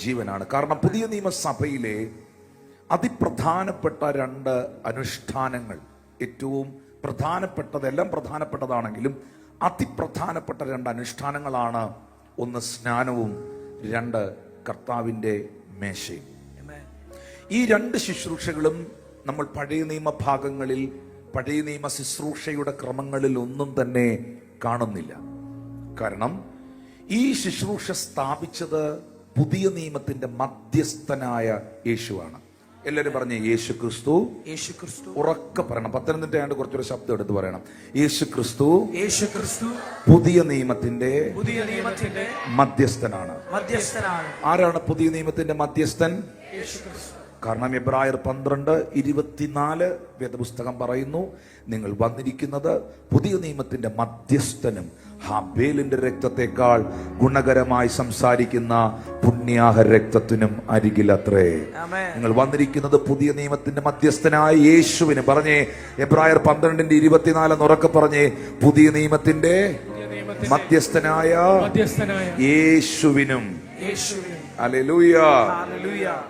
ജീവനാണ്. കാരണം പുതിയ നിയമസഭയിലെ അതിപ്രധാനപ്പെട്ട 2 അനുഷ്ഠാനങ്ങൾ, ഏറ്റവും പ്രധാനപ്പെട്ടതെല്ലാം പ്രധാനപ്പെട്ടതാണെങ്കിലും അതിപ്രധാനപ്പെട്ട 2 അനുഷ്ഠാനങ്ങളാണ്. ഒന്ന് സ്നാനവും, 2 കർത്താവിൻ്റെ മേശയും. ഈ 2 ശുശ്രൂഷകളും നമ്മൾ പഴയ നിയമ ഭാഗങ്ങളിൽ, പഴയ നിയമ ശുശ്രൂഷയുടെ ക്രമങ്ങളിൽ ഒന്നും തന്നെ കാണുന്നില്ല. കാരണം ഈ ശുശ്രൂഷ സ്ഥാപിച്ചത് പുതിയ നിയമത്തിന്റെ മധ്യസ്ഥനായ യേശുവാണ്. എല്ലാവരും പറഞ്ഞേ യേശു ക്രിസ്തു. യേശു ക്രിസ്തു. ഉറക്കെ പറയണം. പത്തനംതിട്ടയാണ്ട് കുറച്ചൊരു ശബ്ദം എടുത്ത് പറയണം. യേശു ക്രിസ്തു. യേശു ക്രിസ്തു പുതിയ നിയമത്തിന്റെ മധ്യസ്ഥനാണ്. ആരാണ് പുതിയ നിയമത്തിന്റെ മധ്യസ്ഥൻ? യേശു ക്രിസ്തു. കാരണം എബ്രായർ 12:24 വേദപുസ്തകം പറയുന്നു, നിങ്ങൾ വന്നിരിക്കുന്നത് പുതിയ നിയമത്തിന്റെ മധ്യസ്ഥനും ഹാബേലിന്റെ രക്തത്തെക്കാൾ ഗുണകരമായി സംസാരിക്കുന്ന പുണ്യാഹ രക്തത്തിനും അരികിലത്രേ. നിങ്ങൾ വന്നിരിക്കുന്നത് പുതിയ നിയമത്തിന്റെ മധ്യസ്ഥനായ യേശുവിന്. പറഞ്ഞേ എബ്രായർ 12:24 ഉറക്കെ പറഞ്ഞേ, പുതിയ നിയമത്തിന്റെ മധ്യസ്ഥനായ യേശുവിനും. ഹല്ലേലൂയ.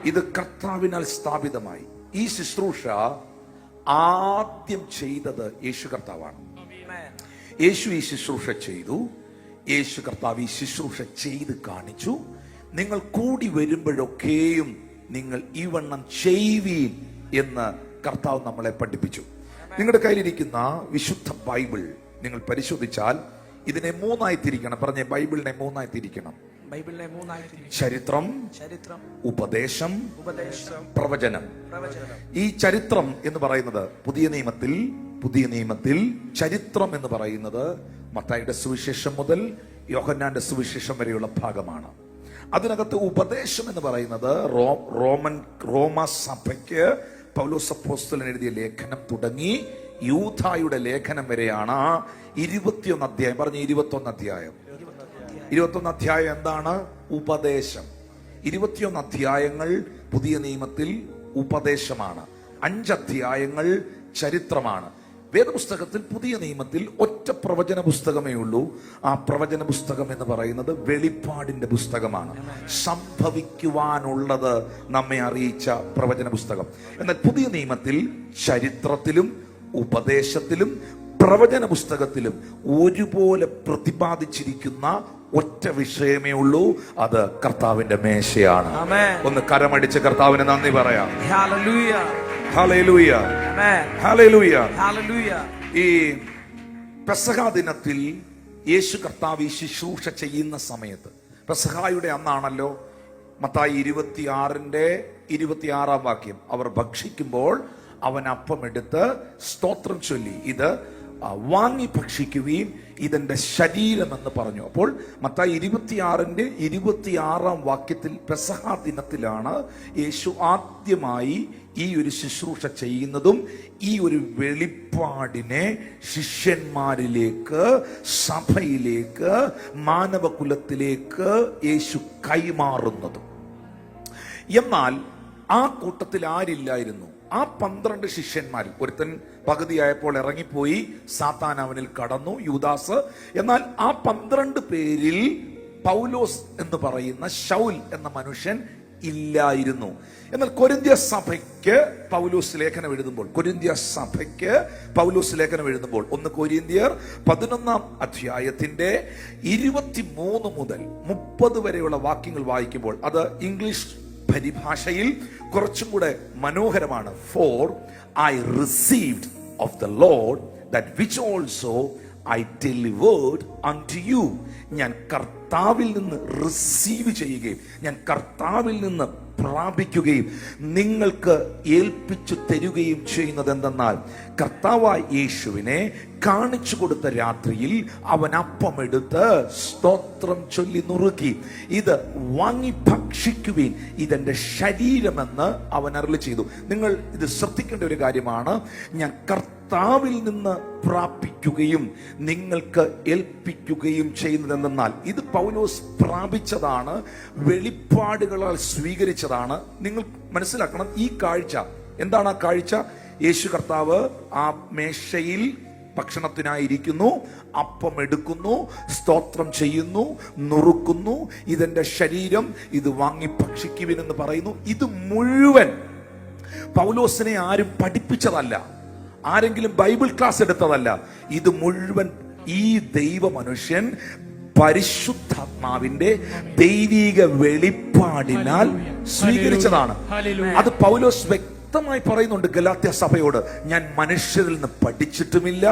ഇത് കർത്താവിനാൽ സ്ഥാപിതമായി. ഈ ശുശ്രൂഷ ആദ്യം ചെയ്തത് യേശു കർത്താവാണ്. യേശു ഈ ശുശ്രൂഷ ചെയ്തു. യേശു കർത്താവ് ഈ ശുശ്രൂഷ ചെയ്ത് കാണിച്ചു. നിങ്ങൾ കൂടി വരുമ്പോഴൊക്കെയും നിങ്ങൾ ഈ വണ്ണം ചെയ്യുവീൻ എന്ന് കർത്താവ് നമ്മളെ പഠിപ്പിച്ചു. നിങ്ങളുടെ കയ്യിലിരിക്കുന്ന വിശുദ്ധ ബൈബിൾ നിങ്ങൾ പരിശോധിച്ചാൽ ഇതിനെ 3ആയി തിരിക്കണം. പറഞ്ഞേ, ബൈബിളിനെ 3ആയി തിരിക്കണം. ചരിത്രം, ഉപദേശം, പ്രവചനം. ഈ ചരിത്രം എന്ന് പറയുന്നത് പുതിയ നിയമത്തിൽ ചരിത്രം എന്ന് പറയുന്നത് മത്തായിയുടെ സുവിശേഷം മുതൽ യോഹന്നാന്റെ സുവിശേഷം വരെയുള്ള ഭാഗമാണ്. അതിനകത്ത് ഉപദേശം എന്ന് പറയുന്നത് റോമ സഭയ്ക്ക് പൗലോസ് അപ്പോസ്തലൻ എഴുതിയ ലേഖനം തുടങ്ങി യൂദായുടെ ലേഖനം വരെയാണ്. 21 അധ്യായം. പറഞ്ഞ 21 അധ്യായം. 21 അധ്യായം എന്താണ്? ഉപദേശം. 21 അധ്യായങ്ങൾ പുതിയ നിയമത്തിൽ ഉപദേശമാണ്. 5 അധ്യായങ്ങൾ ചരിത്രമാണ്. വേദപുസ്തകത്തിൽ പുതിയ നിയമത്തിൽ ഒറ്റ പ്രവചന പുസ്തകമേ ഉള്ളൂ. ആ പ്രവചന പുസ്തകം എന്ന് പറയുന്നത് വെളിപ്പാടിന്റെ പുസ്തകമാണ്. സംഭവിക്കുവാനുള്ളത് നമ്മെ അറിയിച്ച പ്രവചന പുസ്തകം. എന്നാൽ പുതിയ നിയമത്തിൽ ചരിത്രത്തിലും ഉപദേശത്തിലും പ്രവചന പുസ്തകത്തിലും ഒരുപോലെ പ്രതിപാദിച്ചിരിക്കുന്ന ഒറ്റ വിഷയമേ ഉള്ളൂ. അത് കർത്താവിന്റെ മേശയാണ്. ഒന്ന് കരമടിച്ച് കർത്താവിന് നന്ദി പറയാം. Hallelujah, hallelujah, hallelujah. ഈ പെസഹ ദിനത്തിൽ യേശു കർത്താവ് ഈ ശുശ്രൂഷ ചെയ്യുന്ന സമയത്ത്, പെസഹായുടെ അന്നാണല്ലോ, മത്തായി 26:26 വാക്യം, അവർ ഭക്ഷിക്കുമ്പോൾ അവൻ അപ്പമെടുത്ത് സ്തോത്രം ചൊല്ലി, ഇത് വാങ്ങി ഭക്ഷിക്കുകയും ഇതെന്റെ ശരീരമെന്ന് പറഞ്ഞു. അപ്പോൾ മത്തായി 26:26 വാക്യത്തിൽ പെസഹ ദിനത്തിലാണ് യേശു ആദ്യമായി ഈ ഒരു ശുശ്രൂഷ ചെയ്യുന്നതും ഈ ഒരു വെളിപ്പാടിനെ ശിഷ്യന്മാരിലേക്ക്, സഭയിലേക്ക്, മാനവകുലത്തിലേക്ക് യേശു കൈമാറുന്നതും. എന്നാൽ ആ കൂട്ടത്തിൽ ആരില്ലായിരുന്നു? ആ 12 ശിഷ്യന്മാരിൽ ഒരുത്തൻ പകുതിയായപ്പോൾ ഇറങ്ങിപ്പോയി, സാത്താൻ അവനിൽ കടന്നു, യൂദാസ്. എന്നാൽ ആ 12 പേരിൽ പൗലോസ് എന്ന് പറയുന്ന ശൗൽ എന്ന മനുഷ്യൻ ഇല്ലായിരുന്നു. എന്നാൽ കൊരിന്ത്യ സഭയ്ക്ക് പൗലോസ് ലേഖനം എഴുതുമ്പോൾ 1 കൊരിന്ത്യർ 11 അധ്യായത്തിന്റെ 23 മുതൽ 30 വരെയുള്ള വാക്യങ്ങൾ വായിക്കുമ്പോൾ അത് ഇംഗ്ലീഷ് പരിഭാഷയിൽ കുറച്ചും കൂടെ മനോഹരമാണ്. For I received of the Lord that which also I delivered unto you. ഞാൻ കർത്താവിൽ നിന്ന് റിസീവ് ചെയ്യുകയും ഞാൻ കർത്താവിൽ നിന്ന് പ്രാപിക്കുകയും നിങ്ങൾക്ക് ഏൽപ്പിച്ചു തരുകയും ചെയ്യുന്നത് എന്തെന്നാൽ, കർത്താവായ യേശുവിനെ കാണിച്ചു കൊടുത്ത രാത്രിയിൽ അവൻ അപ്പമെടുത്ത് സ്തോത്രം ചൊല്ലി നുറുക്കി, ഇത് വാങ്ങി ഭക്ഷിക്കുവിൻ, ഇതെന്റെ ശരീരമെന്ന് അവൻ അരുളി ചെയ്തു. നിങ്ങൾ ഇത് ശ്രദ്ധിക്കേണ്ട ഒരു കാര്യമാണ്. ഞാൻ കർത്താവിൽ നിന്ന് പ്രാപിക്കുകയും നിങ്ങൾക്ക് ഏൽപ്പിക്കുകയും ചെയ്യുന്നതെന്നാൽ, ഇത് പൗലോസ് പ്രാപിച്ചതാണ്, വെളിപ്പാടുകളാൽ സ്വീകരിച്ചതാണ്. നിങ്ങൾ മനസ്സിലാക്കണം ഈ കാഴ്ച എന്താണ്. ആ കാഴ്ച, യേശു കർത്താവ് ആ മേശയിൽ ഭക്ഷണത്തിനായിരിക്കുന്നു, അപ്പം എടുക്കുന്നു, സ്തോത്രം ചെയ്യുന്നു, നുറുക്കുന്നു, ഇതെന്റെ ശരീരം, ഇത് വാങ്ങി ഭക്ഷിക്കുവിനെന്ന് പറയുന്നു. ഇത് മുഴുവൻ പൗലോസിനെ ആരും പഠിപ്പിച്ചതല്ല, ആരെങ്കിലും ബൈബിൾ ക്ലാസ് എടുത്തതല്ല. ഇത് മുഴുവൻ ഈ ദൈവ മനുഷ്യൻ പരിശുദ്ധാത്മാവിന്റെ ദൈവിക വെളിപ്പാടിനാൽ സ്വീകരിച്ചതാണ്. അത് പൗലോസ് വ്യക്തമായി പറയുന്നുണ്ട് ഗലാത്യ സഭയോട്. ഞാൻ മനുഷ്യരിൽ നിന്ന് പഠിച്ചിട്ടുമില്ല,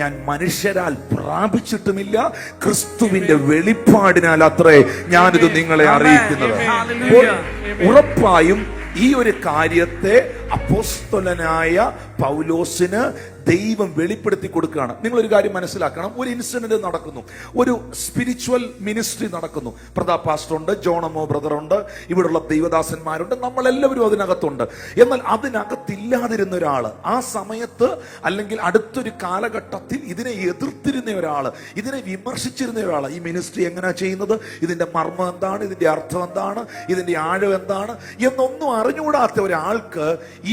ഞാൻ മനുഷ്യരാൽ പ്രാപിച്ചിട്ടുമില്ല, ക്രിസ്തുവിന്റെ വെളിപ്പാടിനാൽ അത്രേ ഞാനിത് നിങ്ങളെ അറിയിക്കുന്നത്. ഉറപ്പായും ഈ ഒരു കാര്യത്തെ അപ്പോസ്തലനായ പൗലോസിന് ദൈവം വെളിപ്പെടുത്തി കൊടുക്കുകയാണ്. നിങ്ങളൊരു കാര്യം മനസ്സിലാക്കണം. ഒരു ഇൻസിഡന്റ് നടക്കുന്നു, ഒരു സ്പിരിച്വൽ മിനിസ്ട്രി നടക്കുന്നു. പ്രതാപ് പാസ്റ്റർ ഉണ്ട്, ജോണമോ ബ്രദർ ഉണ്ട്, ഇവിടെയുള്ള ദൈവദാസന്മാരുണ്ട്, നമ്മളെല്ലാവരും അതിനകത്തുണ്ട്. എന്നാൽ അതിനകത്തില്ലാതിരുന്ന ഒരാള്, ആ സമയത്ത് അല്ലെങ്കിൽ അടുത്തൊരു കാലഘട്ടത്തിൽ ഇതിനെ എതിർത്തിരുന്ന ഒരാള്, ഇതിനെ വിമർശിച്ചിരുന്ന ഒരാള്, ഈ മിനിസ്ട്രി എങ്ങനെയാ ചെയ്യുന്നത്, ഇതിന്റെ മർമ്മം എന്താണ്, ഇതിന്റെ അർത്ഥം എന്താണ്, ഇതിന്റെ ആഴം എന്താണ് എന്നൊന്നും അറിഞ്ഞുകൂടാത്ത ഒരാൾക്ക്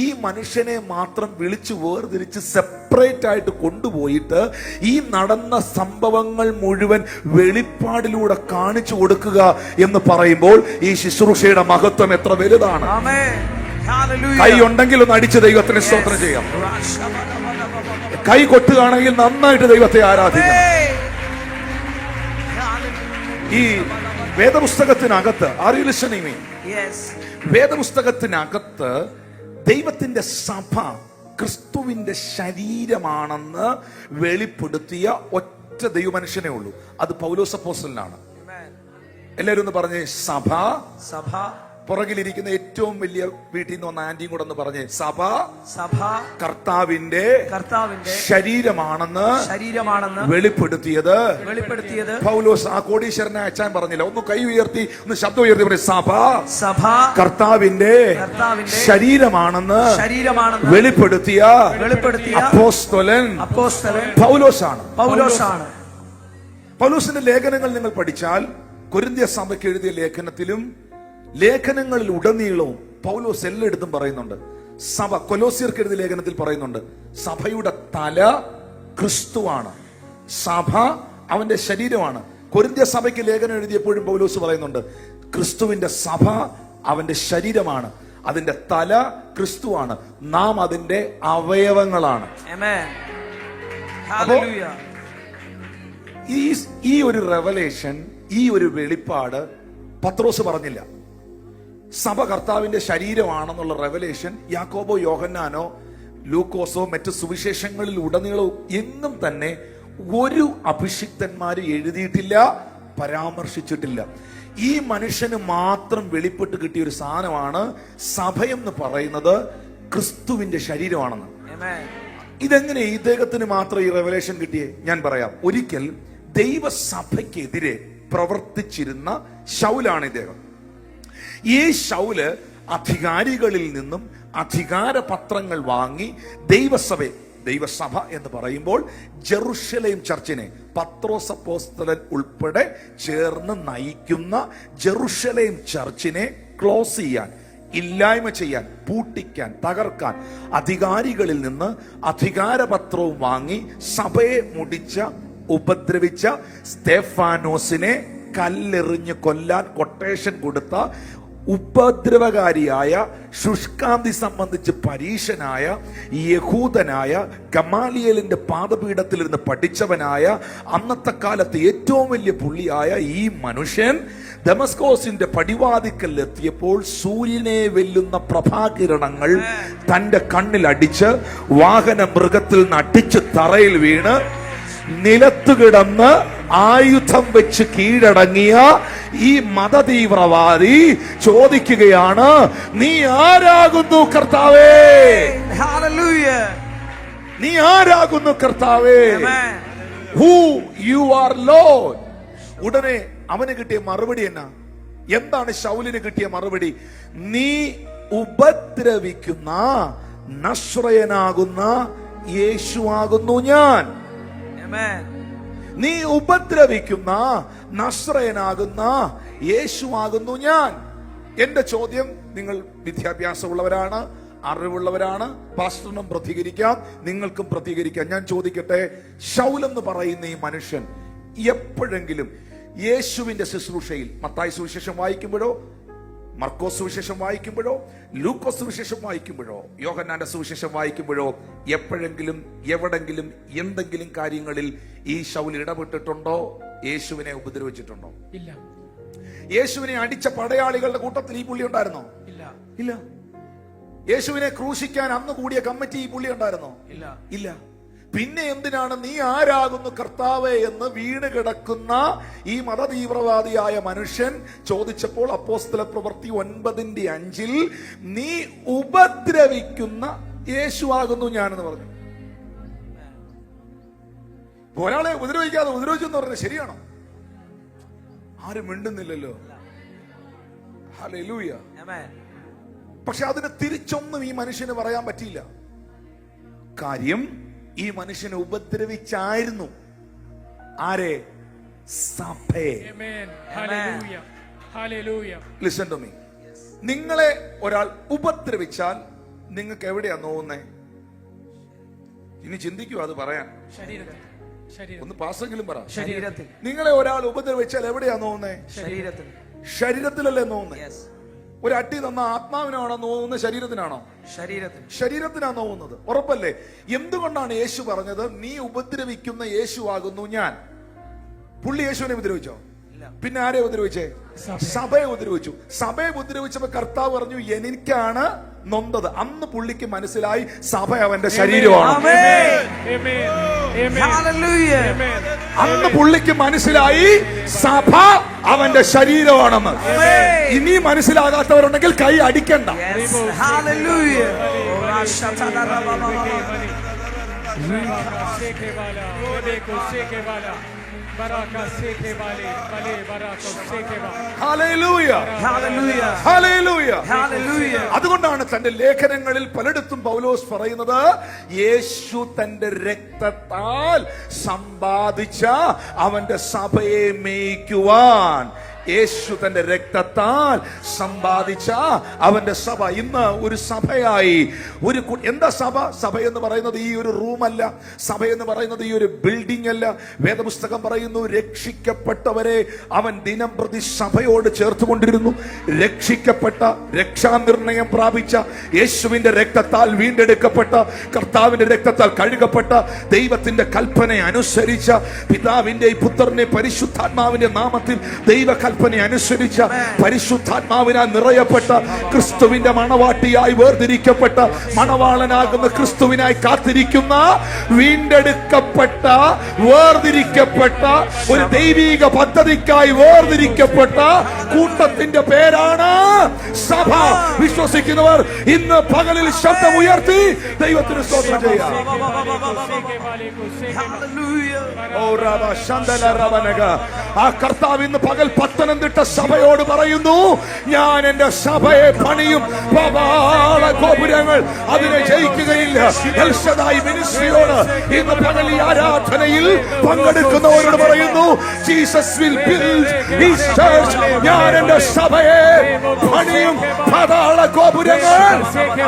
ഈ മനുഷ്യനെ മാത്രം വിളിച്ചു വേർതിരിച്ച് സെപ്പറേറ്റ് ആയിട്ട് കൊണ്ടുപോയിട്ട് ഈ നടന്ന സംഭവങ്ങൾ മുഴുവൻ വെളിപ്പാടിലൂടെ കാണിച്ചു കൊടുക്കുക എന്ന് പറയുമ്പോൾ ഈ ശുശ്രൂഷയുടെ മഹത്വം എത്ര വലുതാണ്. കൈ ഉണ്ടെങ്കിൽ ഒന്ന് അടിച്ച് ദൈവത്തിന് സ്തോത്രം ചെയ്യാം. കൈ കൊട്ടുകയാണെങ്കിൽ നന്നായിട്ട് ദൈവത്തെ ആരാധിക്കാം. ഈ വേദപുസ്തകത്തിനകത്ത് വേദപുസ്തകത്തിനകത്ത് ദൈവത്തിന്റെ സഭ ക്രിസ്തുവിന്റെ ശരീരമാണെന്ന് വെളിപ്പെടുത്തിയ ഒറ്റ ദൈവമനുഷ്യനേ ഉള്ളൂ. അത് പൗലോസ് അപ്പോസ്തലനാണ്. എല്ലാവരും ഒന്ന് പറഞ്ഞേ, സഭ. സഭ. പുറകിലിരിക്കുന്ന ഏറ്റവും വലിയ വീട്ടിൽ നിന്ന് വന്ന ആന്റിയും കൂടെ ഒന്ന് പറഞ്ഞേ, സഭ കർത്താവിന്റെ ശരീരമാണെന്ന് വെളിപ്പെടുത്തിയത് പൗലോസ്. ആ കോടീശ്വരനെ അച്ഛൻ പറഞ്ഞില്ല, ഒന്ന് കൈ ഉയർത്തി, ഒന്ന് ശബ്ദം ഉയർത്തി പറയും, സഭ കർത്താവിന്റെ ശരീരമാണെന്ന് വെളിപ്പെടുത്തിയ അപ്പോസ്തലൻ പൗലോസാണ്. പൗലോസിന്റെ ലേഖനങ്ങൾ നിങ്ങൾ പഠിച്ചാൽ കൊരിന്ത്യ സഭയ്ക്ക് എഴുതിയ ലേഖനങ്ങളിൽ ഉടനീളവും പൗലോസ് എല്ലായിടത്തും പറയുന്നുണ്ട് സഭ. കൊലോസ്യർക്ക് എഴുതിയ ലേഖനത്തിൽ പറയുന്നുണ്ട് സഭയുടെ തല ക്രിസ്തുവാണ്, സഭ അവന്റെ ശരീരമാണ്. കൊരിന്ത്യ സഭയ്ക്ക് ലേഖനം എഴുതിയപ്പോഴും പൗലോസ് പറയുന്നുണ്ട് ക്രിസ്തുവിന്റെ സഭ അവന്റെ ശരീരമാണ്, അതിന്റെ തല ക്രിസ്തുവാണ്, നാം അതിന്റെ അവയവങ്ങളാണ്. ഈ ഒരു റെവലേഷൻ, ഈ ഒരു വെളിപ്പാട് പത്രോസ് പറഞ്ഞില്ല. സഭ കർത്താവിന്റെ ശരീരമാണെന്നുള്ള റെവലേഷൻ യാക്കോബോ, യോഹന്നാനോ, ലൂക്കോസോ മറ്റു സുവിശേഷങ്ങളിൽ ഉടനീളവും എങ്ങും തന്നെ ഒരു അഭിഷിക്തന്മാര് എഴുതിയിട്ടില്ല, പരാമർശിച്ചിട്ടില്ല. ഈ മനുഷ്യന് മാത്രം വെളിപ്പെട്ട് കിട്ടിയ ഒരു സാധനമാണ് സഭയെന്ന് പറയുന്നത് ക്രിസ്തുവിന്റെ ശരീരമാണെന്ന്. ഇതെങ്ങനെ ഇദ്ദേഹത്തിന് മാത്രം ഈ റെവലേഷൻ കിട്ടിയേ? ഞാൻ പറയാം. ഒരിക്കൽ ദൈവസഭയ്ക്കെതിരെ പ്രവർത്തിച്ചിരുന്ന ശൗലാണ് ഇദ്ദേഹം. ഈ ശൗല് അധികാരികളിൽ നിന്നും അധികാരപത്രങ്ങൾ വാങ്ങി ദൈവസഭ എന്ന് പറയുമ്പോൾ ജെറുസലേം ചർച്ചിനെ പത്രോസ് അപ്പോസ്തലൻ ഉൾപ്പെടെ ചേർന്ന് നയിക്കുന്ന ജെറുസലേം ചർച്ചിനെ ക്ലോസ് ചെയ്യാൻ, ഇല്ലായ്മ ചെയ്യാൻ, പൂട്ടിക്കാൻ, തകർക്കാൻ അധികാരികളിൽ നിന്ന് അധികാരപത്രവും വാങ്ങി സഭയെ ഉപദ്രവിച്ച സ്തെഫാനോസിനെ കല്ലെറിഞ്ഞ് കൊല്ലാൻ കൊട്ടേഷൻ കൊടുത്ത ഉപദ്രവകാരിയായ, ശുഷ്കാന്തി സംബന്ധിച്ച് പരീശനായ, യഹൂദനായ, ഗമാലിയേലിന്റെ പാദപീഠത്തിലിരുന്ന് പഠിച്ചവനായ, അന്നത്തെ കാലത്ത് ഏറ്റവും വലിയ പുള്ളിയായ ഈ മനുഷ്യൻ ദമസ്കോസിന്റെ പടിവാതിക്കൽ എത്തിയപ്പോൾ സൂര്യനെ വെല്ലുന്ന പ്രഭാകിരണങ്ങൾ തന്റെ കണ്ണിൽ അടിച്ച് വാഹന മൃഗത്തിൽ നിന്ന് അടിച്ച് തറയിൽ വീണ് നിലത്തു കിടന്ന് ആയുധം വെച്ച് കീഴടങ്ങിയ ഈ മതതീവ്രവാദി ചോദിക്കുകയാണ്, നീ ആരാകുന്നു കർത്താവേ? നീ ആരാകുന്നു കർത്താവേ? Who you are Lord. ഉടനെ അവന് കിട്ടിയ മറുപടി എന്താണ്? ശൗലിന് കിട്ടിയ മറുപടി, നീ ഉപദ്രവിക്കുന്ന നസ്രയനാകുന്ന യേശുവാകുന്നു ഞാൻ. നീ ഉപദ്രവിക്കുന്ന നസ്രയനാകുന്ന യേശുവാകുന്നു ഞാൻ. എന്റെ ചോദ്യം, നിങ്ങൾ വിദ്യാഭ്യാസമുള്ളവരാണ്, അറിവുള്ളവരാണ്. പാസ്റ്ററിനും പ്രതികരിക്കാം, നിങ്ങൾക്കും പ്രതികരിക്കാം. ഞാൻ ചോദിക്കട്ടെ, ശൗൽ എന്ന് പറയുന്ന ഈ മനുഷ്യൻ എപ്പോഴെങ്കിലും യേശുവിന്റെ ശുശ്രൂഷയിൽ, മത്തായി സുവിശേഷം വായിക്കുമ്പോഴോ, മർക്കോസ് സുവിശേഷം വായിക്കുമ്പോഴോ, ലൂക്കോസ് സുവിശേഷം വായിക്കുമ്പോഴോ, യോഹന്നാന്റെ സുവിശേഷം വായിക്കുമ്പോഴോ എപ്പോഴെങ്കിലും എവിടെങ്കിലും എന്തെങ്കിലും കാര്യങ്ങളിൽ ഈ ശൗൽ ഇടപെട്ടിട്ടുണ്ടോ? യേശുവിനെ ഉപദ്രവിച്ചിട്ടുണ്ടോ? ഇല്ല. യേശുവിനെ അടിച്ച പടയാളികളുടെ കൂട്ടത്തിൽ ഈ പുള്ളി ഉണ്ടായിരുന്നോ? ഇല്ല. ഇല്ല. യേശുവിനെ ക്രൂശിക്കാൻ അന്ന് കൂടിയ കമ്മിറ്റി ഈ പുള്ളി ഉണ്ടായിരുന്നോ? ഇല്ല. ഇല്ല. പിന്നെ എന്തിനാണ് നീ ആരാകുന്നു കർത്താവേ എന്ന് വീണ് കിടക്കുന്ന ഈ മതതീവ്രവാദിയായ മനുഷ്യൻ ചോദിച്ചപ്പോൾ അപ്പോസ്തല പ്രവൃത്തി 9:5 നീ ഉപദ്രവിക്കുന്ന യേശു ആകുന്നു ഞാനെന്ന് പറഞ്ഞു. ഒരാളെ ഉപദ്രവിക്കാതെ ഉപദ്രവിച്ചു എന്ന് പറഞ്ഞത് ശരിയാണോ? ആരും മിണ്ടുന്നില്ലല്ലോ. ഹല്ലേലൂയ. പക്ഷെ അതിന് തിരിച്ചൊന്നും ഈ മനുഷ്യന് പറയാൻ പറ്റിയില്ല. കാര്യം ഈ മനുഷ്യനെ ഉപദ്രവിച്ചായിരുന്നു ആരെ? സഭയെ. Listen to me. നിങ്ങളെ ഒരാൾ ഉപദ്രവിച്ചാൽ നിങ്ങൾക്ക് എവിടെയാ നോവുന്നേ? ഇനി ചിന്തിക്കൂ, അത് പറയാൻ. ഒന്ന് പാസെങ്കിലും പറ. ശരീരത്തിൽ. നിങ്ങളെ ഒരാൾ ഉപദ്രവിച്ചാൽ എവിടെയാ നോവുന്നേ? ശരീരത്തിൽ. ശരീരത്തിലല്ലേ നോവുന്നേ? ഒരു അടി തന്ന ആത്മാവിനാണോ നോവുന്നത്? ശരീരത്തിനാണോ? ശരീരത്തിനാ നോവുന്നത്. ഉറപ്പല്ലേ? എന്തുകൊണ്ടാണ് യേശു പറഞ്ഞത് നീ ഉപദ്രവിക്കുന്ന യേശു ആകുന്നു ഞാൻ? പുള്ളി യേശുവിനെ ഉപദ്രവിച്ചോ? പിന്നെ ആരെ ഉപദ്രവിച്ചേ? സഭയെ ഉപദ്രവിച്ചു. സഭയെ ഉപദ്രവിച്ചപ്പോ കർത്താവ് പറഞ്ഞു എനിക്കാണ് നൊന്തത്. അന്ന് പുള്ളിക്ക് മനസ്സിലായി സഭ അവന്റെ ശരീരമാണ്. അന്ന് പുള്ളിക്ക് മനസ്സിലായി സഭ അവന്റെ ശരീരമാണെന്ന്. ഇനി മനസ്സിലാകാത്തവരുണ്ടെങ്കിൽ കൈ അടിക്കണ്ട. അതുകൊണ്ടാണ് തന്റെ ലേഖനങ്ങളിൽ പലയിടത്തും പൗലോസ് പറയുന്നത് യേശു തന്റെ രക്തത്താൽ സമ്പാദിച്ച അവന്റെ സഭയെ മേയ്ക്കുവാൻ. യേശു തന്റെ രക്തത്താൽ സമ്പാദിച്ച അവന്റെ സഭ. ഇന്ന് ഒരു സഭയായി ഒരു എന്താ സഭ? സഭ എന്ന് പറയുന്നത് ഈ ഒരു റൂമല്ല. സഭ എന്ന് പറയുന്നത് ഈ ഒരു ബിൽഡിംഗ് അല്ല. വേദപുസ്തകം പറയുന്നു രക്ഷിക്കപ്പെട്ടവരെ അവൻ ദിനം പ്രതി സഭയോട് ചേർത്തുകൊണ്ടിരുന്നു. രക്ഷിക്കപ്പെട്ട, രക്ഷാനിർണയം പ്രാപിച്ച, യേശുവിന്റെ രക്തത്താൽ വീണ്ടെടുക്കപ്പെട്ട, കർത്താവിന്റെ രക്തത്താൽ കഴുകപ്പെട്ട, ദൈവത്തിന്റെ കൽപ്പന അനുസരിച്ച, പിതാവിന്റെ പുത്രനെ പരിശുദ്ധാത്മാവിന്റെ നാമത്തിൽ ദൈവ അനുസരിച്ച, പരിശുദ്ധാത്മാവിനാൽ നിറയപ്പെട്ട, ക്രിസ്തുവിന്റെ മണവാട്ടിയായി വേർതിരിക്കപ്പെട്ട, മണവാളനാകുന്ന ക്രിസ്തുവിനായി കാത്തിരിക്കുന്ന, വീണ്ടെടുക്കപ്പെട്ട, വേർതിരിക്കപ്പെട്ട, ഒരു ദൈവിക പദ്ധതിക്കായി വേർതിരിക്കപ്പെട്ട കൂട്ടത്തിന്റെ പേരാണ് സഭ. വിശ്വസിക്കുന്നവർ ഇന്ന് പകലിൽ ശബ്ദം ഉയർത്തി ദൈവത്തിന് സ്തോത്രം ചെയ്യാം. ആ കർത്താവ് ഇന്ന് പകൽ പത്തനംതിട്ട സഭയോട് പറയുന്നു ഞാൻ എന്റെ സഭയെ പണിയും. ഗോപുരങ്ങൾ അതിനെ ജയിക്കുകയില്ല. എൽഷദായി മിനിസ്ട്രിയോട് ഇന്ന് പകൽ ഈ ആരാധനയിൽ പങ്കെടുക്കുന്നവരോട് പറയുന്നു Jesus will build his church. ഞാൻ എന്റെ സഭയെ പണിയും. പാതാള ഗോപുരങ്ങൾ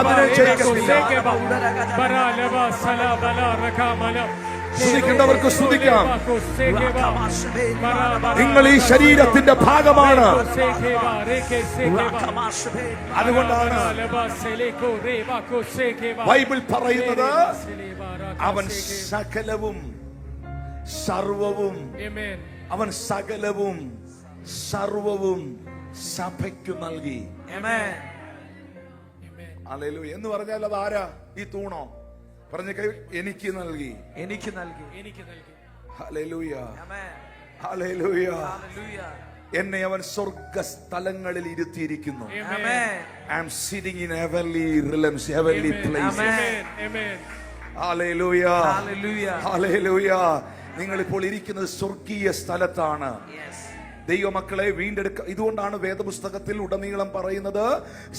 അതിനെ ജയിക്കുകയില്ല. സ്തുതിക്കേണ്ടവർക്ക് സ്തുതിക്കാം. നിങ്ങൾ ഈ ശരീരത്തിന്റെ ഭാഗമാണ്. അതുകൊണ്ടാണ് ബൈബിൾ പറയുന്നത് അവൻ സകലവും സർവവും, അവൻ സകലവും സർവവും സഭയ്ക്കു നൽകി. ഹല്ലേലൂയ എന്ന് പറഞ്ഞാൽ അത് ആരാ? ഈ തൂണോ? പറഞ്ഞ കൈ എനിക്ക് നൽകി, എനിക്ക് നൽകി, എനിക്ക് നൽകി. Hallelujah, hallelujah. എന്നെ അവൻ സ്വർഗ്ഗസ്ഥലങ്ങളിൽ ഇരുത്തിയിരിക്കുന്നു. I am sitting in heavenly realms, heavenly places. Hallelujah, hallelujah. നിങ്ങൾ ഇപ്പോൾ ഇരിക്കുന്നത് സ്വർഗീയ സ്ഥലത്താണ്. ദൈവമക്കളെ വീണ്ടെടുക്ക. ഇതുകൊണ്ടാണ് വേദപുസ്തകത്തിൽ ഉടനീളം പറയുന്നത്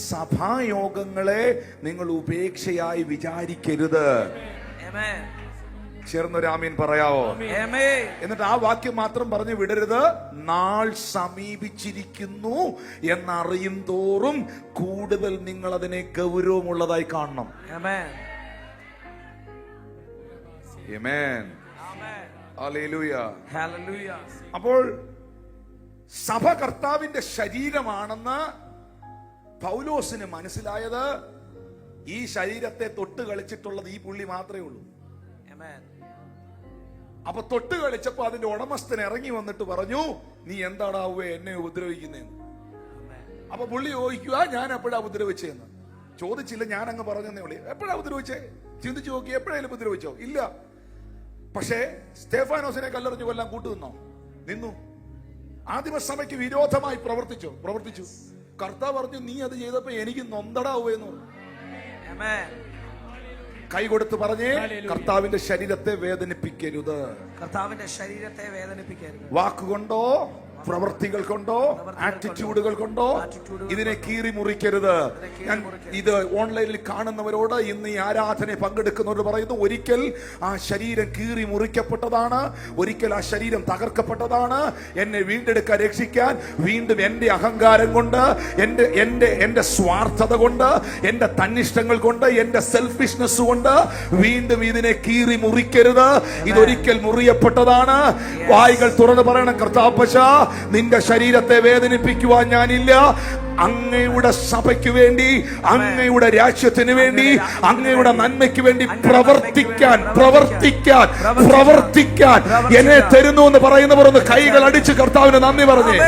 സഭായോഗങ്ങളെ നിങ്ങൾ ഉപേക്ഷയായി വിചാരിക്കരുത്. ചേർന്നൊരാമീൻ പറയാവോ? ആമേൻ. എന്നിട്ട് ആ വാക്യം മാത്രം പറഞ്ഞു വിടരുത്. നാൾ സമീപിച്ചിരിക്കുന്നു എന്നറിയും തോറും കൂടുതൽ നിങ്ങൾ അതിനെ ഗൗരവമുള്ളതായി കാണണം. ആമേൻ. ആമേൻ. ഹല്ലേലൂയ. ഹല്ലേലൂയ. അപ്പോൾ സഭ കർത്താവിന്റെ ശരീരമാണെന്ന് പൗലോസിന് മനസ്സിലായത് ഈ ശരീരത്തെ തൊട്ട് കളിച്ചിട്ടുള്ളത് ഈ പുള്ളി മാത്രമേ ഉള്ളൂ. ആമേൻ. അപ്പൊ തൊട്ട് കളിച്ചപ്പോ അതിന്റെ ഉടമസ്ഥൻ ഇറങ്ങി വന്നിട്ട് പറഞ്ഞു, നീ എന്താടാവേ എന്നെ ഉപദ്രവിക്കുന്നതെന്ന്. അപ്പൊ പുള്ളി ചോദിക്കുക, ഞാൻ എപ്പോഴാ ഉപദ്രവിച്ചതെന്ന്. ചോദിച്ചില്ല, ഞാൻ അങ്ങ് പറഞ്ഞെന്നേ ഉള്ളൂ. എപ്പോഴാ ഉപദ്രവിച്ചേ? ചിന്തിച്ചു നോക്കി, എപ്പോഴേലും ഉപദ്രവിച്ചോ? ഇല്ല. പക്ഷേ സ്തേഫാനോസിനെ കല്ലെറിഞ്ഞു കൊല്ലാൻ കൂട്ടുനിന്നോ? നിന്നു. ആദിമസഭയ്ക്ക് വിരോധമായി പ്രവർത്തിച്ചു. കർത്താവ് പറഞ്ഞു, നീ അത് ചെയ്തപ്പോ എനിക്ക് നൊന്തടാവുമെന്ന് പറഞ്ഞു. കൈ കൊടുത്ത് പറഞ്ഞേ, കർത്താവിന്റെ ശരീരത്തെ വേദനിപ്പിക്കരുത്. കർത്താവിന്റെ ശരീരത്തെ വേദനിപ്പിക്കരുത്. വാക്കുകൊണ്ടോ പ്രവൃത്തികൾ കൊണ്ടോ ആറ്റിറ്റ്യൂഡുകൾ കൊണ്ടോ ഇതിനെ കീറി മുറിക്കരുത്. ഞാൻ ഇത് ഓൺലൈനിൽ കാണുന്നവരോട്, ഇന്ന് ഈ ആരാധന പങ്കെടുക്കുന്നവരോട് പറയുന്നു, ഒരിക്കൽ ആ ശരീരം കീറി മുറിക്കപ്പെട്ടതാണ്, ഒരിക്കൽ ആ ശരീരം തകർക്കപ്പെട്ടതാണ്. എന്നെ വീണ്ടെടുക്കാൻ, രക്ഷിക്കാൻ വീണ്ടും എന്റെ അഹങ്കാരം കൊണ്ട്, എന്റെ സ്വാർത്ഥത കൊണ്ട്, എന്റെ തന്നിഷ്ടങ്ങൾ കൊണ്ട്, എന്റെ സെൽഫിഷ്നെസ് കൊണ്ട് വീണ്ടും ഇതിനെ കീറി മുറിക്കരുത്. ഇതൊരിക്കൽ മുറിയപ്പെട്ടതാണ്. വായികൾ തുറന്ന് പറയണം, കർത്താപ്പശ, നിന്റെ ശരീരത്തെ വേദനിപ്പിക്കുവാൻ ഞാനില്ല. അങ്ങയുടെ സഭയ്ക്ക് വേണ്ടി, അങ്ങയുടെ രാജ്യത്തിന് വേണ്ടി, അങ്ങയുടെ നന്മയ്ക്ക് വേണ്ടി പ്രവർത്തിക്കാൻ എന്നെ തരുന്നു എന്ന് പറയുന്നവർ ഒന്ന് കൈകൾ അടിച്ച് കർത്താവിന് നന്ദി പറഞ്ഞേ.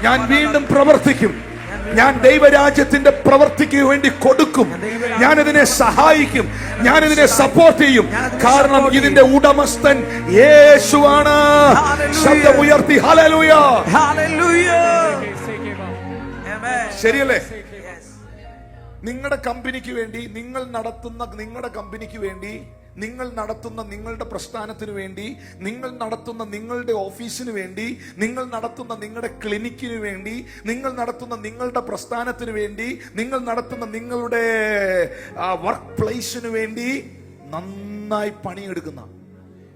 ഞാൻ വീണ്ടും പ്രവർത്തിക്കും. ഞാൻ ദൈവരാജ്യത്തിന്റെ പ്രവർത്തിക്ക് വേണ്ടി കൊടുക്കും. ഞാനിതിനെ സഹായിക്കും. ഞാനിതിനെ സപ്പോർട്ട് ചെയ്യും. കാരണം ഇതിന്റെ ഉടമസ്ഥൻ യേശുവാണ്. ശബ്ദമുയർത്തി ഹല്ലേലൂയ. ശരിയല്ലേ? നിങ്ങളുടെ കമ്പനിക്ക് വേണ്ടി, നിങ്ങൾ നടത്തുന്ന നിങ്ങളുടെ കമ്പനിക്ക് വേണ്ടി, നിങ്ങൾ നടത്തുന്ന നിങ്ങളുടെ പ്രസ്ഥാനത്തിന് വേണ്ടി, നിങ്ങൾ നടത്തുന്ന നിങ്ങളുടെ ഓഫീസിന് വേണ്ടി, നിങ്ങൾ നടത്തുന്ന നിങ്ങളുടെ ക്ലിനിക്കിന് വേണ്ടി, നിങ്ങൾ നടത്തുന്ന നിങ്ങളുടെ പ്രസ്ഥാനത്തിന് വേണ്ടി, നിങ്ങൾ നടത്തുന്ന നിങ്ങളുടെ വർക്ക് പ്ലേസിന് വേണ്ടി നന്നായി പണിയെടുക്കുന്ന,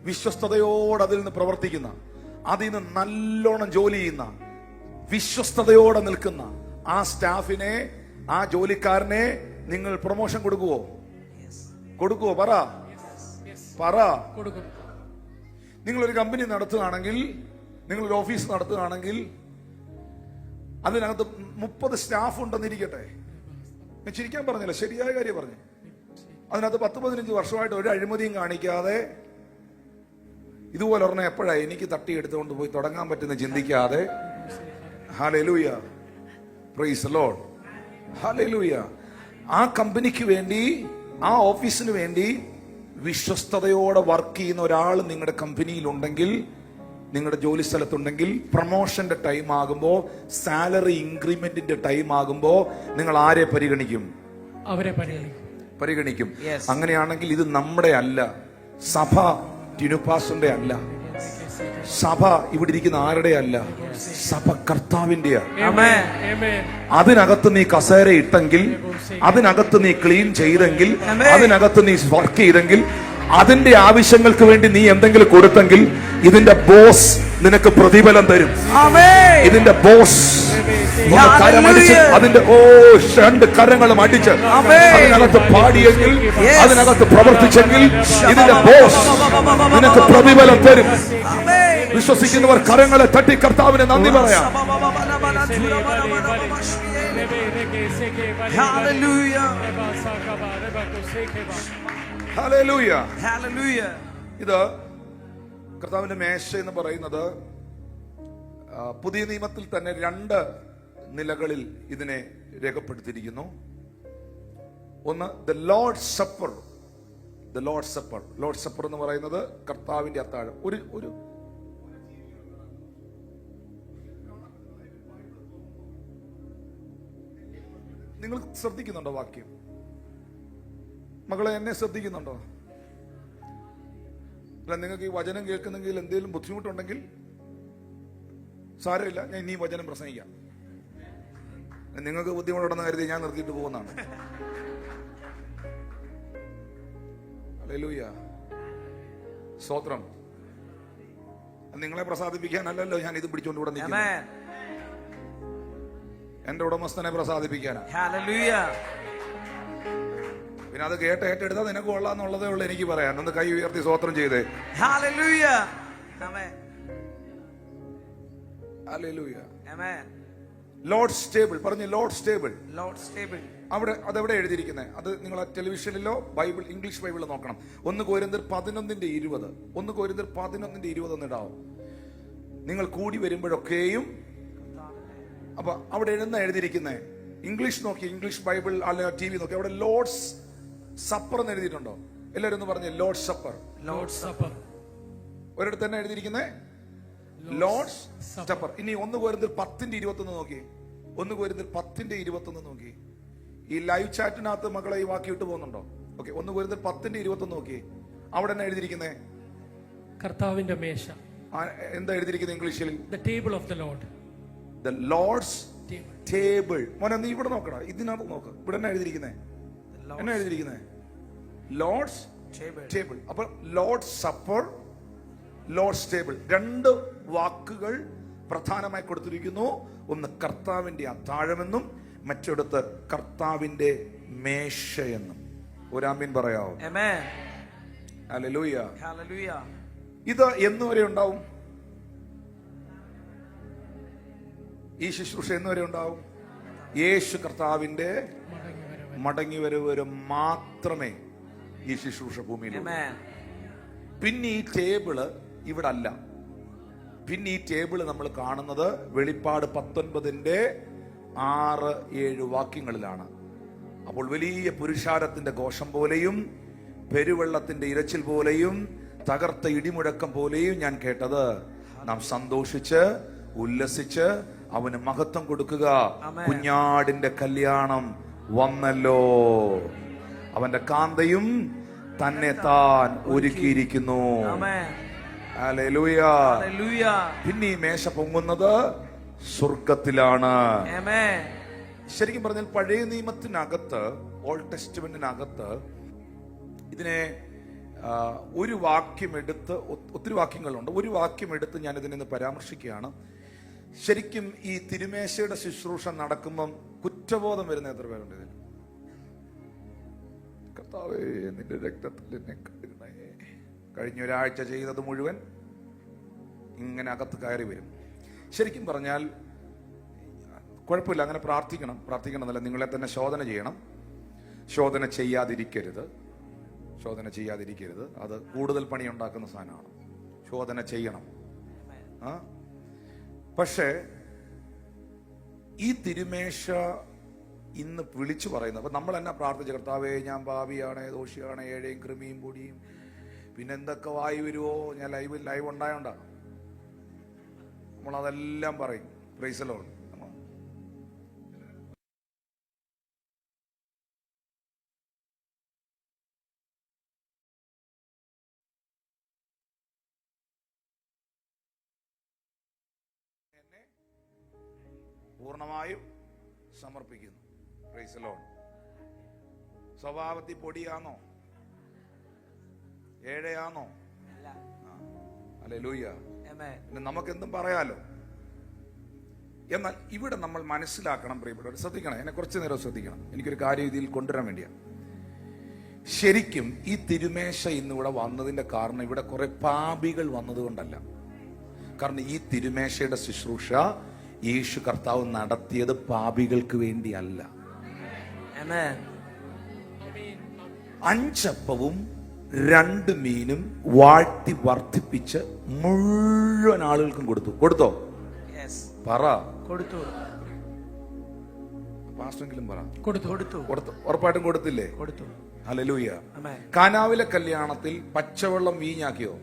വിശ്വസ്തയോടെ അതിൽ നിന്ന് പ്രവർത്തിക്കുന്ന, അതിൽ നിന്ന് നല്ലോണം ജോലി ചെയ്യുന്ന, വിശ്വസ്തയോടെ നിൽക്കുന്ന ആ സ്റ്റാഫിനെ, ആ ജോലിക്കാരനെ നിങ്ങൾ പ്രൊമോഷൻ കൊടുക്കുവോ? പറ. നിങ്ങളൊരു കമ്പനി നടത്തുകയാണെങ്കിൽ, നിങ്ങളൊരു ഓഫീസ് നടത്തുകയാണെങ്കിൽ, അതിനകത്ത് 30 സ്റ്റാഫ് ഉണ്ടെന്നിരിക്കട്ടെ. ഞാൻ ചിരിക്കാൻ പറഞ്ഞില്ല, ശരിയായ കാര്യം പറഞ്ഞു. അതിനകത്ത് 10-15 വർഷമായിട്ട് ഒരു അഴിമതിയും കാണിക്കാതെ, ഇതുപോലെ ഒരെണ്ണം എപ്പോഴാ എനിക്ക് തട്ടിയെടുത്തുകൊണ്ട് പോയി തുടങ്ങാൻ പറ്റുന്ന ചിന്തിക്കാതെ, hallelujah, price the Lord, hallelujah, ആ കമ്പനിക്ക് വേണ്ടി, ആ ഓഫീസിന് വേണ്ടി വിശ്വസ്തയോടെ വർക്ക് ചെയ്യുന്ന ഒരാൾ നിങ്ങളുടെ കമ്പനിയിൽ ഉണ്ടെങ്കിൽ, നിങ്ങളുടെ ജോലി സ്ഥലത്തുണ്ടെങ്കിൽ, പ്രൊമോഷന്റെ ടൈം ആകുമ്പോ, സാലറി ഇൻക്രിമെന്റിന്റെ ടൈം ആകുമ്പോ നിങ്ങൾ ആരെ പരിഗണിക്കും? അവരെ പരിഗണിക്കും. അങ്ങനെയാണെങ്കിൽ ഇത് നമ്മുടെ അല്ല, സഭ ടിനുപാസിന്റെ അല്ല, സഭ ഇവിടെ ഇരിക്കുന്ന ആരുടെ അല്ല, സഭ കർത്താവിന്റെയാ. അതിനകത്ത് നീ കസേര ഇട്ടെങ്കിൽ, അതിനകത്ത് നീ ക്ലീൻ ചെയ്തെങ്കിൽ, അതിനകത്ത് നീ വർക്ക് ചെയ്തെങ്കിൽ, അതിന്റെ ആവശ്യങ്ങൾക്ക് വേണ്ടി നീ എന്തെങ്കിലും കൊടുത്തെങ്കിൽ, ഇതിന്റെ ബോസ് നിനക്ക് പ്രതിഫലം തരും. ഇതിന്റെ ബോസ് കരമടിച്ച്, അതിന്റെ 2 കരങ്ങളും അടിച്ച് അതിനകത്ത് പാടിയെങ്കിൽ, അതിനകത്ത് പ്രവർത്തിച്ചെങ്കിൽ, ഇതിന്റെ ബോസ് നിനക്ക് പ്രതിഫലം തരും. വിശ്വസിക്കുന്നവർ കരങ്ങളെ തട്ടി കർത്താവിനെ നന്ദി പറയാം. ഇത് കർത്താവിന്റെ മേശ എന്ന് പറയുന്നത് പുതിയ നിയമത്തിൽ തന്നെ 2 നിലകളിൽ ഇതിനെ രേഖപ്പെടുത്തിയിരിക്കുന്നു. ഒന്ന് the Lord supper. Lord supper എന്ന് പറയുന്നത് കർത്താവിന്റെ അത്താഴം. ഒരു നിങ്ങൾ ശ്രദ്ധിക്കുന്നുണ്ടോ വാക്യം? മകളെ, എന്നെ ശ്രദ്ധിക്കുന്നുണ്ടോ? അല്ല, നിങ്ങൾക്ക് ഈ വചനം കേൾക്കുന്നെങ്കിൽ എന്തെങ്കിലും ബുദ്ധിമുട്ടുണ്ടെങ്കിൽ സാരമില്ല, ഞാൻ ഇനി വചനം പ്രസംഗിക്കാം. നിങ്ങൾക്ക് ബുദ്ധിമുട്ടുണ്ടെന്ന് കരുതി ഞാൻ നിർത്തിയിട്ട് പോകുന്നതാണ്. ഹല്ലേലൂയ, സ്തോത്രം. നിങ്ങളെ പ്രസാദിപ്പിക്കാനല്ലല്ലോ ഞാൻ ഇത് പിടിച്ചോണ്ട് ഇവിടെ നിൽക്കുന്നത്. Amen. എന്റെ ഉടമസ്ഥനെ പ്രസാദിപ്പിക്കാനാ. Hallelujah. പിന്നെ അത് കേട്ട് ഏറ്റെടുത്താൽ നിനക്ക് കൊള്ളാന്നുള്ളതേ ഉള്ളൂ എനിക്ക് പറയാൻ. ഒന്ന് കൈ ഉയർത്തി സ്തോത്രം ചെയ്തേ. Hallelujah. Amen. Hallelujah. Amen. Lord's table പറഞ്ഞു. Lord's table Lord's table. അവിടെ അതെവിടെ എഴുതിയിരിക്കുന്നത്? അത് നിങ്ങൾ ടെലിവിഷനിലോ ബൈബിൾ ഇംഗ്ലീഷ് ബൈബിളിൽ നോക്കണം. 1 കൊരിന്ത്യർ 11:20. 1 കൊരിന്ത്യർ 11:20 എന്നിടാവും. നിങ്ങൾ കൂടി വരുമ്പോഴൊക്കെയും. അപ്പൊ അവിടെ എഴുതിയിരിക്കുന്നത് ഇംഗ്ലീഷ് നോക്കി, ഇംഗ്ലീഷ് ബൈബിൾ അല്ലെങ്കിൽ TV നോക്കി, അവിടെ ലോർഡ്സ് സപ്പർ എന്ന് എഴുതിയിട്ടുണ്ടോ? എല്ലാവരും ഒന്ന് പറഞ്ഞേ, ലോർഡ്സ് സപ്പർ. Lord's supper. ഒരിടത്ത് തന്നെ എഴുതിയിരിക്കുന്നത് ലോർഡ്സ് സപ്പർ. ഇനി 1 കൊരിന്ത്യർ 10:21 നോക്കി. 1 കൊരിന്ത്യർ 10:21 നോക്കി. ഈ ലൈവ് ചാറ്റിനകത്ത് മക്കളെ ഈ വാക്യം ഇട്ട് പോകുന്നുണ്ടോ? ഓക്കെ, 1 കൊരിന്ത്യർ 10:21 നോക്കി. അവിടെ തന്നെ എഴുതിയിരിക്കുന്നത് കർത്താവിന്റെ മേശ. എന്താ എഴുതിയിരിക്കുന്നത് ഇംഗ്ലീഷിൽ? The table of the Lord. The Lord's Table. table. മോനെ നീ ഇവിടെ നോക്കണം, ഇതിനകത്ത് നോക്ക്. ഇവിടെ എന്നാ എഴുതിയിരിക്കുന്നത്? എന്നാ എഴുതിയിരിക്കുന്നത്? Lord's Table. ടേബിൾ. അപ്പൊ ലോർഡ്സ് സപ്പർ, ലോർഡ്സ് ടേബിൾ, രണ്ട് വാക്കുകൾ പ്രധാനമായി കൊടുത്തിരിക്കുന്നു. ഒന്ന് കർത്താവിന്റെ അത്താഴമെന്നും മറ്റൊടുത്ത് കർത്താവിന്റെ മേശയെന്നും. ഒരാമീൻ പറയാവോ? Amen. ഹല്ലേലൂയ. Hallelujah. ഇത് എന്നുവരെ ഉണ്ടാവും? ഈ ശുശ്രൂഷ എന്നുവരെ ഉണ്ടാവും? യേശു കർത്താവിന്റെ മടങ്ങിവരവ് വരെ മാത്രമേ ഈ ശുശ്രൂഷ ഭൂമിയിൽ. Amen. പിന്നെ ഈ ടേബിള് ഇവിടെ അല്ല. പിന്നെ ഈ ടേബിള് നമ്മൾ കാണുന്നത് വെളിപ്പാട് 19:6-7 വാക്യങ്ങളിലാണ്. അപ്പോൾ വലിയ പുരുഷാരത്തിന്റെ ഘോഷം പോലെയും പെരുവെള്ളത്തിന്റെ ഇരച്ചിൽ പോലെയും തകർത്ത ഇടിമുഴക്കം പോലെയും ഞാൻ കേട്ടത്. നാം സന്തോഷിച്ച് ഉല്ലസിച്ച് അവന് മഹത്വം കൊടുക്കുക. കുഞ്ഞാടിന്റെ കല്യാണം വന്നല്ലോ, അവന്റെ കാന്തയും തന്നെ താൻ ഒരുക്കിയിരിക്കുന്നു. Amen. ഹല്ലേലൂയ. Hallelujah. പിന്നെ ഈ മേശ പൊങ്ങുന്നത് സ്വർഗത്തിലാണ്. Amen. ശരിക്കും പറഞ്ഞാൽ പഴയ നിയമത്തിനകത്ത്, ഓൾഡ് ടെസ്റ്റ്മെന്റിനകത്ത് ഇതിനെ ഒരു വാക്യം എടുത്ത്, ഒത്തിരി വാക്യങ്ങളുണ്ട്, ഒരു വാക്യം എടുത്ത് ഞാൻ ഇതിനെ പരാമർശിക്കുകയാണ്. ശരിക്കും ഈ തിരുമേശയുടെ ശുശ്രൂഷ നടക്കുമ്പം കുറ്റബോധം വരുന്ന എത്ര പേരുണ്ട് ഇതിൽ? കർത്താവേ, നിന്റെ രക്തത്തിൽ എന്നെ കഴുകണേ. കഴിഞ്ഞ ഒരാഴ്ച ചെയ്തത് മുഴുവൻ ഇങ്ങനെ അകത്ത് കയറി വരും. ശരിക്കും പറഞ്ഞാൽ കുഴപ്പമില്ല, അങ്ങനെ പ്രാർത്ഥിക്കണം. പ്രാർത്ഥിക്കണമെന്നല്ല, നിങ്ങളെ തന്നെ ശോധന ചെയ്യണം. ശോധന ചെയ്യാതിരിക്കരുത്. ശോധന ചെയ്യാതിരിക്കരുത്. അത് കൂടുതൽ പണി ഉണ്ടാക്കുന്ന സാധനമാണ്. ശോധന ചെയ്യണം. പക്ഷേ ഈ തിരുമേശ ഇന്ന് വിളിച്ചു പറയുന്നത്, അപ്പൊ നമ്മൾ എന്നാ പ്രാർത്ഥിച്ച, കർത്താവേ ഞാൻ പാപിയാണ്, ദോഷിയാണ്, ഏഴയും കൃമിയും പൊടിയും, പിന്നെ എന്തൊക്കെ വായി വരുവോ. ഞാൻ ലൈവ് ഉണ്ടായോണ്ടാ നമ്മളതെല്ലാം പറയും. Price the Lord. പൂർണ്ണമായും സമർപ്പിക്കുന്നു. Price the Lord. സ്വഭാവത്തിൽ പൊടിയാണോ, ഏഴയാണോ? ഹല്ലേലൂയ. പിന്നെ നമുക്കെന്തും പറയാലോ. എന്നാൽ ഇവിടെ നമ്മൾ മനസ്സിലാക്കണം, പ്രിയപ്പെട്ടവർ ശ്രദ്ധിക്കണം, എന്നെ കുറച്ചു നേരം ശ്രദ്ധിക്കണം. എനിക്കൊരു കാര്യം ഇതിൽ കൊണ്ടുവരാൻ വേണ്ടിയാ. ശരിക്കും ഈ തിരുമേശ ഇന്നിവിടെ വന്നതിന്റെ കാരണം ഇവിടെ കുറെ പാപികൾ വന്നതുകൊണ്ടല്ല. കാരണം ഈ തിരുമേശയുടെ ശുശ്രൂഷ യേശു കർത്താവ് നടത്തിയത് പാപികൾക്ക് വേണ്ടിയല്ല. 5 അപ്പവും 2 മീനും വാഴ്ത്തി വർദ്ധിപ്പിച്ച് മുഴുവൻ ആളുകൾക്കും കൊടുത്തു. കൊടുത്തോ? പറ. കൊടുത്തു. പാസ്റ്ററെങ്കിലും പറ. കൊടുത്തു. ഉറപ്പായിട്ടും കൊടുത്തില്ലേ? കൊടുത്തു. ഹല്ലേലൂയ. കാനാവിലെ കല്യാണത്തിൽ പച്ചവെള്ളം വീഞ്ഞാക്കിയോ?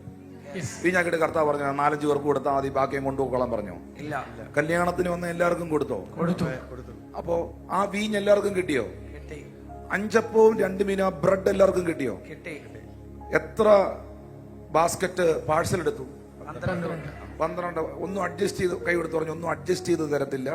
വീഞ്ഞാക്കിയിട്ട് കർത്താവ് പറഞ്ഞു 4-5 പേർക്ക് കൊടുത്താൽ മതി, ബാക്കിയും കൊണ്ടുപോയിക്കോളാൻ പറഞ്ഞോ? ഇല്ല. കല്യാണത്തിന് വന്ന എല്ലാവർക്കും കൊടുത്തോ? കൊടുത്തു. അപ്പോ ആ വീഞ്ഞ് എല്ലാവർക്കും കിട്ടിയോ? 5 അപ്പവും 2 മീനും ബ്രെഡ് എല്ലാവർക്കും കിട്ടിയോ? എത്ര ബാസ്ക്കറ്റ് പാഴ്സൽ എടുത്തു? 12. ഒന്നും അഡ്ജസ്റ്റ് ചെയ്ത് കൈ കൊടുത്ത് പറഞ്ഞു, ഒന്നും അഡ്ജസ്റ്റ് ചെയ്ത് തരത്തില്ല,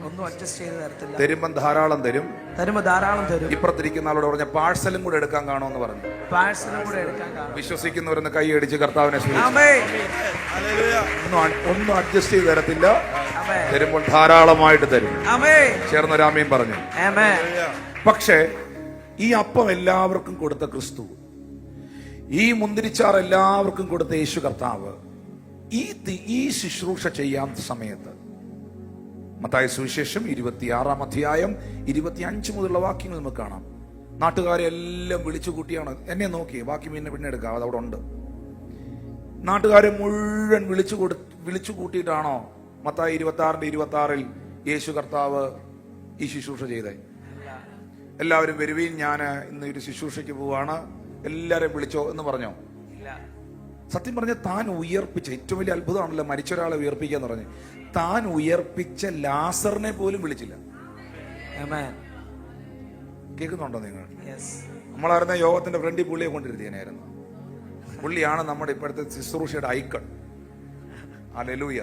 ഒന്നും അഡ്ജസ്റ്റ് ചെയ്ത് തരത്തില്ല. തരുമ്പം ധാരാളം തരും. തരുമ്പോ ധാരാളം തരും. ഇപ്പുറത്തിരിക്കുന്ന ആളോട് പറഞ്ഞ പാഴ്സലും കൂടെ എടുക്കാൻ കാണുമെന്ന് പറഞ്ഞു. പാഴ്സലും കൂടെ എടുക്കാൻ കാണും. വിശ്വസിക്കുന്നവരെന്ന് കൈ അടിച്ച് കർത്താവിനെ സ്തുതിച്ചു. ആമേൻ. ഒന്നും അഡ്ജസ്റ്റ് ചെയ്ത് തരത്തില്ല. ആമേൻ. തരുമ്പോൾ ധാരാളമായിട്ട് തരും. ആമേൻ. ചേർന്നൊരാമയും പറഞ്ഞു. ആമേൻ. പക്ഷേ ഈ അപ്പം എല്ലാവർക്കും കൊടുത്ത ക്രിസ്തു, ഈ മുന്തിരിച്ചാർ എല്ലാവർക്കും കൊടുത്ത യേശു കർത്താവ് ഈ ശുശ്രൂഷ ചെയ്യാൻ സമയത്ത് മത്തായി സുവിശേഷം 26-ാം അധ്യായം 25 മുതലുള്ള വാക്യങ്ങൾ നമുക്ക് കാണാം. നാട്ടുകാരെ എല്ലാം വിളിച്ചു കൂട്ടിയാണ്. എന്നെ നോക്കി, ബാക്കി പിന്നെ എടുക്കാം, അതവിടെ ഉണ്ട്. നാട്ടുകാരെ മുഴുവൻ വിളിച്ചു കൂട്ടിയിട്ടാണോ മത്തായി 26-ന്റെ യേശു കർത്താവ് ഈ ശുശ്രൂഷ ചെയ്തേ? എല്ലാവരും വരുവീൻ, ഞാൻ ഇന്ന് ഒരു ശുശ്രൂഷയ്ക്ക് പോവാണ്, എല്ലാരെയും വിളിച്ചോ എന്ന് പറഞ്ഞോ? സത്യം പറഞ്ഞ താൻ ഉയർപ്പിച്ച ഏറ്റവും വലിയ അത്ഭുതമാണല്ലോ മരിച്ച ഒരാളെ ഉയർപ്പിക്കാന്ന് പറഞ്ഞു. താൻ ഉയർപ്പിച്ച ലാസറിനെ പോലും വിളിച്ചില്ല. കേൾക്കുന്നുണ്ടോ നിങ്ങൾ? നമ്മളായിരുന്ന യോഗത്തിന്റെ ഫ്രണ്ടിൽ പുള്ളിയെ കൊണ്ടിരുത്തിയായിരുന്നു. പുള്ളിയാണ് നമ്മുടെ ഇപ്പോഴത്തെ ശുശ്രൂഷയുടെ ഐക്കൺ. ഹല്ലേലൂയ.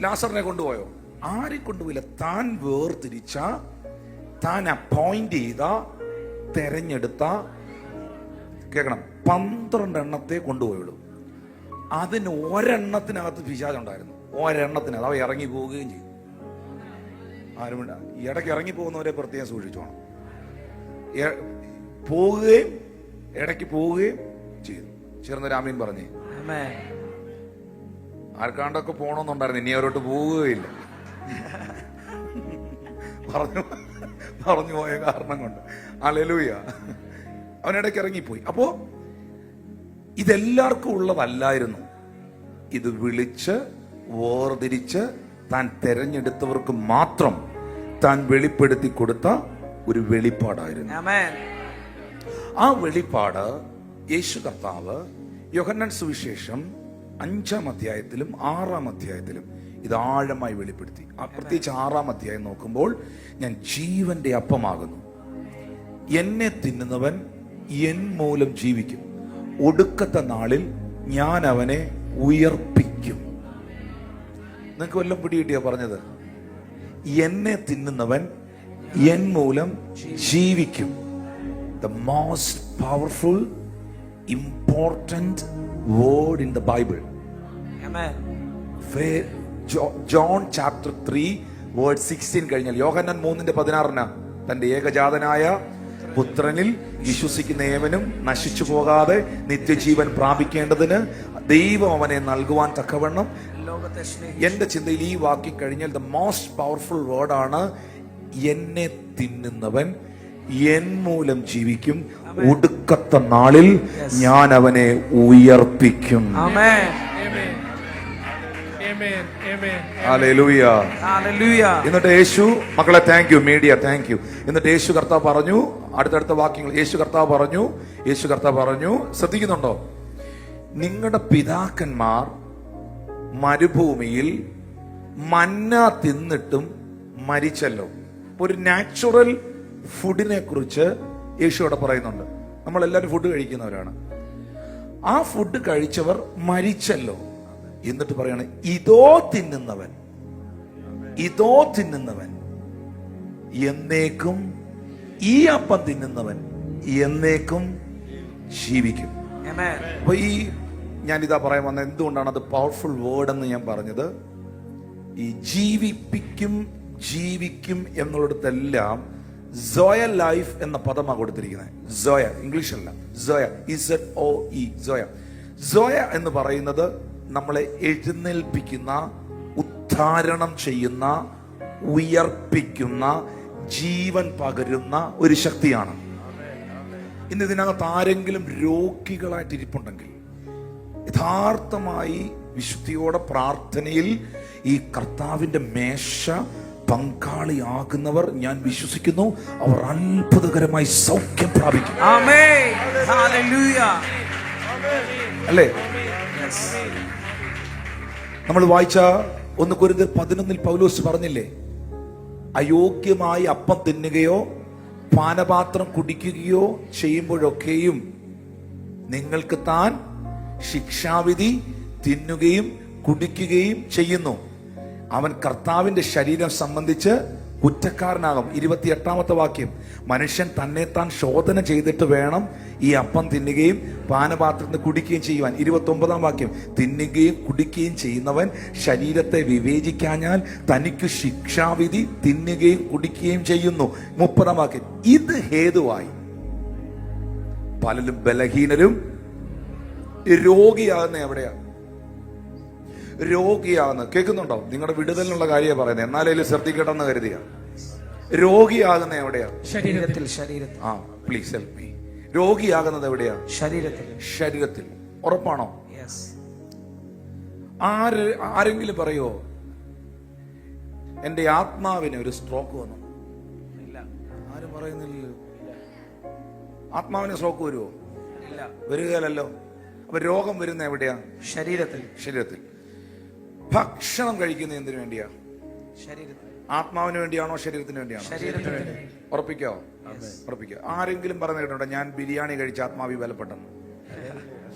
ലാസറിനെ കൊണ്ടുപോയോ? ആരെയും കൊണ്ടുപോയില്ല. താൻ വേർതിരിച്ച, താൻ അപ്പോയിന്റ് ചെയ്ത, തെരഞ്ഞെടുത്ത, കേൾക്കണം, 12 എണ്ണത്തെ കൊണ്ടുപോയുള്ളൂ. അതിന് ഒരെണ്ണത്തിനകത്ത് പിശാചുണ്ടായിരുന്നു. ഒരെണ്ണത്തിനകത്ത് അവ ഇറങ്ങി പോവുകയും ചെയ്തു. ആരും ഇടയ്ക്ക് ഇറങ്ങി പോകുന്നവരെ പ്രത്യേകം സൂക്ഷിച്ചോണം. പോവുകയും ഇടയ്ക്ക് പോവുകയും ചെയ്തു. ചേർന്നൊരാമീൻ പറഞ്ഞേ. ആർക്കാണ്ടൊക്കെ പോണമെന്നുണ്ടായിരുന്നു, ഇനി അവരോട്ട് പോവുകയില്ല. പറഞ്ഞു പോയ കാരണം കൊണ്ട്. ഹല്ലേലൂയ. അവനിടയ്ക്ക് ഇറങ്ങിപ്പോയി. അപ്പോ ഇതെല്ലാവർക്കും ഉള്ളതല്ലായിരുന്നു. ഇത് വിളിച്ച് വേർതിരിച്ച് താൻ തെരഞ്ഞെടുത്തവർക്ക് മാത്രം താൻ വെളിപ്പെടുത്തി കൊടുത്ത ഒരു വെളിപ്പാടായിരുന്നു. ആ വെളിപ്പാട് യേശു കർത്താവ് യോഹന്നാൻ സുവിശേഷം 5-ാം അധ്യായത്തിലും 6-ാം അധ്യായത്തിലും ഇത് ആഴമായി വെളിപ്പെടുത്തി. പ്രത്യേകിച്ച് 6-ാം അധ്യായം നോക്കുമ്പോൾ, ഞാൻ ജീവന്റെ അപ്പമാകുന്നു, എന്നെ തിന്നുന്നവൻ എൻ മൂലം ജീവിക്കും, ഒടുക്കത്തെ നാളിൽ ഞാൻ അവനെ ഉയർപ്പിക്കും. നിങ്ങൾക്ക് വല്ലതും പിടികിട്ടിയോ പറഞ്ഞത്? എന്നെ തിന്നുന്നവൻ എൻ മൂലം ജീവിക്കും. The most powerful, important word in the Bible. John chapter 3 verse 16 കഴിഞ്ഞാൽ യോഹന്നാൻ 3:16 തന്റെ ഏകജാതനായ പുത്രനിൽ വിശ്വസിക്കുന്ന ഏവനും നശിച്ചു പോകാതെ നിത്യജീവൻ പ്രാപിക്കേണ്ടതിന് ദൈവം അവനെ നൽകുവാൻ തക്കവണ്ണം. എന്റെ ചിന്തയിൽ ഈ വാക്യം കഴിഞ്ഞാൽ ദ മോസ്റ്റ് പവർഫുൾ വേർഡാണ് എന്നെ തിന്നുന്നവൻ എൻ മൂലം ജീവിക്കും, ഒടുക്കത്തെ നാളിൽ ഞാൻ അവനെ ഉയർപ്പിക്കും. എന്നിട്ട് യേശു, മക്കളെ thank you, media thank you. എന്നിട്ട് യേശു കർത്താവ് പറഞ്ഞു, അടുത്തടുത്ത വാക്യങ്ങൾ യേശു കർത്താവ് പറഞ്ഞു, ശ്രദ്ധിക്കുന്നുണ്ടോ? നിങ്ങളുടെ പിതാക്കന്മാർ മരുഭൂമിയിൽ മന്ന തിന്നിട്ടും മരിച്ചല്ലോ. ഒരു നാച്ചുറൽ ഫുഡിനെ കുറിച്ച് യേശു അവിടെ പറയുന്നുണ്ട്. നമ്മളെല്ലാവരും ഫുഡ് കഴിക്കുന്നവരാണ്. ആ ഫുഡ് കഴിച്ചവർ മരിച്ചല്ലോ. എന്നിട്ട് പറയാണ്, ഇതോ തിന്നുന്നവൻ എന്നേക്കും, ഈ അപ്പം തിന്നുന്നവൻ എന്നേക്കും ജീവിക്കും. അപ്പൊ ഞാനിതാ പറയാൻ വന്നത് എന്തുകൊണ്ടാണ് അത് പവർഫുൾ വേർഡ് എന്ന് ഞാൻ പറഞ്ഞത്. ഈ ജീവിക്കും എന്നുള്ളിടത്തെല്ലാം സോയ ലൈഫ് എന്ന പദമാണ് കൊടുത്തിരിക്കുന്നത്. സോയ, ഇംഗ്ലീഷല്ല, സോയ, ZOE, സോയ എന്ന് പറയുന്നത് നമ്മളെ എഴുന്നേൽപ്പിക്കുന്ന, ഉദ്ധാരണം ചെയ്യുന്ന, ഉയർപ്പിക്കുന്ന, ജീവൻ പകരുന്ന ഒരു ശക്തിയാണ്. ഇന്ന് ഇതിനകത്ത് ആരെങ്കിലും രോഗികളായിട്ടിരിപ്പുണ്ടെങ്കിൽ, യഥാർത്ഥമായി വിശുദ്ധിയോടെ പ്രാർത്ഥനയിൽ ഈ കർത്താവിന്റെ മേശ പങ്കാളിയാകുന്നവർ, ഞാൻ വിശ്വസിക്കുന്നു, അവർ അത്ഭുതകരമായി സൗഖ്യം പ്രാപിക്കും. അല്ലേ? നമ്മൾ വായിച്ച 1 കൊരിന്ത്യർ 11 പൗലോസ് പറഞ്ഞില്ലേ, അയോഗ്യമായി അപ്പം തിന്നുകയോ പാനപാത്രം കുടിക്കുകയോ ചെയ്യുമ്പോഴൊക്കെയും നിങ്ങൾക്ക് താൻ ശിക്ഷാവിധി തിന്നുകയും കുടിക്കുകയും ചെയ്യുന്നു. അവൻ കർത്താവിന്റെ ശരീരം സംബന്ധിച്ച് കുറ്റക്കാരനാകും. 28-ാമത്തെ വാക്യം, മനുഷ്യൻ തന്നെത്താൻ ശോധന ചെയ്തിട്ട് വേണം ഈ അപ്പം തിന്നുകയും പാനപാത്രത്തിൽ കുടിക്കുകയും ചെയ്യുവാൻ. 29-ാം വാക്യം, തിന്നുകയും കുടിക്കുകയും ചെയ്യുന്നവൻ ശരീരത്തെ വിവേചിക്കാഞ്ഞാൽ തനിക്ക് ശിക്ഷാവിധി തിന്നുകയും കുടിക്കുകയും ചെയ്യുന്നു. 30-ാം വാക്യം, ഇത് ഹേതുവായി പലരും ബലഹീനരും രോഗിയാകുന്ന എവിടെയാ? രോഗിയാകുന്ന കേൾക്കുന്നുണ്ടോ? നിങ്ങളുടെ വിടുതലിനുള്ള കാര്യമാണ് പറയുന്നത്, എന്നാലും ശ്രദ്ധിക്കട്ടെന്ന് കരുതിയ. രോഗിയാകുന്ന എവിടെയാ? ശരീരത്തിൽ. ആ, പ്ലീസ് ഹെൽപ് മീ. രോഗിയാകുന്നത് എവിടെയാ? ശരീരത്തിൽ. ഉറപ്പാണോ? ആരെങ്കിലും പറയോ എന്റെ ആത്മാവിന് ഒരു സ്ട്രോക്ക് വന്നു? ഇല്ല, ആരും പറയുന്നില്ലല്ലോ. ആത്മാവിന് സ്ട്രോക്ക് വരുമോ? ഇല്ല, വരികയല്ലോ. അപ്പൊ രോഗം വരുന്ന എവിടെയാ? ശരീരത്തിൽ. ഭക്ഷണം കഴിക്കുന്നത് എന്തിനു വേണ്ടിയാ? ആത്മാവിന് വേണ്ടിയാണോ ശരീരത്തിന് വേണ്ടിയാണോ? ഉറപ്പിക്കോ? ആരെങ്കിലും പറഞ്ഞു കേട്ടോ ഞാൻ ബിരിയാണി കഴിച്ച ആത്മാവി ബലപ്പെട്ടെന്ന്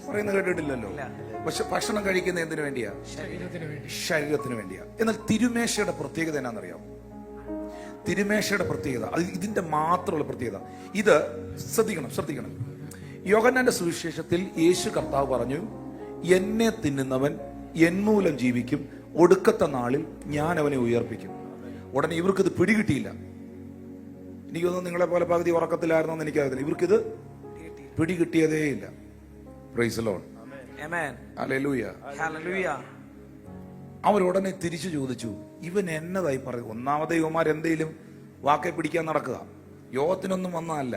പറയുന്നത് കേട്ടിട്ടില്ലല്ലോ. പക്ഷെ ഭക്ഷണം കഴിക്കുന്ന എന്തിനു വേണ്ടിയാ? ശരീരത്തിന് വേണ്ടിയാ. എന്നാൽ തിരുമേശയുടെ പ്രത്യേകത എന്നാണെന്നറിയാം? തിരുമേശയുടെ പ്രത്യേകത, അത് ഇതിന്റെ മാത്രമുള്ള പ്രത്യേകത. ഇത് ശ്രദ്ധിക്കണം. യോഹന്നാന്റെ സുവിശേഷത്തിൽ യേശു കർത്താവ് പറഞ്ഞു, എന്നെ തിന്നുന്നവൻ എന്മൂലം ജീവിക്കും, ഒടുക്കത്തെ നാളിൽ ഞാൻ അവനെ ഉയർപ്പിക്കും. ഉടനെ ഇവർക്കിത് പിടികിട്ടിയില്ല. എനിക്ക് തോന്നുന്നു നിങ്ങളെ പോലെ പകുതി ഉറക്കത്തിലായിരുന്നു എന്ന് എനിക്കറിയില്ല. ഇവർക്കിത് പിടികിട്ടിയതേ ഇല്ല. Price the Lord. ഹല്ലേലൂയ. അവരുടനെ തിരിച്ചു ചോദിച്ചു, ഇവൻ എന്നതായി പറയും? ഒന്നാമത്തെ യുവമാർ എന്തെങ്കിലും വാക്കെ പിടിക്കാൻ നടക്കുക, യോഗത്തിനൊന്നും വന്നതല്ല.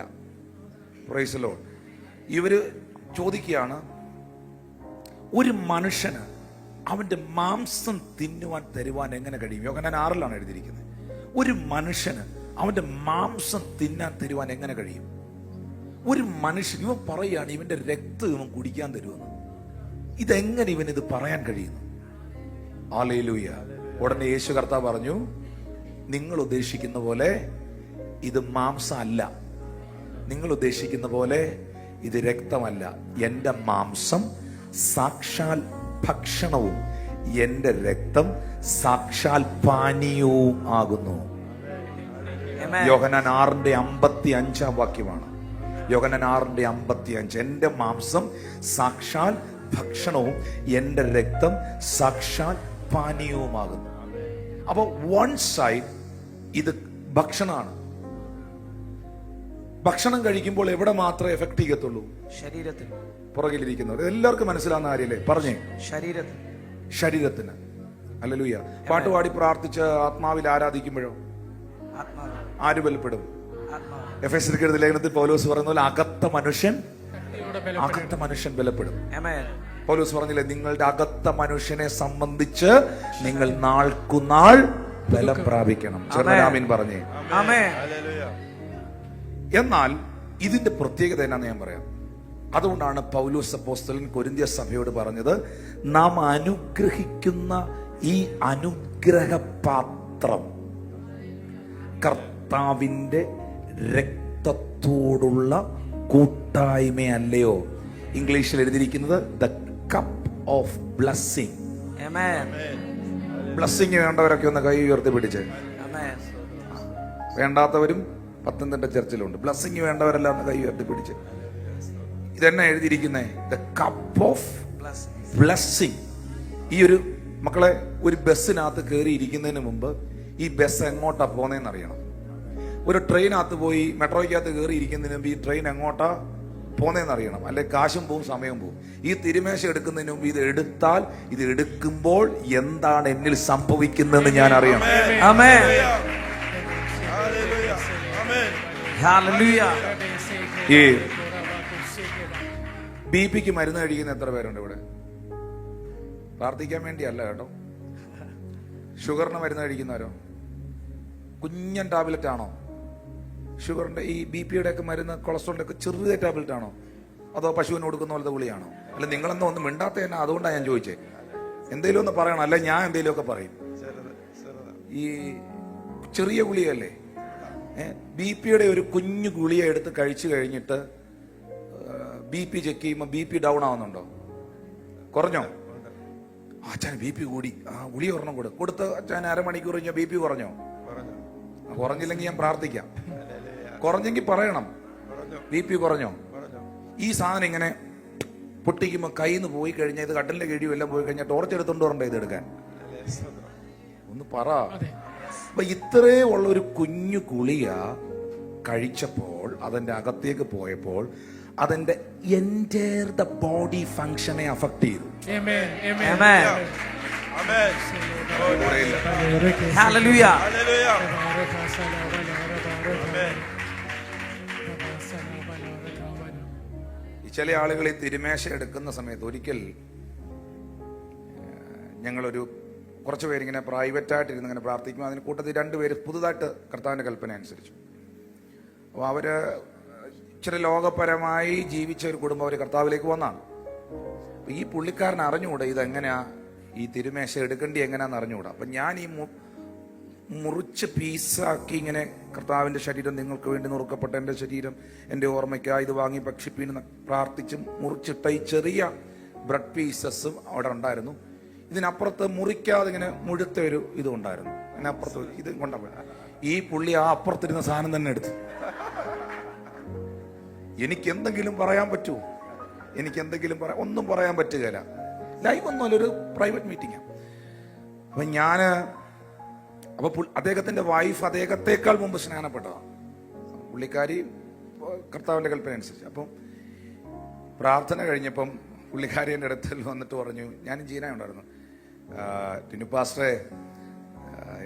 Price the Lord. ഇവര് ചോദിക്കുകയാണ്, ഒരു മനുഷ്യന് അവന്റെ മാംസം തിന്നുവാൻ തരുവാൻ എങ്ങനെ കഴിയും? യോഹന്നാൻ 6-ലാണ് എഴുതിയിരിക്കുന്നത്. ഒരു മനുഷ്യന് അവന്റെ മാംസം തിന്നാൻ തരുവാൻ എങ്ങനെ കഴിയും? ഒരു മനുഷ്യൻ, ഇവൻ പറയാണ് ഇവന്റെ രക്തം ഇവൻ കുടിക്കാൻ തരുമെന്ന്. ഇതെങ്ങനെ ഇവൻ ഇത് പറയാൻ കഴിയുന്നു? ഹല്ലേലൂയ. ഉടനെ യേശു കർത്താവ് പറഞ്ഞു, നിങ്ങൾ ഉദ്ദേശിക്കുന്ന പോലെ ഇത് മാംസം അല്ല, നിങ്ങൾ ഉദ്ദേശിക്കുന്ന പോലെ ഇത് രക്തമല്ല. എന്റെ മാംസം സാക്ഷാൽ ഭക്ഷണവും എന്റെ രക്തം സാക്ഷാൽ പാനീയവും ആകുന്നു. യോഹന്നാൻ 6:55 വാക്യമാണ്. യോഹന്നാൻ 6:55. എന്റെ മാംസം സാക്ഷാൽ ഭക്ഷണവും എന്റെ രക്തം സാക്ഷാൽ പാനീയവുമാകുന്നു. അപ്പൊ വൺ സൈഡ് ഇത് ഭക്ഷണമാണ്. ഭക്ഷണം കഴിക്കുമ്പോൾ എവിടെ മാത്രമേ എഫക്ട് ചെയ്യത്തുള്ളൂ? ശരീരത്തിൽ. പുറകിലിരിക്കുന്നവർ എല്ലാവർക്കും മനസ്സിലാവുന്ന കാര്യല്ലേ പറഞ്ഞേ? ശരീരത്തിന്. ഹല്ലേലൂയ. പാട്ടുപാടി പ്രാർത്ഥിച്ച് ആത്മാവിൽ ആരാധിക്കുമ്പോഴോ ആര് ബലപ്പെടും? എഫെസ്യർക്കെഴുതിയ ലേഖനത്തിൽ പൗലോസ് പറയുന്ന പോലെ അകത്ത മനുഷ്യൻ ബലപ്പെടും. പൗലോസ് പറഞ്ഞില്ലേ, നിങ്ങളുടെ അകത്ത മനുഷ്യനെ സംബന്ധിച്ച് നിങ്ങൾ നാൾക്കുനാൾ ബലം പ്രാപിക്കണം. ചെറുതാമീൻ പറഞ്ഞേ. എന്നാൽ ഇതിന്റെ പ്രത്യേകത എന്നാന്ന് ഞാൻ പറയാം. അതുകൊണ്ടാണ് പൗലോസ് അപ്പോസ്തലൻ കൊരിന്ത്യ സഭയോട് പറഞ്ഞത്, നാം അനുഗ്രഹിക്കുന്ന ഈ അനുഗ്രഹപാത്രം കർത്താവിന്റെ രക്തത്തോടുള്ള കൂട്ടായ്മയല്ലയോ? ഇംഗ്ലീഷിൽ എഴുതിയിരിക്കുന്നത് the cup of blessing. Blessing വേണ്ടവരൊക്കെ ഒന്ന് കൈ ഉയർത്തി പിടിച്ച്. വേണ്ടാത്തവരും പത്തനംതിട്ട ചർച്ചിലുണ്ട്. ബ്ലെസ്സിങ് വേണ്ടവരെല്ലാം കൈ ഉയർത്തി പിടിച്ച്. ഇതെന്നെ എഴുതിയിരിക്കുന്നത് ദ കപ്പ് ഓഫ് ബ്ലെസ്സിങ്. ഈ ഒരു മക്കളെ, ഒരു ബസ്സിനകത്ത് കയറി ഇരിക്കുന്നതിന് മുമ്പ് ഈ ബസ് എങ്ങോട്ടാ പോകുന്നതെന്ന് അറിയണം. ഒരു ട്രെയിനകത്ത് പോയി മെട്രോയ്ക്കകത്ത് കയറി ഇരിക്കുന്നതിന് മുമ്പ് ഈ ട്രെയിൻ എങ്ങോട്ടാ പോകുന്നതെന്ന് അറിയണം. അല്ലെ കാശും പോവും, സമയവും പോവും. ഈ തിരുമേശ എടുക്കുന്നതിന് മുമ്പ് ഇത് എടുത്താൽ, ഇത് എടുക്കുമ്പോൾ എന്താണ് എന്നിൽ സംഭവിക്കുന്നതെന്ന് ഞാൻ അറിയണം. ഈ ബിപിക്ക് മരുന്ന് കഴിക്കുന്ന എത്ര പേരുണ്ട് ഇവിടെ? പ്രാർത്ഥിക്കാൻ വേണ്ടിയല്ല കേട്ടോ. ഷുഗറിന് മരുന്ന് കഴിക്കുന്നവരോ? കുഞ്ഞൻ ടാബ്ലറ്റ് ആണോ? ഷുഗറിന്റെ ഈ ബിപിയുടെ ഒക്കെ മരുന്ന്, കൊളസ്ട്രോളിന്റെ ഒക്കെ ചെറിയ ടാബ്ലറ്റ് ആണോ? അതോ പശുവിന് കൊടുക്കുന്ന പോലത്തെ ഗുളിയാണോ? അല്ല, നിങ്ങളൊന്നും ഒന്നും മിണ്ടാത്ത തന്നെ, അതുകൊണ്ടാണ് ഞാൻ ചോദിച്ചേ. എന്തെങ്കിലും ഒന്ന് പറയണം, അല്ല ഞാൻ എന്തെങ്കിലും ഒക്കെ പറയും. ഈ ചെറിയ ഗുളിയല്ലേ? ബിപിയുടെ ഒരു കുഞ്ഞു ഗുളിയ എടുത്ത് കഴിച്ചു കഴിഞ്ഞിട്ട് ബി പി ചെക്ക് ചെയ്യുമ്പോൾ ബി പി ഡൗൺ ആവുന്നുണ്ടോ? കുറഞ്ഞോ? അച്ഛൻ ബി പി കൂടി, ഗുളിക ഒരെണ്ണം കൊടുത്ത് അച്ഛൻ അരമണിക്കൂർ കഴിഞ്ഞാൽ ബി പി കുറഞ്ഞോ? കുറഞ്ഞില്ലെങ്കിൽ ഞാൻ പ്രാർത്ഥിക്കാം. കുറഞ്ഞെങ്കിൽ പറയണം ബി പി കുറഞ്ഞോ. ഈ സാധനം ഇങ്ങനെ പൊട്ടിക്കുമ്പോ കയ്യിൽ നിന്ന് പോയി കഴിഞ്ഞാൽ, ഇത് കട്ടലിന്റെ കിഴിയും എല്ലാം പോയി കഴിഞ്ഞാൽ ടോർച്ച് എടുത്തോണ്ട് വരണ്ടേ ഇത് എടുക്കാൻ? ഒന്ന് പറ. അപ്പൊ ഇത്രേ ഉള്ള ഒരു കുഞ്ഞു ഗുളിക കഴിച്ചപ്പോൾ, അതിന്റെ അകത്തേക്ക് പോയപ്പോൾ, അതിന്റെ എൻറ്റയർ ദ ബോഡി ഫങ്ഷനെ അഫക്ട് ചെയ്തു. Hallelujah. ചില ആളുകൾ ഈ തിരുമേശ എടുക്കുന്ന സമയത്ത്, ഒരിക്കൽ ഞങ്ങളൊരു കുറച്ച് പേരിങ്ങനെ പ്രൈവറ്റായിട്ട് ഇരുന്ന് ഇങ്ങനെ പ്രാർത്ഥിക്കുമ്പോൾ അതിന് കൂട്ടത്തിൽ 2 പേര് പുതുതായിട്ട് കർത്താവിൻ്റെ കൽപ്പന അനുസരിച്ചു. അപ്പോൾ അവര് ഇച്ചിരി ലോകപരമായി ജീവിച്ച ഒരു കുടുംബം അവർ കർത്താവിലേക്ക് വന്നാണ്. അപ്പം ഈ പുള്ളിക്കാരൻ അറിഞ്ഞുകൂടാ ഇതെങ്ങനെയാ ഈ തിരുമേശ എടുക്കേണ്ടി എങ്ങനെയാണെന്ന് അറിഞ്ഞുകൂടാ. അപ്പം ഞാൻ ഈ മുറിച്ച് പീസാക്കി ഇങ്ങനെ, കർത്താവിൻ്റെ ശരീരം നിങ്ങൾക്ക് വേണ്ടി നുറുക്കപ്പെട്ട എൻ്റെ ശരീരം എൻ്റെ ഓർമ്മയ്ക്കാ, ഇത് വാങ്ങി ഭക്ഷിപ്പീന്ന് പ്രാർത്ഥിച്ചും മുറിച്ചിട്ട ഈ ചെറിയ ബ്രെഡ് പീസസും അവിടെ ഉണ്ടായിരുന്നു. ഇതിനപ്പുറത്ത് മുറിക്കാതെ ഇങ്ങനെ മുഴുത്ത ഒരു ഇതും ഉണ്ടായിരുന്നു. അതിനപ്പുറത്ത് ഇത് കൊണ്ടുപോയി ഈ പുള്ളി ആ അപ്പുറത്തിരുന്ന സാധനം തന്നെ എടുത്തു. എനിക്ക് എന്തെങ്കിലും പറയാൻ പറ്റുമോ? എനിക്ക് എന്തെങ്കിലും ഒന്നും പറയാൻ പറ്റുകയില്ല. ലൈവ് ഒന്നുമല്ല, ഒരു പ്രൈവറ്റ് മീറ്റിംഗാണ്. അപ്പൊ അദ്ദേഹത്തിന്റെ വൈഫ് അദ്ദേഹത്തെക്കാൾ മുമ്പ് സ്നാനപ്പെട്ടതാണ്. പുള്ളിക്കാരി കർത്താവിന്റെ കൽപ്പന അനുസരിച്ച്. അപ്പം പ്രാർത്ഥന കഴിഞ്ഞപ്പം പുള്ളിക്കാരി എൻ്റെ അടുത്തിൽ വന്നിട്ട് പറഞ്ഞു, ഞാനും ജീന ഉണ്ടായിരുന്നു, ടിനു പാസ്റ്ററെ,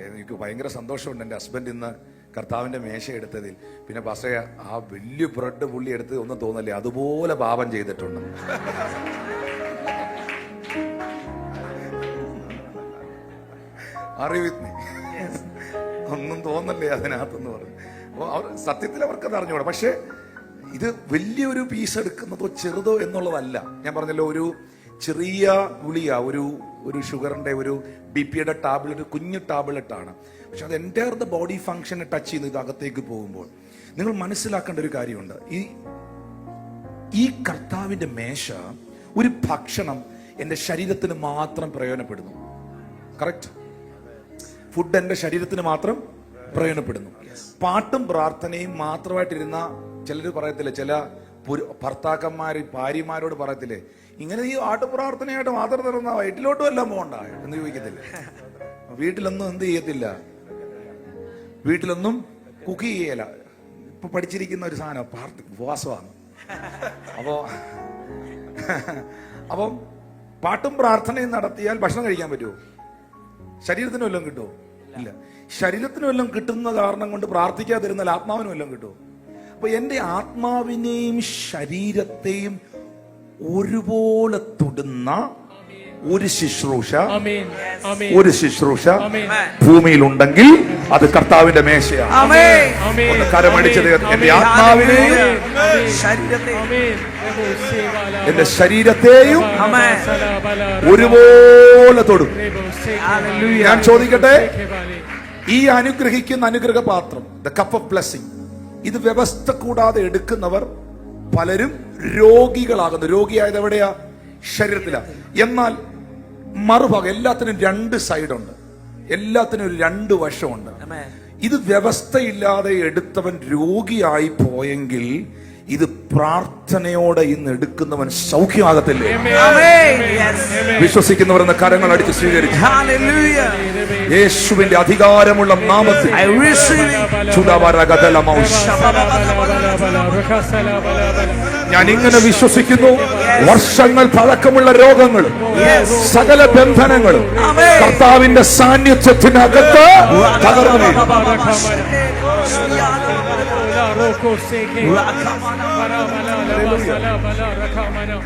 എനിക്ക് ഭയങ്കര സന്തോഷമുണ്ട് എൻ്റെ ഹസ്ബൻഡ് ഇന്ന് കർത്താവിൻ്റെ മേശ എടുത്തതിൽ. പിന്നെ പാസ്റ്ററെ, ആ വലിയ ബ്രെഡ് പുള്ളി എടുത്തത് ഒന്നും തോന്നല്ലേ, അതുപോലെ പാപം ചെയ്തിട്ടുണ്ട്. അറിവിത്ത് ഒന്നും തോന്നല്ലേ അതിനകത്തെന്ന് പറഞ്ഞു. അപ്പോൾ അവർ സത്യത്തിൽ അവർക്കത് അറിഞ്ഞൂടാ. പക്ഷെ ഇത് വലിയൊരു പീസ് എടുക്കുന്നതോ ചെറുതോ എന്നുള്ളതല്ല. ഞാൻ പറഞ്ഞല്ലോ, ഒരു ചെറിയ ഗുളിക, ഒരു ഷുഗറിന്റെ, ഒരു BP-യുടെ ടാബ്ലറ്റ്, കുഞ്ഞു ടാബ്ലറ്റ് ആണ്. പക്ഷെ അത് എൻറ്റയർ ദ ബോഡി ഫങ്ഷനെ ടച്ച് ചെയ്യുന്ന ഇത് അകത്തേക്ക് പോകുമ്പോൾ നിങ്ങൾ മനസ്സിലാക്കേണ്ട ഒരു കാര്യമുണ്ട്. ഈ കർത്താവിന്റെ മേശ, ഒരു ഭക്ഷണം എൻ്റെ ശരീരത്തിന് മാത്രം പ്രയോജനപ്പെടുന്നു. കറക്റ്റ്? ഫുഡ് എൻ്റെ ശരീരത്തിന് മാത്രം പ്രയോജനപ്പെടുന്നു. പാട്ടും പ്രാർത്ഥനയും മാത്രമായിട്ടിരുന്ന ചിലർ പറയത്തില്ലേ, ചില ഭർത്താക്കന്മാർ ഭാര്യമാരോട് പറയത്തില്ലേ, ഇങ്ങനെ ഈ പ്രാർത്ഥനയായിട്ട് മാത്രം തുറന്ന വീട്ടിലോട്ടും എല്ലാം പോകണ്ട എന്ന് ചോദിക്കത്തില്ല. വീട്ടിലൊന്നും എന്ത് ചെയ്യത്തില്ല, വീട്ടിലൊന്നും കുക്ക് ചെയ്യല. ഇപ്പൊ പഠിച്ചിരിക്കുന്ന ഒരു സാധനം ഉപവാസമാണ്. അപ്പം പാട്ടും പ്രാർത്ഥനയും നടത്തിയാൽ ഭക്ഷണം കഴിക്കാൻ പറ്റുമോ? ശരീരത്തിന് വല്ലതും കിട്ടുമോ? ഇല്ല. ശരീരത്തിന് വല്ലതും കിട്ടുന്ന കാരണം കൊണ്ട് പ്രാർത്ഥിക്കാതിരുന്നാൽ ആത്മാവിന് വല്ലതും കിട്ടുമോ? അപ്പൊ എൻ്റെ ആത്മാവിനെയും ശരീരത്തെയും ഒരുപോലെ തൊടുന്ന ഒരു ശുശ്രൂഷ ഭൂമിയിലുണ്ടെങ്കിൽ അത് കർത്താവിന്റെ മേശയാണ്. കരമടിച്ചത് എന്റെ ആത്മാവിനെയും എന്റെ ശരീരത്തെയും ഒരുപോലെ തൊടും. ഞാൻ ചോദിക്കട്ടെ, ഈ അനുഗ്രഹിക്കുന്ന അനുഗ്രഹപാത്രം, ദ കപ്പ് ഓഫ് ബ്ലെസ്സിംഗ്, ഇത് വ്യവസ്ഥ കൂടാതെ എടുക്കുന്നവർ പലരും രോഗികളാകുന്നു. രോഗിയായത് എവിടെയാ? ശരീരത്തിലാ. എന്നാൽ മറുഭാഗം, എല്ലാത്തിനും 2 സൈഡുണ്ട്, എല്ലാത്തിനും ഒരു 2 വശമുണ്ട്. ഇത് വ്യവസ്ഥയില്ലാതെ എടുത്തവൻ രോഗിയായി പോയെങ്കിൽ ഇത് പ്രാർത്ഥനയോടെ ഇന്ന് എടുക്കുന്നവൻ സൗഖ്യമാകത്തില്ലേ? വിശ്വസിക്കുന്നവരെന്ന കരങ്ങൾ അടിച്ച് സ്വീകരിച്ചു. യേശുവിന്റെ അധികാരമുള്ള നാമത്തിൽ ഞാൻ ഇങ്ങനെ വിശ്വസിക്കുന്നു, വർഷങ്ങൾ പഴക്കമുള്ള രോഗങ്ങളും സകല ബന്ധനങ്ങളും കർത്താവിന്റെ സാന്നിധ്യത്തിനകത്ത് തകർന്നു.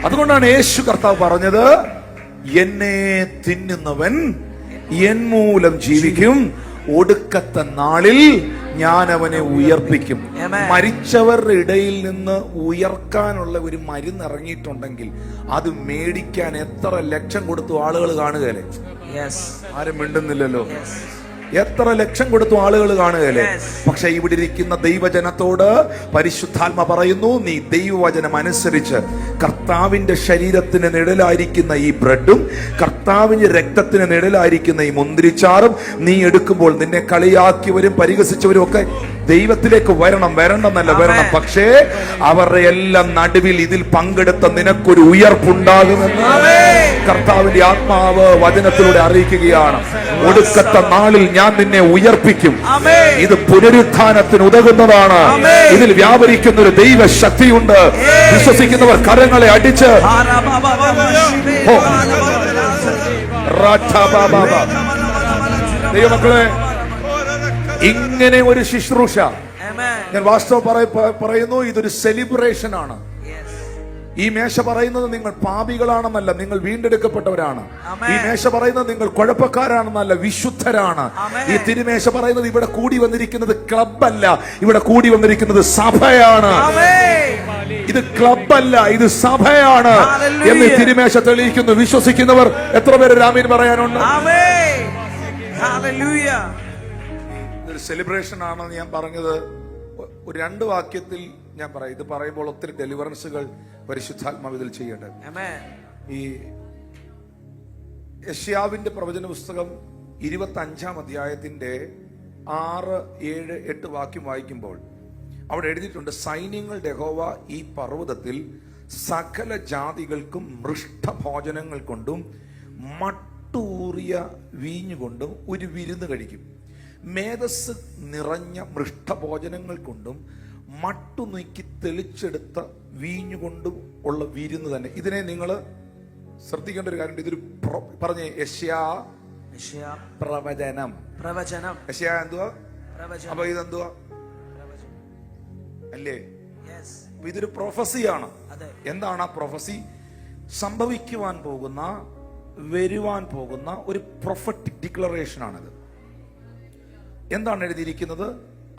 അതുകൊണ്ടാണ് യേശു കർത്താവ് പറഞ്ഞത്, എന്നെ തിന്നുന്നവൻ എൻ മൂലം ജീവിക്കും, ഒടുക്കത്തെ നാളിൽ ഞാൻ അവനെ ഉയർപ്പിക്കും. മരിച്ചവരുടെ ഇടയിൽ നിന്ന് ഉയർക്കാനുള്ള ഒരു മരുന്ന് ഇറങ്ങിയിട്ടുണ്ടെങ്കിൽ അത് മേടിക്കാൻ എത്ര ലക്ഷം കൊടുത്തു ആളുകൾ കാണുകയല്ലേ? ആരും മിണ്ടുന്നില്ലല്ലോ. എത്ര ലക്ഷം കൊടുത്തു ആളുകൾ കാണുകയല്ലേ? Yes. പക്ഷെ ഇവിടെ ഇരിക്കുന്ന ദൈവജനത്തോട് പരിശുദ്ധാത്മ പറയുന്നു, നീ ദൈവവചനം അനുസരിച്ച് കർത്താവിന്റെ ശരീരത്തിന് നിഴലായിരിക്കുന്ന ഈ ബ്രെഡും കർത്താവിന്റെ രക്തത്തിന് നിഴലായിരിക്കുന്ന ഈ മുന്തിരിച്ചാറും നീ എടുക്കുമ്പോൾ നിന്നെ കളിയാക്കിയവരും പരിഹസിച്ചവരും ഒക്കെ ദൈവത്തിലേക്ക് വരണം എന്നല്ല, വരണം. പക്ഷേ അവരുടെ എല്ലാം നടുവിൽ ഇതിൽ പങ്കെടുത്ത നിനക്കൊരു ഉയർപ്പുണ്ടാകുമെന്ന് കർത്താവിന്റെ ആത്മാവ് വചനത്തിലൂടെ അറിയിക്കുകയാണ്. ഒടുക്കത്തെ നാളിൽ ഞാൻ നിന്നെ ഉയർപ്പിക്കും. ഇത് പുനരുത്ഥാനത്തിന് ഉതകുന്നതാണ്. ഇതിൽ വ്യാപരിക്കുന്ന ഒരു ദൈവ ശക്തിയുണ്ട്. വിശ്വസിക്കുന്നവർ കരങ്ങളെ അടിച്ച് ദൈവമക്കളെ, ഇങ്ങനെ ഒരു ശുശ്രൂഷ ഞാൻ വാസ്തവം പറയുന്നു, ഇതൊരു സെലിബ്രേഷൻ ആണ്. ഈ മേശ പറയുന്നത് നിങ്ങൾ പാപികളാണെന്നല്ല, നിങ്ങൾ വീണ്ടെടുക്കപ്പെട്ടവരാണ്. ഈ മേശ പറയുന്നത് നിങ്ങൾ കുഴപ്പക്കാരാണെന്നല്ല, വിശുദ്ധരാണ്. ഈ തിരുമേശ പറയുന്നത് ഇവിടെ കൂടി വന്നിരിക്കുന്നത് ക്ലബല്ല, ഇവിടെ കൂടി വന്നിരിക്കുന്നത് സഭയാണ്. ഇത് ക്ലബല്ല, ഇത് സഭയാണ് എന്ന് തിരുമേശ തെളിയിക്കുന്നു. വിശ്വസിക്കുന്നവർ എത്ര പേര് ആമേൻ പറയാനുണ്ട്? ഇതൊരു സെലിബ്രേഷൻ ആണെന്ന് ഞാൻ പറഞ്ഞത് ഒരു 2 വാക്യത്തിൽ ഞാൻ പറയാം. ഇത് പറയുമ്പോൾ ഒത്തിരി ഡെലിവറൻസുകൾ പരിശുദ്ധാത്മാവ് ഇതിൽ ചെയ്യേണ്ടത്. ഈ യെശയ്യാവിന്റെ പ്രവചന പുസ്തകം 25-ാം അധ്യായത്തിന്റെ 6, 7, 8 വാക്യം വായിക്കുമ്പോൾ അവിടെ എഴുതിയിട്ടുണ്ട്, സൈന്യങ്ങളുടെ യഹോവ ഈ പർവ്വതത്തിൽ സകല ജാതികൾക്കും മൃഷ്ടഭോജനങ്ങൾ കൊണ്ടും മട്ടൂറിയ വീഞ്ഞുകൊണ്ടും ഒരു വിരുന്ന് കഴിക്കും. മേധസ് നിറഞ്ഞ മൃഷ്ടഭോജനങ്ങൾ കൊണ്ടും മട്ടു നീക്കി തെളിച്ചെടുത്ത വീഞ്ഞുകൊണ്ടും ഉള്ള വിരുന്ന് തന്നെ. ഇതിനെ നിങ്ങൾ ശ്രദ്ധിക്കേണ്ട ഒരു കാര്യം, ഇതൊരു പറഞ്ഞേ, യെശയ്യാ പ്രവചനം. യെശയ്യാ എന്തുവാ? അപ്പൊ ഇതെന്തുവാ അല്ലേ? ഇതൊരു പ്രൊഫസിയാണ്. എന്താണ് ആ പ്രൊഫസി? സംഭവിക്കുവാൻ പോകുന്ന, വരുവാൻ പോകുന്ന ഒരു പ്രൊഫറ്റിക് ഡിക്ലറേഷൻ ആണിത്. എന്താണ് എഴുതിയിരിക്കുന്നത്?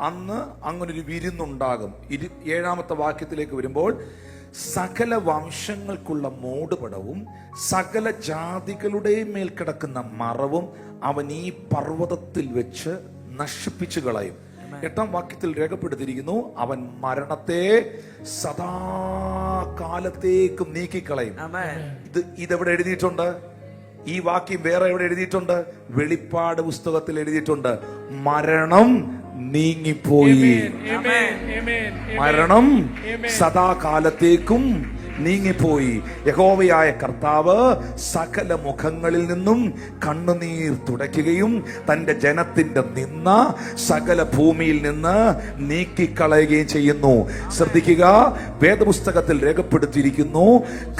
അന്ന് അങ്ങനൊരു വിരുന്നുണ്ടാകും. 7-ാമത്തെ വാക്യത്തിലേക്ക് വരുമ്പോൾ, സകല വംശങ്ങൾക്കുള്ള മൂടുപടവും സകല ജാതികളുടെയും മേൽ കിടക്കുന്ന മറവും അവൻ ഈ പർവ്വതത്തിൽ വെച്ച് നശിപ്പിച്ചു കളയും. 8-ാം വാക്യത്തിൽ രേഖപ്പെടുത്തിയിരിക്കുന്നു, അവൻ മരണത്തെ സദാകാലത്തേക്കും നീക്കിക്കളയും. ഇതെവിടെ എഴുതിയിട്ടുണ്ട്? ഈ വാക്യം വേറെ എവിടെ എഴുതിയിട്ടുണ്ട്? വെളിപ്പാട് പുസ്തകത്തിൽ എഴുതിയിട്ടുണ്ട്, മരണം നീങ്ങിപ്പോയി. മരണം സദാകാലത്തേക്കും നീങ്ങിപ്പോയി. യഹോവയായ കർത്താവ് സകല മുഖങ്ങളിൽ നിന്നും കണ്ണുനീർ തുടയ്ക്കുകയും തന്റെ ജനത്തിന്റെ നിന്ന സകല ഭൂമിയിൽ നിന്ന് നീക്കിക്കളയുകയും ചെയ്യുന്നു. ശ്രദ്ധിക്കുക, വേദപുസ്തകത്തിൽ രേഖപ്പെടുത്തിയിരിക്കുന്നു,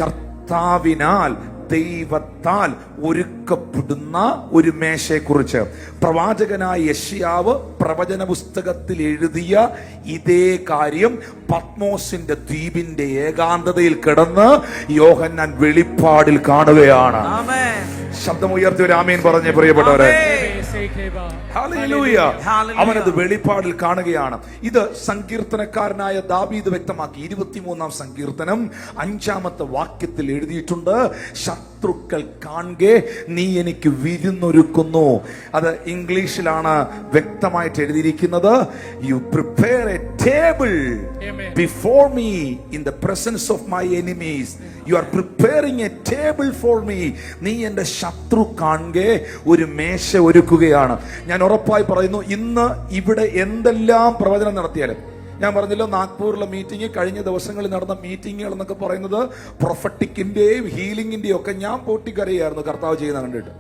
കർത്താവിനാൽ ദൈവത്താൽ ഒരുക്കപ്പെടുന്ന ഒരു മേശയെക്കുറിച്ച് പ്രവാചകനായ യെശയ്യാവ് പ്രവചന പുസ്തകത്തിൽ എഴുതിയ ഇതേ കാര്യം പത്മോസിന്റെ ദ്വീപിന്റെ ഏകാന്തതയിൽ കിടന്ന് യോഹന്നാൻ വെളിപ്പാടിൽ കാണുകയാണ്. ശബ്ദമുയർത്തി ഒരു ആമേൻ പറഞ്ഞേ പ്രിയപ്പെട്ടവരെ. ഹല്ലേലൂയ. അവനത് വെളിപ്പാടിൽ കാണുകയാണ്. ഇത് സങ്കീർത്തനക്കാരനായ ദാവീദ് വ്യക്തമാക്കി. 23-ാം സങ്കീർത്തനം 5-ാമത്തെ വാക്യത്തിൽ എഴുതിയിട്ടുണ്ട്, ശത്രുക്കൾ കാണുകെ നീ എനിക്ക് വിരുന്നൊരുക്കുന്നു. അത് ഇംഗ്ലീഷിലാണ് വ്യക്തമായിട്ട് എഴുതിയിരിക്കുന്നത്. You prepare a table before me in the presence of my enemies. You are preparing a table for me. നീ എന്റെ ശത്രു കാണുകെ ഒരു മേശ ഒരുക്കുകയാണ്. ഞാൻ ഉറപ്പായി പറയുന്നു, ഇന്ന് ഇവിടെ എന്തെല്ലാം പ്രവചനം നടത്തിയാലും, ഞാൻ പറഞ്ഞല്ലോ നാഗ്പൂരിലെ മീറ്റിംഗ്, കഴിഞ്ഞ ദിവസങ്ങളിൽ നടന്ന മീറ്റിങ്ങുകൾ എന്നൊക്കെ പറയുന്നത് പ്രൊഫറ്റിക്കിന്റെയും ഹീലിംഗിന്റെയും ഒക്കെ ഞാൻ പൊട്ടിക്കരയായിരുന്നു. കർത്താവ് ചെയ്യുന്ന കണ്ടിട്ട്,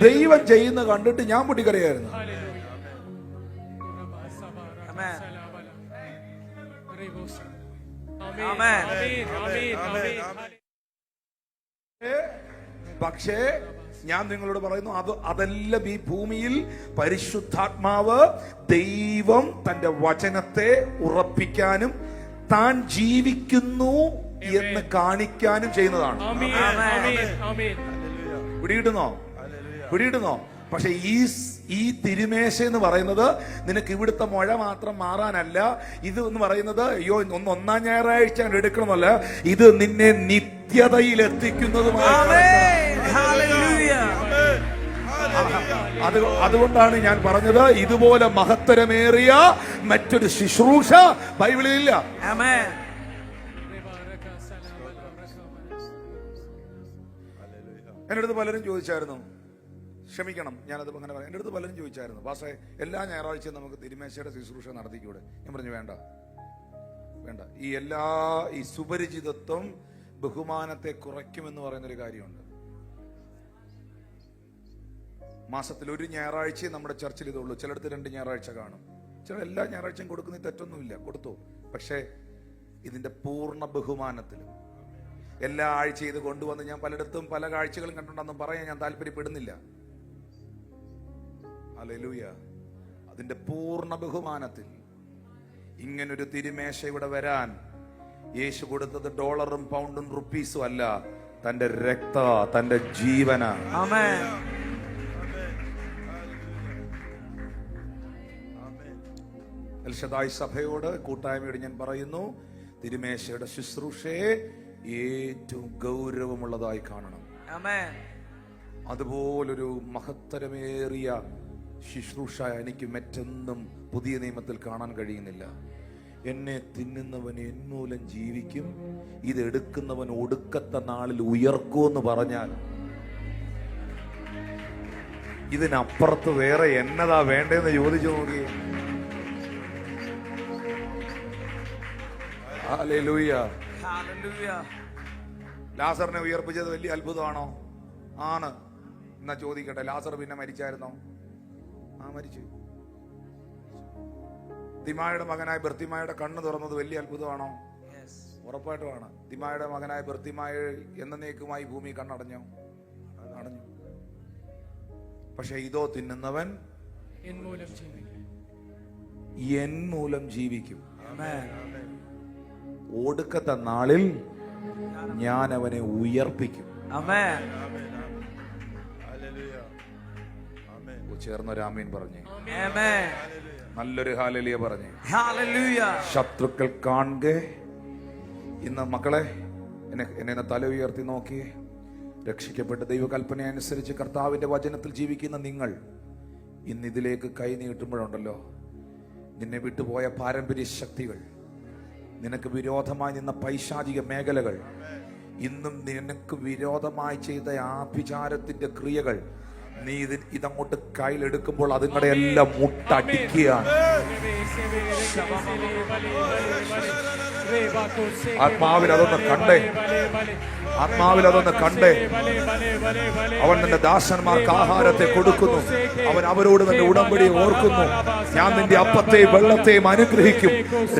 ദൈവം ചെയ്യുന്ന കണ്ടിട്ട് ഞാൻ പൊട്ടിക്കരയായിരുന്നു. പക്ഷേ ഞാൻ നിങ്ങളോട് പറയുന്നു, അതെല്ലാം ഈ ഭൂമിയിൽ പരിശുദ്ധാത്മാവ് ദൈവം തന്റെ വചനത്തെ ഉറപ്പിക്കാനും താൻ ജീവിക്കുന്നു എന്ന് കാണിക്കാനും ചെയ്യുന്നതാണ്. പിടിയിടുന്നോ? പക്ഷെ ഈ തിരുമേശ എന്ന് പറയുന്നത് നിനക്ക് ഇവിടുത്തെ മഴ മാത്രം മാറാനല്ല. ഇത് എന്ന് പറയുന്നത് അയ്യോ ഒന്ന് 1-ാം ഞായറാഴ്ച എടുക്കണമല്ല, ഇത് നിന്നെ നിത്യതയിൽ എത്തിക്കുന്നതുമായി. അതുകൊണ്ടാണ് ഞാൻ പറഞ്ഞത്, ഇതുപോലെ മഹത്തരമേറിയ മറ്റൊരു ശുശ്രൂഷ ബൈബിളിലില്ല. ആമേൻ. എൻ്റെ അടുത്ത് പലരും ചോദിച്ചായിരുന്നു, ക്ഷമിക്കണം ഞാനത് അങ്ങനെ പറയാം, എൻ്റെ അടുത്ത് പലരും ചോദിച്ചായിരുന്നു, പാസ്റ്റേ എല്ലാ ഞായറാഴ്ചയും നമുക്ക് തിരുമേശയുടെ ശുശ്രൂഷ നടത്തിക്കൂടെ? ഞാൻ പറഞ്ഞു വേണ്ട. ഈ സുപരിചിതത്വം ബഹുമാനത്തെ കുറയ്ക്കുമെന്ന് പറയുന്നൊരു കാര്യമുണ്ട്. മാസത്തിൽ ഒരു ഞായറാഴ്ചയും നമ്മുടെ ചർച്ചിൽ ഇതുള്ളൂ. ചിലടത്ത് 2 ഞായറാഴ്ച കാണും. ചില എല്ലാ ഞായറാഴ്ചയും കൊടുക്കുന്ന തെറ്റൊന്നുമില്ല, കൊടുത്തു. പക്ഷേ ഇതിന്റെ പൂർണ്ണ ബഹുമാനത്തിലും എല്ലാ ആഴ്ചയും ഇത് കൊണ്ടുവന്ന് ഞാൻ പലയിടത്തും പല കാഴ്ചകളും കണ്ടിട്ടുണ്ടെന്നും പറയാൻ ഞാൻ താല്പര്യപ്പെടുന്നില്ല. ഹല്ലേലൂയ. അതിന്റെ പൂർണ്ണ ബഹുമാനത്തിൽ ഇങ്ങനൊരു തിരുമേശ ഇവിടെ വരാൻ യേശു കൊടുത്തത് ഡോളറും പൗണ്ടും റുപ്പീസും അല്ല, തന്റെ രക്ത, തന്റെ ജീവനാണ്. ആമേൻ. എൽഷദായ് സഭയോട്, കൂട്ടായ്മയോട് ഞാൻ പറയുന്നു, തിരുമേശയുടെ ശുശ്രൂഷയെ ഏറ്റവും ഗൗരവമുള്ളതായി കാണണം. ആമേൻ. അതുപോലൊരു മഹത്തരമേറിയ ശുശ്രൂഷ എനിക്ക് മറ്റൊന്നും പുതിയ നിയമത്തിൽ കാണാൻ കഴിയുന്നില്ല. എന്നെ തിന്നുന്നവൻ എന്മൂലം ജീവിക്കും, ഇതെടുക്കുന്നവൻ ഒടുക്കത്തെ നാളിൽ ഉയർക്കുമെന്ന് പറഞ്ഞാൽ ഇതിനപ്പുറത്ത് വേറെ എന്നതാ വേണ്ടതെന്ന് ചോദിച്ചു നോക്കി. ഹല്ലേലൂയ. ഹല്ലേലൂയ. ലാസറിനെ ഉയർപ്പിച്ചത് വലിയ അത്ഭുതമാണോ? ആണ്. എന്നാ ചോദിക്കട്ടെ, ലാസർ പിന്നെ മരിച്ചായിരുന്നോ? മരിച്ചു. തിമായുടെ മകനായ ബർത്തിമായുടെ കണ്ണ് തുറന്നത് വലിയ അത്ഭുതമാണോ? ഉറപ്പായിട്ടുമാണ്. തിമായുടെ മകനായ ബർത്തിമായ എന്നേക്കുമായി ഭൂമി കണ്ണടഞ്ഞോ? അടഞ്ഞു. പക്ഷെ ഇതോ തിന്നുന്നവൻ എൻ മൂലം ജീവിക്കും, ഒടുക്കത്തെ നാളിൽ ഞാൻ അവനെ ഉയർപ്പിക്കും. ആമേൻ. ചേർന്നൊരു ആമീൻ പറഞ്ഞേ. ആമേൻ. നല്ലൊരു ഹല്ലേലൂയ പറഞ്ഞേ. ഹല്ലേലൂയ. ശത്രുക്കൾ കാണുക. ഇന്ന് മക്കളെ എന്നെ തല ഉയർത്തി നോക്കിയേ. രക്ഷിക്കപ്പെട്ട ദൈവകൽപ്പന അനുസരിച്ച് കർത്താവിന്റെ വചനത്തിൽ ജീവിക്കുന്ന നിങ്ങൾ ഇന്ന് ഇതിലേക്ക് കൈ നീട്ടുമ്പോഴുണ്ടല്ലോ, നിന്നെ വിട്ടുപോയ പാരമ്പര്യ ശക്തികൾ, നിനക്ക് വിരോധമായി നിന്ന പൈശാചിക മേഖലകൾ, ഇന്നും നിനക്ക് വിരോധമായി ചെയ്ത ആഭിചാരത്തിന്റെ ക്രിയകൾ, നീ ഇതങ്ങോട്ട് കയ്യിലെടുക്കുമ്പോൾ അതുങ്ങളുടെ എല്ലാം മുട്ടടിക്കുകയാണ്. ആത്മാവിൽ അതൊന്ന് കണ്ടേ, ആത്മാവിൽ അതൊന്ന് കണ്ടേ. അവൻ നിന്റെ ദാസന്മാർക്ക് ആഹാരത്തെ കൊടുക്കുന്നു, അവൻ അവരോട് നിന്റെ ഉടമ്പടി ഓർക്കുന്നു. ഞാൻ നിന്റെ അപ്പത്തെയും വെള്ളത്തെയും അനുഗ്രഹിക്കും,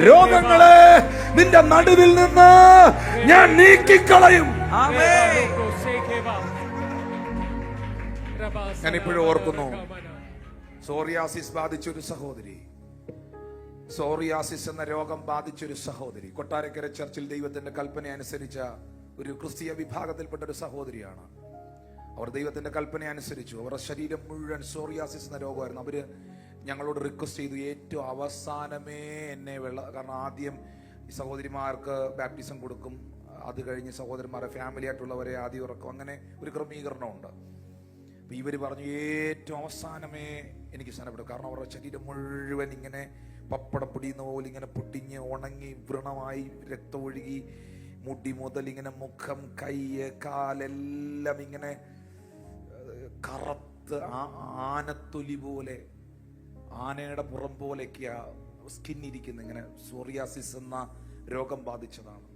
രോഗങ്ങളെ നിന്റെ നടുവിൽ നിന്ന് ഞാൻ നീക്കിക്കളയും. ഞാൻ ഇപ്പോഴും ഓർക്കുന്നു, സോറിയാസിസ് ബാധിച്ചൊരു സഹോദരി, സോറിയാസിസ് എന്ന രോഗം ബാധിച്ചൊരു സഹോദരി, കൊട്ടാരക്കര ചർച്ചിൽ ദൈവത്തിന്റെ കൽപ്പന അനുസരിച്ച ഒരു ക്രിസ്തീയ വിഭാഗത്തിൽപ്പെട്ട ഒരു സഹോദരിയാണ്. അവർ ദൈവത്തിന്റെ കൽപ്പന അനുസരിച്ചു. അവരുടെ ശരീരം മുഴുവൻ സോറിയാസിസ് എന്ന രോഗമായിരുന്നു. അവര് ഞങ്ങളോട് റിക്വസ്റ്റ് ചെയ്തു, ഏറ്റവും അവസാനമേ എന്നെ കാരണം ആദ്യം ഈ സഹോദരിമാർക്ക് ബാപ്റ്റിസം കൊടുക്കും, അത് കഴിഞ്ഞ് സഹോദരന്മാരെ ഫാമിലി ആയിട്ടുള്ളവരെ ആദ്യം ഇറക്കും, അങ്ങനെ ഒരു ക്രമീകരണമുണ്ട്. ഇവര് പറഞ്ഞു ഏറ്റവും അവസാനമേ എനിക്ക് സ്ഥാനപ്പെടും. കാരണം അവരുടെ ശരീരം മുഴുവൻ ഇങ്ങനെ പപ്പടം പൊടിയുന്ന പോലെ ഇങ്ങനെ പൊട്ടിഞ്ഞ് ഉണങ്ങി വ്രണമായി രക്തം ഒഴുകി, മുടി മുതൽ ഇങ്ങനെ മുഖം, കൈ, കാലെല്ലാം ഇങ്ങനെ കറുത്ത് ആനത്തൊലി പോലെ, ആനയുടെ പുറം പോലെയൊക്കെയാ സ്കിൻ ഇരിക്കുന്നത്. ഇങ്ങനെ സോറിയാസിസ് എന്ന രോഗം ബാധിച്ചതാണ്.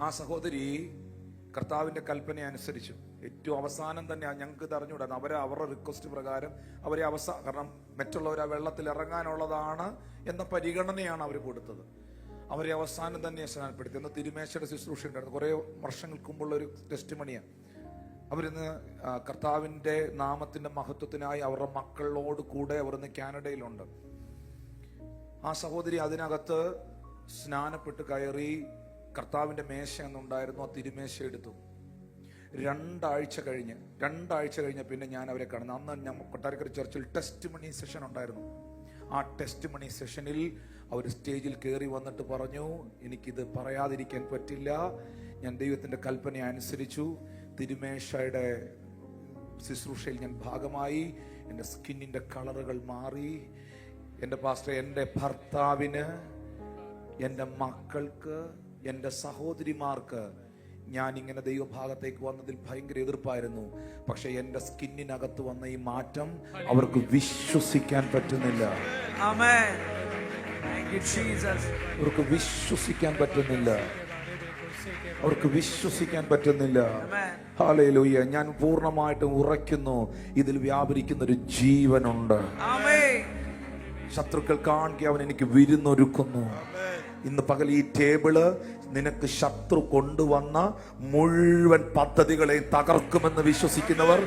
ആ സഹോദരി കർത്താവിന്റെ കൽപ്പന അനുസരിച്ചു. ഏറ്റവും അവസാനം തന്നെ ഞങ്ങൾക്ക് അറിഞ്ഞുകൂടാ, അവരുടെ റിക്വസ്റ്റ് പ്രകാരം അവരെ കാരണം മറ്റുള്ളവർ ആ വെള്ളത്തിൽ ഇറങ്ങാനുള്ളതാണ് എന്ന പരിഗണനയാണ് അവർ കൊടുത്തത്. അവരെ അവസാനം തന്നെ സ്നാനപ്പെടുത്തി. എന്ന് തിരുമേശയുടെ ശുശ്രൂഷ ഉണ്ടായിരുന്നു, കുറെ വർഷങ്ങൾക്ക് മുമ്പുള്ള ഒരു ടെസ്റ്റ് മണിയാണ്. അവരിന്ന് കർത്താവിന്റെ നാമത്തിന്റെ മഹത്വത്തിനായി അവരുടെ മക്കളോട് കൂടെ അവരിന്ന് കാനഡയിലുണ്ട്. ആ സഹോദരി അതിനകത്ത് സ്നാനപ്പെട്ട് കയറി കർത്താവിന്റെ മേശ എന്നുണ്ടായിരുന്നു, ആ തിരുമേശ എടുത്തു. രണ്ടാഴ്ച കഴിഞ്ഞ് പിന്നെ ഞാൻ അവരെ കാണുന്നു. അന്ന് ഞാൻ കൊട്ടാരക്കര ചർച്ചിൽ ടെസ്റ്റ് മണി സെഷൻ ഉണ്ടായിരുന്നു. ആ ടെസ്റ്റ് മണി സെഷനിൽ അവർ സ്റ്റേജിൽ കയറി വന്നിട്ട് പറഞ്ഞു, എനിക്കിത് പറയാതിരിക്കാൻ പറ്റില്ല, ഞാൻ ദൈവത്തിന്റെ കൽപ്പന അനുസരിച്ചു. തിരുമേശയുടെ ശുശ്രൂഷയിൽ ഞാൻ ഭാഗമായി. എൻ്റെ സ്കിന്നിൻ്റെ കളറുകൾ മാറി. എൻ്റെ പാസ്റ്റർ, എൻ്റെ ഭർത്താവിന്, എൻ്റെ മക്കൾക്ക്, എൻ്റെ സഹോദരിമാർക്ക് ഞാൻ ഇങ്ങനെ ദൈവഭാഗത്തേക്ക് വന്നതിൽ ഭയങ്കര എതിർപ്പായിരുന്നു. പക്ഷെ എൻ്റെ സ്കിന്നിനകത്ത് വന്ന ഈ മാറ്റം അവർക്ക് വിശ്വസിക്കാൻ പറ്റുന്നില്ല. അവർക്ക് വിശ്വസിക്കാൻ പറ്റുന്നില്ല. അവർക്ക് വിശ്വസിക്കാൻ പറ്റുന്നില്ല. ഹല്ലേലൂയ. ഞാൻ പൂർണ്ണമായിട്ടും ഉറയ്ക്കുന്നു, ഇതിൽ വ്യാപരിക്കുന്ന ഒരു ജീവനുണ്ട്. ശത്രുക്കൾ കാണുക അവൻ എനിക്ക് വിരുന്നൊരുക്കുന്നു. ഇന്ന് പകൽ ഈ ടേബിള് നിനക്ക് ശത്രു കൊണ്ടുവന്ന മുഴുവൻ പദ്ധതികളെ തകർക്കുമെന്ന് വിശ്വസിക്കുന്നവർ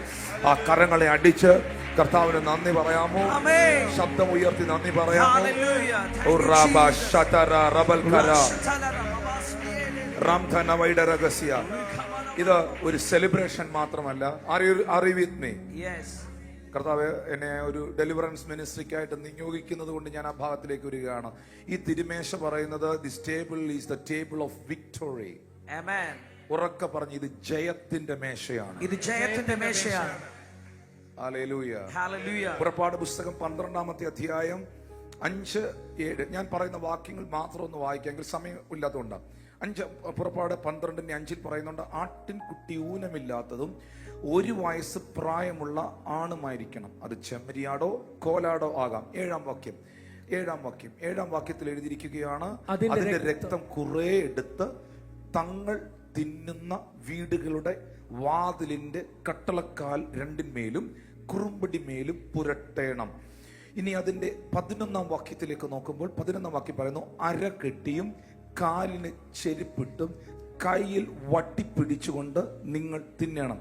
ആ കരങ്ങളെ അടിച്ച് കർത്താവിന് നന്ദി പറയാമോ? ശബ്ദം ഉയർത്തി നന്ദി പറയാമോ? ഇത് ഒരു സെലിബ്രേഷൻ മാത്രമല്ല. കർത്താവ് എന്നെ ഒരു ഡെലിവറൻസ് മിനിസ്ട്രിക്കായിട്ട് നിയോഗിക്കുന്നത് കൊണ്ട് ഞാൻ ആ ഭാഗത്തിലേക്ക് വരികയാണ്. ഈ തിരുമേശ പറയുന്നത് this table is the table of victory. Amen. ഉറക്കെ പറഞ്ഞു, ഇത് ജയത്തിന്റെ മേശയാണ്. ഇത് ജയത്തിന്റെ മേശയാണ്. ഹല്ലേലൂയ. ഹല്ലേലൂയ. പുറപ്പാട് പുസ്തകം 12-ാമത്തെ അധ്യായം 5-7 ഞാൻ പറയുന്ന വാക്യങ്ങൾ മാത്രം ഒന്ന് വായിക്കാമെങ്കിൽ സമയം ഇല്ലാത്തതുകൊണ്ടാണ്. പുറപ്പാട് 12:5 പറയുന്നുണ്ട്, ആട്ടിൻകുട്ടി ഊനമില്ലാത്തതും 1 വയസ്സ് പ്രായമുള്ള ആണുമായിരിക്കണം. അത് ചെമ്മരിയാടോ കോലാടോ ആകാം. 7-ാം വാക്യത്തിൽ എഴുതിയിരിക്കുകയാണ്, അതിന്റെ രക്തം കുറെ എടുത്ത് തങ്ങൾ തിന്നുന്ന വീടുകളുടെ വാതിലിന്റെ കട്ടളക്കാൽ 2-ന്മേലും കുറുമ്പടി മേലും പുരട്ടേണം. ഇനി അതിന്റെ 11-ാം വാക്യത്തിലേക്ക് നോക്കുമ്പോൾ 11-ാം വാക്യം പറയുന്നു, അര കെട്ടിയും കാലിന് ചെരുപ്പിട്ടും കയ്യിൽ വട്ടിപ്പിടിച്ചുകൊണ്ട് നിങ്ങൾ തിന്നണം.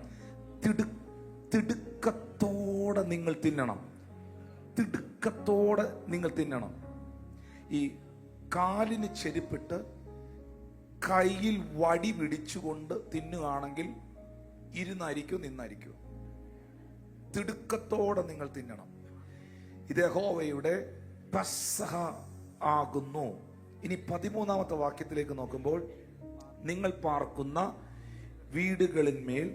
തിടുക്കത്തോടെ നിങ്ങൾ തിന്നണം. തിടുക്കത്തോടെ നിങ്ങൾ തിന്നണം. ഈ കാലിന് ചെരുപ്പിട്ട് കയ്യിൽ വടി പിടിച്ചുകൊണ്ട് തിന്നുകയാണെങ്കിൽ ഇരുന്നായിരിക്കോ നിന്നായിരിക്കോ? തിടുക്കത്തോടെ നിങ്ങൾ തിന്നണം. ഇത് യഹോവയുടെ പെസഹ ആകുന്നു. ഇനി 13-ാമത്തെ വാക്യത്തിലേക്ക് നോക്കുമ്പോൾ, നിങ്ങൾ പാർക്കുന്ന വീടുകളിന്മേൽ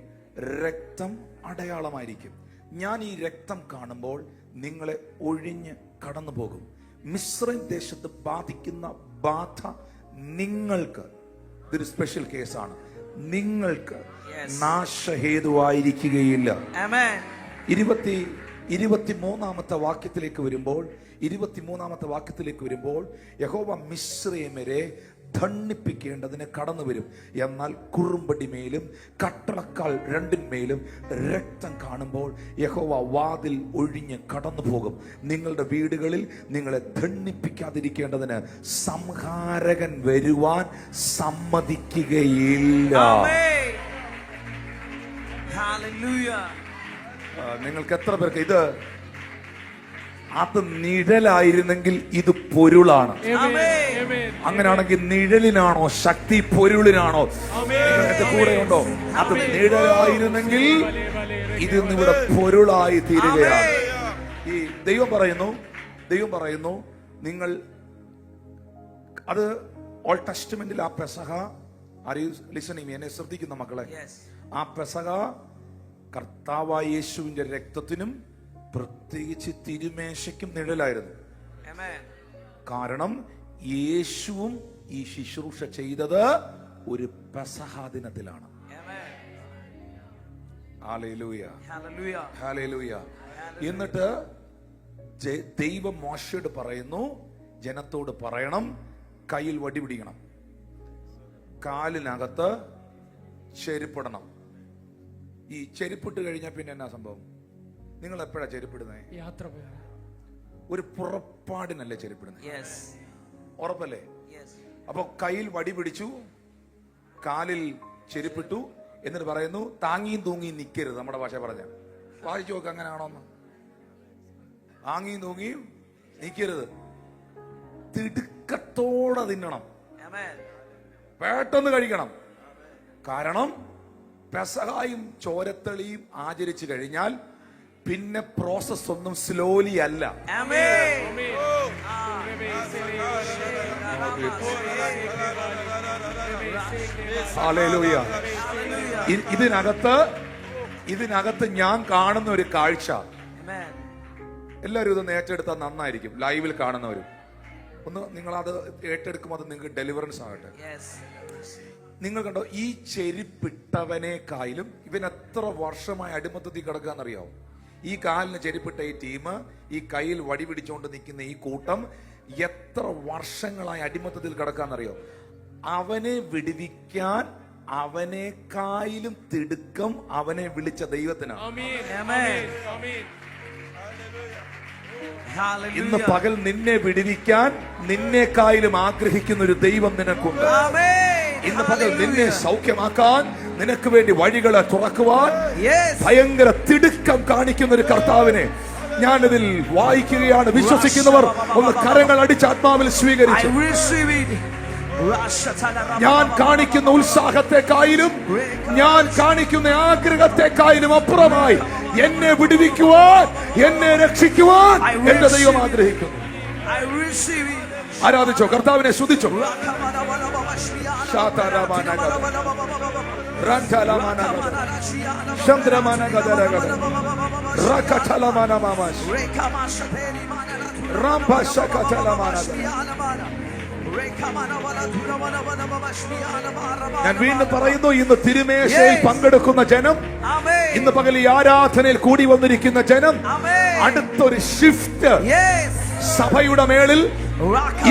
രക്തം അടയാളമായിരിക്കും. ഞാൻ ഈ രക്തം കാണുമ്പോൾ നിങ്ങളെ ഒഴിഞ്ഞ് കടന്നു പോകും. മിസ്രൈം ദേശത്ത് ബാധിക്കുന്ന ബാധ നിങ്ങൾക്ക്, ഇതൊരു സ്പെഷ്യൽ കേസാണ്, നിങ്ങൾക്ക് നാശഹേതുവായിരിക്കുകയില്ല. 23-ാമത്തെ വാക്യത്തിലേക്ക് വരുമ്പോൾ യഹോവ മിസ്രയീമ്യരെ ദണ്ഡിപ്പിക്കേണ്ടതിന് കടന്നു വരും. എന്നാൽ കുറുമ്പടി മേലും കട്ടളക്കാൽ 2-ന്മേലും രക്തം കാണുമ്പോൾ യഹോവ വാതിൽ ഒഴിഞ്ഞ് കടന്നു പോകും. നിങ്ങളുടെ വീടുകളിൽ നിങ്ങളെ ദണ്ഡിപ്പിക്കാതിരിക്കേണ്ടതിന് സംഹാരകൻ വരുവാൻ സമ്മതിക്കുകയില്ല. നിങ്ങൾക്ക് എത്ര പേർക്ക് അത് നിഴലായിരുന്നെങ്കിൽ ഇത് പൊരുളാണ്. അങ്ങനെയാണെങ്കിൽ നിഴലിനാണോ ശക്തി, പൊരുളിനാണോ? എന്റെ കൂടെ ഉണ്ടോ? അത് നിഴലായിരുന്നെങ്കിൽ ഇത് ഇവിടെ പൊരുളായി തീരുകയാണ്. ഈ ദൈവം പറയുന്നു നിങ്ങൾ അത് ഓൾഡ് ടെസ്റ്റ്മെന്റിൽ ആ പെസഹ, ലിസണിങ്, എന്നെ ശ്രദ്ധിക്കുന്ന മക്കളെ, ആ പെസഹ കർത്താവായ യേശുവിന്റെ രക്തത്തിനും പ്രത്യേകിച്ച് തിരുമേശയ്ക്കും നിഴലായിരുന്നു. കാരണം യേശുവും ഈ ശുശ്രൂഷ ചെയ്തത് ഒരു പെസഹ ദിനത്തിലാണ്. Hallelujah, hallelujah. എന്നിട്ട് ദൈവം മോശയോട് പറയുന്നു, ജനത്തോട് പറയണം, കയ്യിൽ വടി പിടിക്കണം, കാലിനകത്ത് ചെരുപ്പിടണം. ഈ ചെരുപ്പിട്ട് കഴിഞ്ഞാൽ പിന്നെ എന്നാ സംഭവം? നിങ്ങൾ എപ്പോഴാ ചെരുപ്പിടുന്നത്? യാത്ര ഒരു പുറപ്പാടിനല്ലേ ചെരുപ്പിടുന്നത്? ഉറപ്പല്ലേ? അപ്പൊ കയ്യിൽ വടി പിടിച്ചു, കാലിൽ ചെരുപ്പിട്ടു, എന്നിട്ട് പറയുന്നു താങ്ങിയും തൂങ്ങിയും നിൽക്കരുത്. നമ്മുടെ ഭാഷ പറഞ്ഞ വായിച്ചു നോക്ക്, അങ്ങനെയാണോന്ന്. താങ്ങിയും തൂങ്ങിയും നിൽക്കരുത്. തിടുക്കത്തോടെ തിന്നണം, പെട്ടെന്ന് കഴിക്കണം. കാരണം പെസഹായും ചോരത്തളിയും ആചരിച്ചു കഴിഞ്ഞാൽ പിന്നെ പ്രോസസ് ഒന്നും സ്ലോലി അല്ല. ഇതിനകത്ത് ഇതിനകത്ത് ഞാൻ കാണുന്ന ഒരു കാഴ്ച, Amen. എല്ലാവരും ഇതൊന്ന് ഏറ്റെടുത്താൽ നന്നായിരിക്കും. ലൈവിൽ കാണുന്നവരും ഒന്ന് നിങ്ങൾ അത് ഏറ്റെടുക്കുമ്പോൾ അത് നിങ്ങൾക്ക് ഡെലിവറൻസ് ആകട്ടെ. Yes. നിങ്ങൾ കണ്ടോ, ഈ ചെരിപ്പിട്ടവനേക്കാളും ഇവൻ എത്ര വർഷമായി അടിമത്തത്തിൽ കിടക്കാന്നറിയാവും. ഈ കാലിന് ചെരിപ്പിട്ട ഈ ടീം, ഈ കയ്യിൽ വടി പിടിച്ചുകൊണ്ട് നിൽക്കുന്ന ഈ കൂട്ടം എത്ര വർഷങ്ങളായി അടിമത്തത്തിൽ കിടക്കാന്നറിയോ? അവനെ വിടുവിക്കാൻ അവനേക്കാളും തിടുക്കം അവനെ വിളിച്ച ദൈവത്തിനാണ്. Amen. ഇന്ന് Hallelujah. പകൽ നിന്നെ വിടുവിക്കാൻ നിന്നേക്കാളും ആഗ്രഹിക്കുന്ന ഒരു ദൈവം നിനക്കുണ്ട്. Amen. ഇന്ന് പകൽ നിന്നെ സൗഖ്യമാക്കാൻ, നിനക്ക് വേണ്ടി വഴികളെ തുറക്കുവാൻ Yes. ഭയങ്കര തിടുക്കം കാണിക്കുന്ന ഒരു കർത്താവിനെ ഞാനിതിൽ വായിക്കുകയാണ്. വിശ്വസിക്കുന്നവർ ഒന്ന് കരങ്ങൾ അടിച്ച് ആത്മാവിൽ I സ്വീകരിച്ചു. receive it. ഞാൻ കാണിക്കുന്ന ഉത്സാഹത്തെക്കാളും ഞാൻ കാണിക്കുന്ന ആഗ്രഹത്തെക്കാളും അപ്പുറമായി എന്നെ വിടുവിക്കുവാൻ, എന്നെ രക്ഷിക്കുവാൻ എന്റെ ദൈവം ആഗ്രഹിക്കുന്നു. I receive it. ആരാധിച്ചോ, കർത്താവിനെ സ്തുതിച്ചോ. ഞാൻ വീണ്ടും പറയുന്നു, ഇന്ന് തിരുമേശയിൽ പങ്കെടുക്കുന്ന ജനം, Amen. ഇന്ന് പകൽ ഈ ആരാധനയിൽ കൂടി വന്നിരിക്കുന്ന ജനം, Amen. അടുത്തൊരു ഷിഫ്റ്റ് Yes. സഭയുടെ മേളിൽ,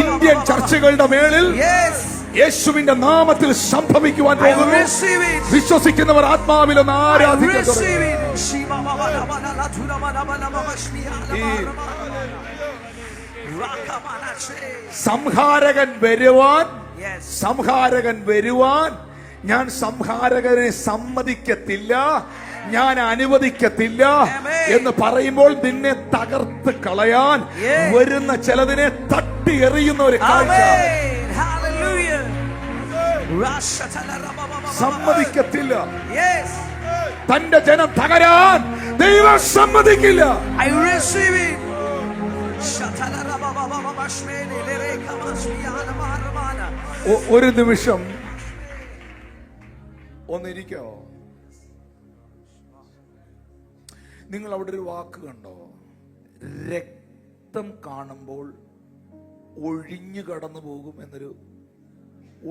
ഇന്ത്യൻ ചർച്ചകളുടെ മേളിൽ Yes. യേശുവിന്റെ നാമത്തിൽ സംഭവിക്കുവാൻ I പോകുന്നു. receive it. വിശ്വസിക്കുന്നവർ ആത്മാവിലൊന്ന് I ആരാധിക്കാൻ receive തുടങ്ങും. it. സംഹാരകൻ വരുവാൻ, Yes. സംഹാരകൻ വരുവാൻ ഞാൻ സംഹാരകനെ സമ്മതിക്കത്തില്ല, ഞാൻ അനുവദിക്കത്തില്ല എന്ന് പറയുമ്പോൾ നിന്നെ തകർത്ത് കളയാൻ വരുന്ന ചിലതിനെ തട്ടി എറിയുന്ന ഒരു കാഴ്ച. Amen. Hallelujah. സമ്മതിക്കത്തില്ല. Yes. തന്റെ ജനം തകരാൻ ദൈവം സമ്മതിക്കില്ല. I receive it. ഒരു നിമിഷം ഒന്നിരിക്കോ. നിങ്ങൾ അവിടെ ഒരു വാക്ക് കണ്ടോ? രക്തം കാണുമ്പോൾ ഒഴിഞ്ഞു കടന്നു പോകും എന്നൊരു,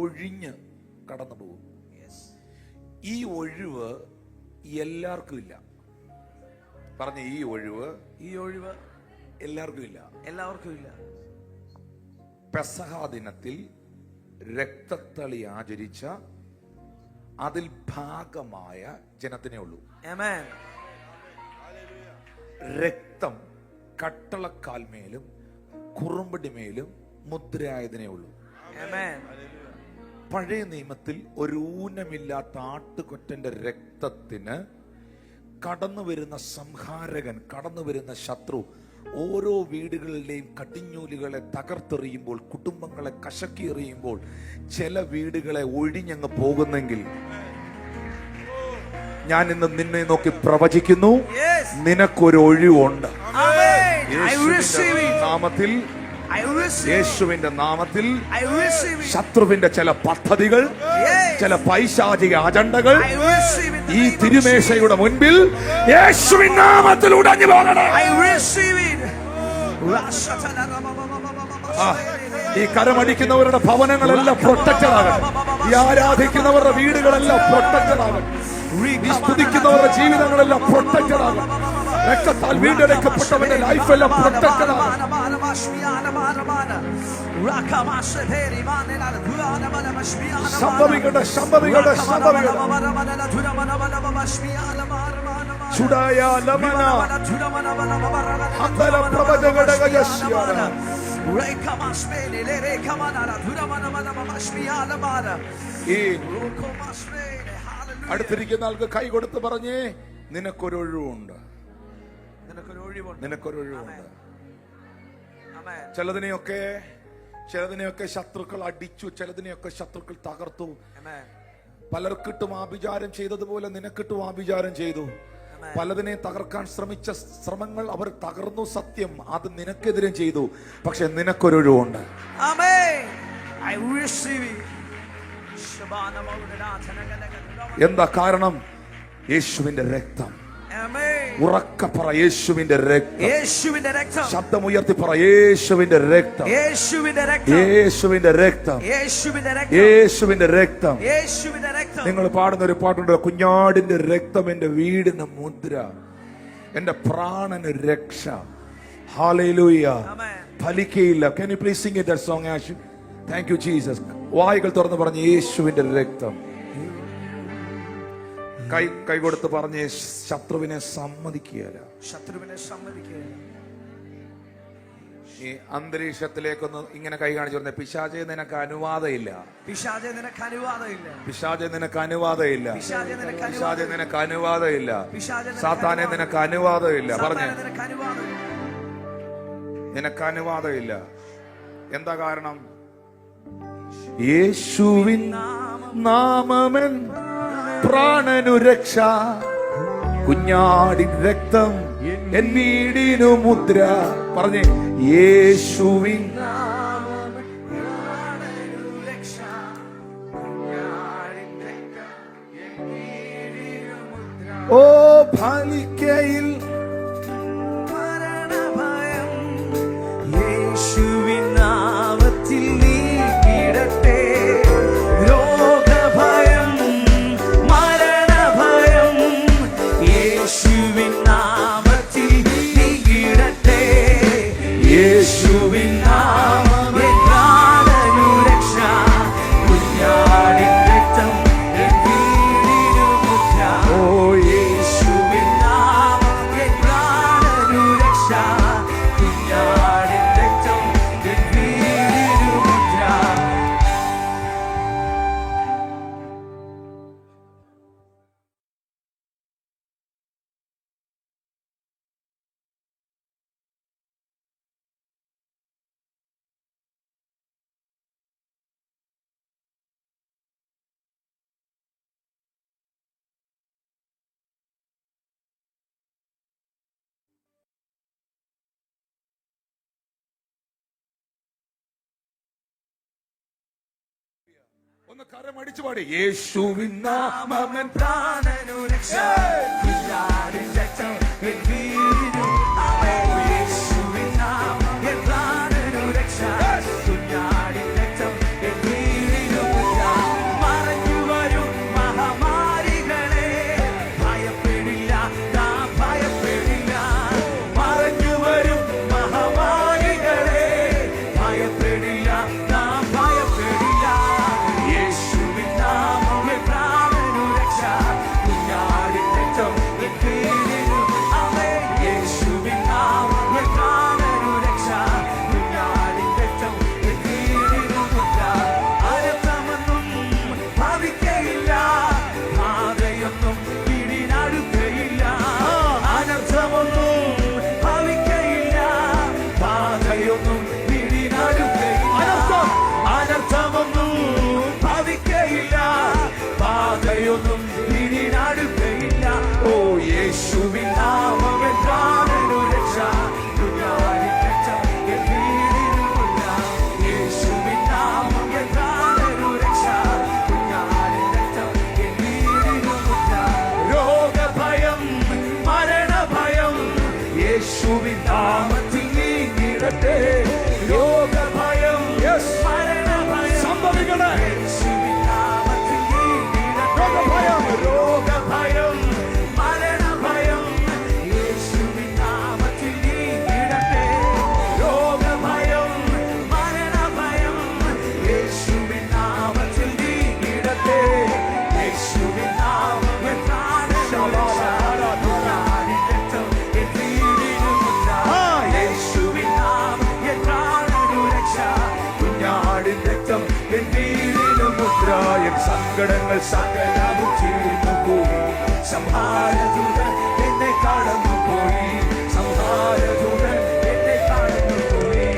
ഒഴിഞ്ഞ് കടന്നു പോകും. ഈ ഒഴിവ് എല്ലാവർക്കും ഇല്ല. പറഞ്ഞ ഈ ഒഴിവ് എല്ലാവർക്കും ഇല്ല. എല്ലാവർക്കും ഇല്ല. പെസഹ ദിനത്തിൽ രക്തത്തളി ആചരിച്ച അതിൽ ഭാഗമായ ജനത്തിനേ ഉള്ളൂ. Amen. രക്തം കട്ടളക്കാൽമേലും കുറുമ്പടിമേലും മുദ്രയായതിനേ ഉള്ളൂ. Amen. പഴയ നിയമത്തിൽ ഒരു ഊനമില്ലാത്ത ആട്ടുകൊറ്റന്റെ രക്തത്തിന് കടന്നു വരുന്ന സംഹാരകൻ, കടന്നു വരുന്ന ശത്രു ഓരോ വീടുകളിലെയും കടിഞ്ഞൂലുകളെ തകർത്തെറിയുമ്പോൾ, കുടുംബങ്ങളെ കശക്കി എറിയുമ്പോൾ ചില വീടുകളെ ഒഴിഞ്ഞങ്ങ് പോകുന്നെങ്കിൽ, ഞാൻ ഇന്ന് നിന്നെ നോക്കി പ്രവചിക്കുന്നു, നിനക്കൊരു ഒഴിവുണ്ട്. യേശുവിന്റെ നാമത്തിൽ, യേശുവിന്റെ നാമത്തിൽ ശത്രുവിന്റെ ചില പദ്ധതികൾ, ചില പൈശാചിക അജണ്ടകൾ ഈ തിരുമേശയുടെ മുൻപിൽ യേശുവിൻ നാമത്തിൽ ഉടഞ്ഞു പോകണം. ഈ കരമടിക്കുന്നവരുടെ ഭവനങ്ങളെല്ലാം പ്രൊട്ടക്റ്റഡ് ആകട്ടെ. ഈ ആരാധിക്കുന്നവരുടെ വീടുകളെല്ലാം പ്രൊട്ടക്റ്റഡ് ആകട്ടെ. ഈ സ്തുതിക്കുന്നവരുടെ ജീവിതങ്ങളെല്ലാം പ്രൊട്ടക്റ്റഡ് ആകട്ടെ. രക്തത്താൽ വീണ്ടെടുക്കപ്പെട്ടവന്റെ ലൈഫെല്ലാം പ്രൊട്ടക്റ്റഡ് ആകട്ടെ. സംഭവിക്കട്ടെ, സംഭവിക്കട്ടെ, സംഭവിക്കട്ടെ. ചുടായ ലമന അന്തല പ്രവചകടകയശ്യാന ഈ അടുത്തിരിക്കുന്ന ആൾക്ക് കൈ കൊടുത്ത് പറഞ്ഞേ, നിനക്കൊരൊഴിവുണ്ട്, നിനക്കൊരൊഴിവുണ്ട്. ചിലതിനെയൊക്കെ ശത്രുക്കൾ അടിച്ചു, ചിലതിനെയൊക്കെ ശത്രുക്കൾ തകർത്തു. പലർക്കിട്ടും ആഭിചാരം ചെയ്തതുപോലെ നിനക്കിട്ടും ആഭിചാരം ചെയ്തു. പലതിനെ തകർക്കാൻ ശ്രമിച്ച ശ്രമങ്ങൾ അവർ തകർന്നു. സത്യം, അത് നിനക്കെതിരെ ചെയ്തു. പക്ഷെ നിനക്കൊരൊഴിവുണ്ട്. എന്താ കാരണം? യേശുവിന്റെ രക്തം. Amen. ഉറക്കെ പറ, യേശുവിന്റെ രക്തം. യേശുവിന്റെ രക്തം. ശബ്ദമുയർത്തി പറ, യേശുവിന്റെ രക്തം. യേശുവിന്റെ രക്തം. യേശുവിന്റെ രക്തം. യേശുവിന്റെ രക്തം. യേശുവിന്റെ രക്തം. യേശുവിന്റെ രക്തം. നിങ്ങൾ പാടുന്ന ഒരു പാട്ടുണ്ട്, കുഞ്ഞാടിന്റെ രക്തം എന്റെ വീടിന് മുദ്ര, എന്റെ പ്രാണന് രക്ഷ. Hallelujah. Amen. ഫലിക്കയില്ല. Can you please sing it, that song, Ash? Thank you, Jesus. വായികൾ തുറന്ന് പറഞ്ഞ് യേശുവിന്റെ രക്തം. കൈ കൊടുത്ത് പറഞ്ഞ് ശത്രുവിനെ സമ്മതിക്കുകയില്ല. ശത്രുവിനെ സമ്മതിക്കുകയില്ല. ഈ അന്തരീക്ഷത്തിലേക്കൊന്ന് ഇങ്ങനെ കൈ കാണിച്ചു പറഞ്ഞ, പിശാചേ നിനക്ക് അനുവാദമില്ല. പിശാചേ നിനക്ക് അനുവാദമില്ല. പിശാചേ നിനക്ക് അനുവാദമില്ല. പിശാചേ നിനക്ക് പിശാചേ നിനക്ക് അനുവാദമില്ല. പിശാചേ നിനക്ക് സാത്താനെ നിനക്ക് അനുവാദമില്ല. പറഞ്ഞേ, സാത്താനെ നിനക്ക് അനുവാദമില്ല. നിനക്ക് അനുവാദമില്ല. എന്താ കാരണം? യേശുവിൻ നാമമൻ പ്രാണനു രക്ഷ, കുഞ്ഞാടിൻ രക്തം എൻ വീടിനു മുദ്ര. പറഞ്ഞേ, യേശുവിൻ നാമമൻ പ്രാണനു രക്ഷ, കുഞ്ഞാടിൻ രക്തം എൻ വീടിനു മുദ്ര. ഓ ഫലിക്കയിൽ മരണഭയം യേശുവിൻ നാമത്തിൽ നീങ്ങിടട്ടെ. രോഗഭയം മരണഭയം യേശുവിൻ നാമത്തിൽ നീങ്ങിടട്ടെ. യേശുവിൻ നാമം എൻ പ്രാണനു രക്ഷ, കുഞ്ഞാടിൻ രക്തം എൻ വീടിനു മുദ്ര. ഓ യേശുവിൻ നാമം എൻ പ്രാണനു രക്ഷ, കുഞ്ഞാടിൻ രക്തം എൻ വീടിനു മുദ്ര. ഒന്ന് കരമടിച്ചു പാടി, യേശുവിൻ നാമമൻ പ്രാണനു രക്ഷ, കുഞ്ഞാടിൻ രക്തം എൻ വീടിനു. യേശുവിൻ നാമം എൻ പ്രാണനു രക്ഷ, കുഞ്ഞാടിൻ രക്തം എൻ വീടിനു മുദ്ര. മറഞ്ഞു വരും മഹാമാരികളെ ഭയപ്പെടില്ല, നാം ഭയപ്പെടില്ല. മറഞ്ഞു വരും മഹാമാരികളെ ഭയപ്പെടില്ല, നാം ഭയപ്പെടില്ല. യേശുവിൻ നാമം എൻ പ്രാണനു രക്ഷ, കുഞ്ഞാടിൻ രക്തം എൻ വീടിനു. യേശുവിൻ നാമം എൻ പ്രാണനു രക്ഷ, കുഞ്ഞാടിൻ രക്തം എൻ വീടിനു മുദ്ര. അനർത്ഥമൊന്നും ഭവിക്കയില്ല, ബാധയൊന്നും വീടിനടുക്കയില്ല. അനർത്ഥമൊന്നും ഭവിക്കയില്ല, ബാധയൊന്നും വീടിനടുക്കയില്ല. അനർത്ഥമൊന്നും ഭവിക്കയില്ല, ബാധയൊന്നും വീടിനടുക്കയില്ല. ഓ യേശുവിൻ നാമം എൻ പ്രാണനു രക്ഷ, കുഞ്ഞാടിൻ രക്തം എൻ വീടിനു മുദ്ര. യേശുവിൻ നാമം എൻ പ്രാണനു രക്ഷ, കുഞ്ഞാടിൻ രക്തം എൻ വീടിനു മുദ്ര. രോഗഭയം മരണഭയം യേശുവിൻ നാമത്തിൽ നീങ്ങിടട്ടെ. രോഗഭയം മരണഭയം സംഭവിക്കണേ. യേശുവിൻ നാമത്തിൽ നീങ്ങിടട്ടെ. രോഗഭയം മരണഭയം യേശുവിൻ നാമത്തിൽ നീങ്ങിടട്ടെ. രോഗഭയം മരണഭയം യേശുവിൻ നാമത്തിൽ നീങ്ങിടട്ടെ. യേശുവിൻ നാമം എൻ പ്രാണനു രക്ഷ, കുഞ്ഞാടിൻ രക്തം എൻ വീടിനു മുദ്ര. യേശുവിൻ നാമം എൻ പ്രാണനു രക്ഷ, കുഞ്ഞാടിൻ രക്തം എൻ വീടിനു മുദ്ര. എൻ സങ്കടങ്ങൾ സകലവും തീർന്നു പോയി, സംഹാരദൂതൻ എന്നെ കടന്നുപോയി. സംഹാരദൂതൻ എന്നെ കടന്നുപോയി.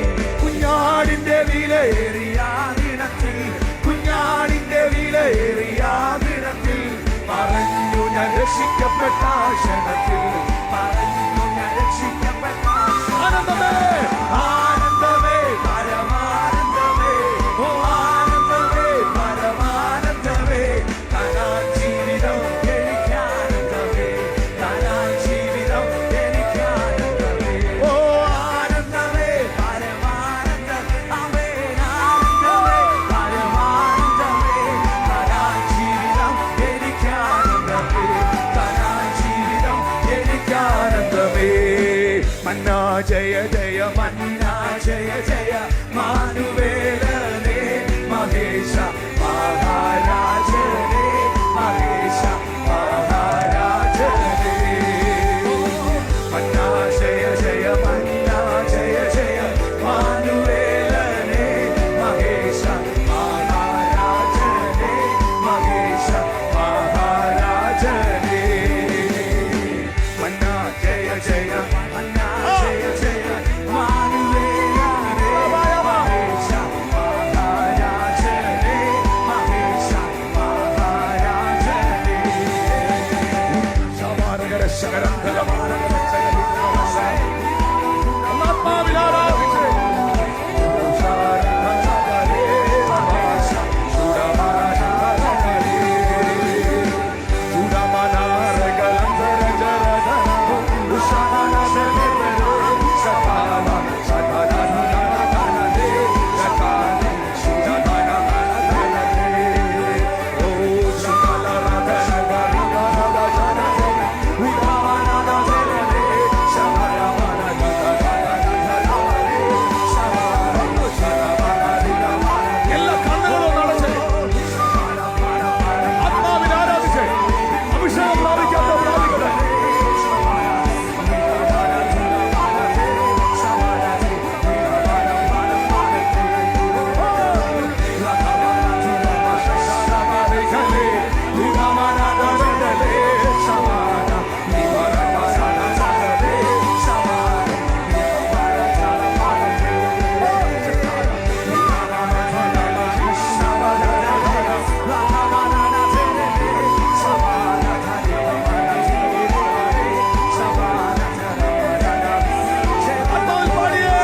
കുഞ്ഞാടിന്റെ വിലയേറിയ ദിനത്തിൽ, കുഞ്ഞാടിന്റെ വിലയേറിയ ദിനത്തിൽ പറഞ്ഞു ഞാൻ രക്ഷിക്കപ്പെട്ട ക്ഷണത്തിൽ, പറഞ്ഞു ഞാൻ രക്ഷിക്കപ്പെട്ട ആനന്ദമേ, ആനന്ദമേ പരമാനന്ദമേ. ഓ ആനന്ദമേ പരമാനന്ദമേ, കനാൻ ജീവിതം എനിക്കാനന്ദമേ. ജയ ജയ മന്ന ജയ ജയ മാനുവേലനേ മഹേശ മഹാരാജനേ മഹേശ മഹാരാജനേ മന്ന ജയ ജയ മന്ന ജയ ജയ മാനുവേലനേ മഹേശ മഹാരാജനേ മഹേശ മഹാരാജനേ മന്ന ജയ ജയ മന്ന ജയ ജയ മാനുവേലനേ മഹേശ മഹാരാജനേ മഹേശ മഹാരാജനേ ശമാരകര ശകരന്ധലമാരകര ആത്മാവിലാരാധിച്ചേ എല്ലാ കണ്ണുകളും നടച്ചേ ആത്മാവിലാരാധിച്ചേ അഭിഷേകം പ്രാപിക്കാത്ത പ്രാപിക്കട്ടെ ആത്മാവിൽ പാടിയേ